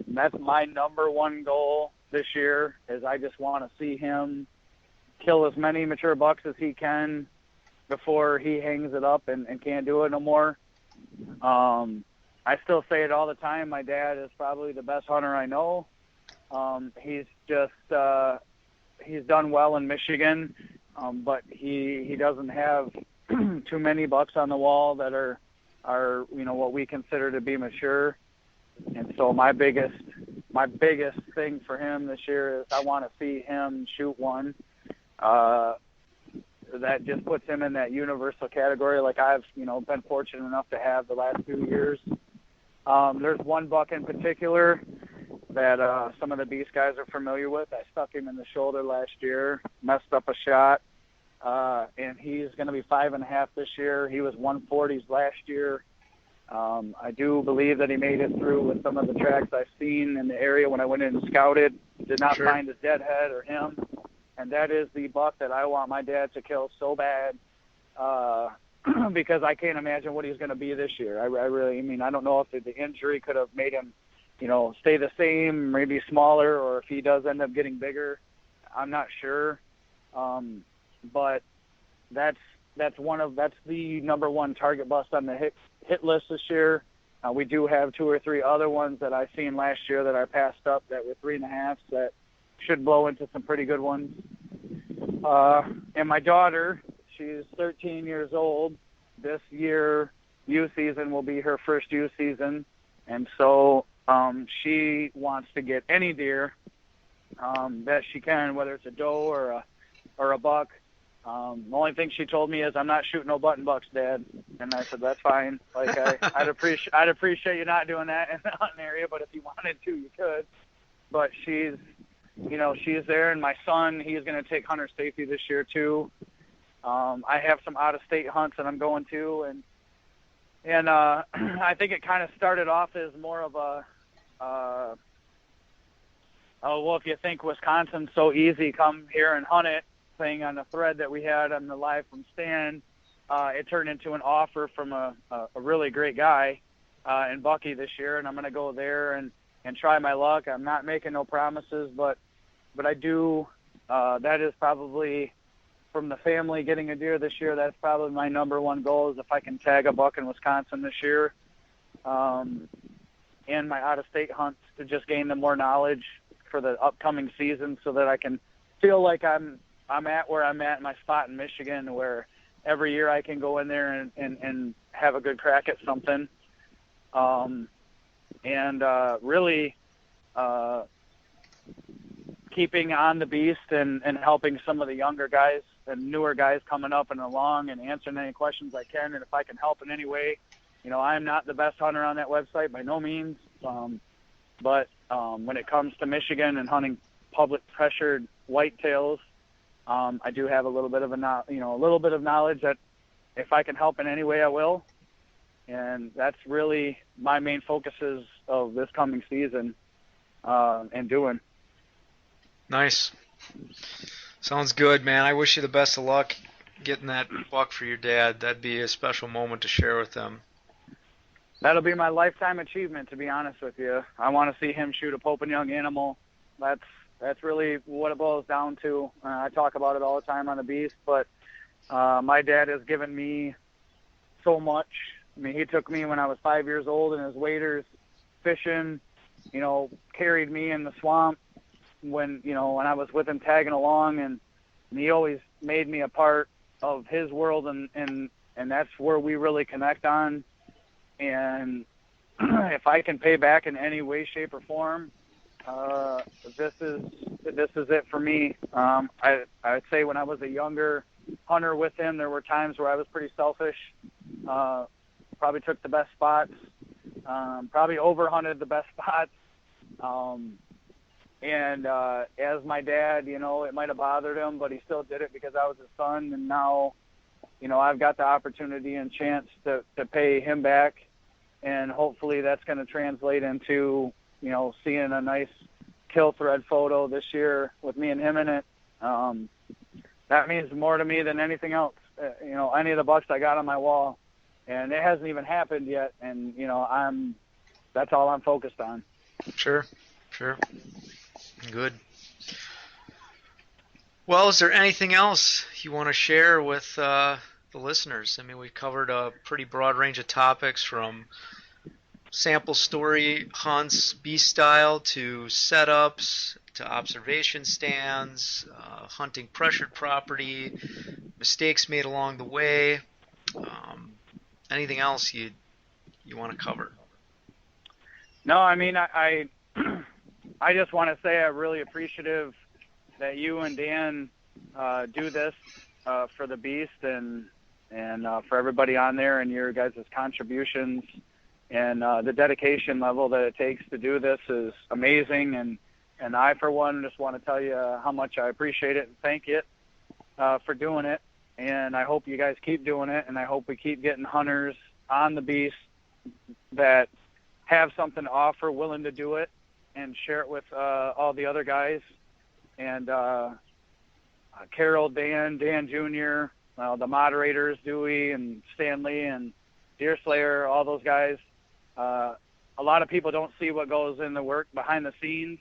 That's my number one goal this year is I just want to see him kill as many mature bucks as he can before he hangs it up and can't do it no more. I still say it all the time. My dad is probably the best hunter I know. He's done well in Michigan, but he doesn't have too many bucks on the wall that are what we consider to be mature. And so my biggest thing for him this year is I want to see him shoot one. That just puts him in that universal category like I've been fortunate enough to have the last few years. There's one buck in particular that some of the Beast guys are familiar with. I stuck him in the shoulder last year, messed up a shot, and he's going to be 5.5 this year. He was 140s last year. I do believe that he made it through with some of the tracks I've seen in the area when I went in and scouted. Did not find a deadhead or him, and that is the buck that I want my dad to kill so bad. Because I can't imagine what he's going to be this year. I don't know if the injury could have made him, stay the same, maybe smaller, or if he does end up getting bigger. I'm not sure. But that's the number one target bust on the hit list this year. We do have 2 or 3 other ones that I seen last year that I passed up that were 3.5s that should blow into some pretty good ones. And my daughter, she's 13 years old. This year, youth season will be her first youth season. And so she wants to get any deer that she can, whether it's a doe or a buck. The only thing she told me is, I'm not shooting no button bucks, Dad. And I said, that's fine. Like, I'd appreciate you not doing that in the hunting area, but if you wanted to, you could. But she's there, and my son, he's going to take hunter safety this year too. I have some out-of-state hunts that I'm going to, and I think it kind of started off as more of a, if you think Wisconsin's so easy, come here and hunt it thing on the thread that we had on the Live from Stan. It turned into an offer from a really great guy in Bucky this year, and I'm going to go there and try my luck. I'm not making no promises, but I do. That is probably, from the family getting a deer this year, that's probably my number one goal, is if I can tag a buck in Wisconsin this year. And my out-of-state hunts to just gain the more knowledge for the upcoming season so that I can feel like I'm at where I'm at in my spot in Michigan, where every year I can go in there and have a good crack at something. Really keeping on the beast and helping some of the younger guys and newer guys coming up and along and answering any questions I can. And if I can help in any way, I'm not the best hunter on that website by no means. But when it comes to Michigan and hunting public pressured whitetails, I do have a little bit of knowledge that if I can help in any way, I will. And that's really my main focuses of this coming season, and doing. Nice. Sounds good, man. I wish you the best of luck getting that buck for your dad. That'd be a special moment to share with them. That'll be my lifetime achievement, to be honest with you. I want to see him shoot a Pope and Young animal. That's really what it boils down to. I talk about it all the time on the Beast, but my dad has given me so much. I mean, he took me when I was 5 years old in his waders fishing, carried me in the swamp when I was with him tagging along, and he always made me a part of his world, and that's where we really connect on. And if I can pay back in any way, shape, or form, this is it for me. I'd say when I was a younger hunter with him, there were times where I was pretty selfish. Probably took the best spots. Probably overhunted the best spots. And as my dad, it might have bothered him, but he still did it because I was his son. And now, I've got the opportunity and chance to pay him back. And hopefully that's going to translate into, seeing a nice kill thread photo this year with me and him in it. That means more to me than anything else. Any of the bucks I got on my wall, and it hasn't even happened yet. And, that's all I'm focused on. Sure. Good. Well, is there anything else you want to share with the listeners? I mean, we've covered a pretty broad range of topics, from sample story hunts, beast style, to setups, to observation stands, hunting pressured property, mistakes made along the way. Anything else you want to cover? No, I mean, I just want to say I'm really appreciative that you and Dan do this for the Beast, and for everybody on there, and your guys' contributions, and the dedication level that it takes to do this is amazing. And I, for one, just want to tell you how much I appreciate it and thank you for doing it. And I hope you guys keep doing it, and I hope we keep getting hunters on the Beast that have something to offer, willing to do it, and share it with all the other guys. And Carol, Dan Jr., the moderators, Dewey and Stanley and Deerslayer, all those guys. A lot of people don't see what goes in the work behind the scenes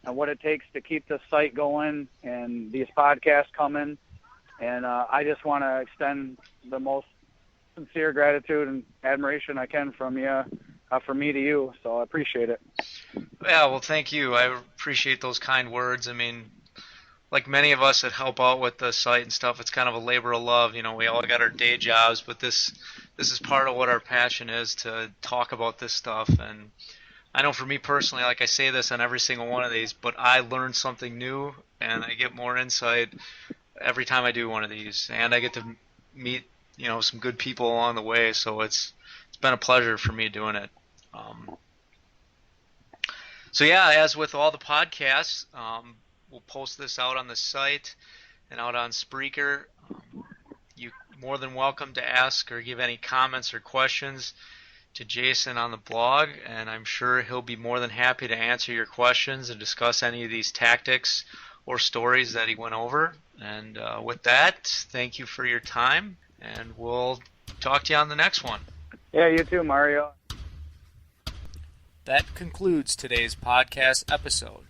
and what it takes to keep this site going and these podcasts coming. And I just want to extend the most sincere gratitude and admiration I can from you, from me to you. So I appreciate it. Yeah, well, thank you. I appreciate those kind words. I mean, like many of us that help out with the site and stuff, it's kind of a labor of love. We all got our day jobs, but this is part of what our passion is, to talk about this stuff. And I know for me personally, like I say this on every single one of these, but I learn something new, and I get more insight every time I do one of these, and I get to meet some good people along the way. So it's been a pleasure for me doing it. So yeah, as with all the podcasts, we'll post this out on the site and out on Spreaker. You're more than welcome to ask or give any comments or questions to Jason on the blog, and I'm sure he'll be more than happy to answer your questions and discuss any of these tactics or stories that he went over. And with that, thank you for your time, and we'll talk to you on the next one. Yeah, you too, Mario. That concludes today's podcast episode.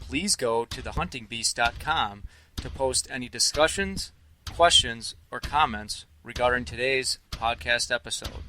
Please go to thehuntingbeast.com to post any discussions, questions, or comments regarding today's podcast episode.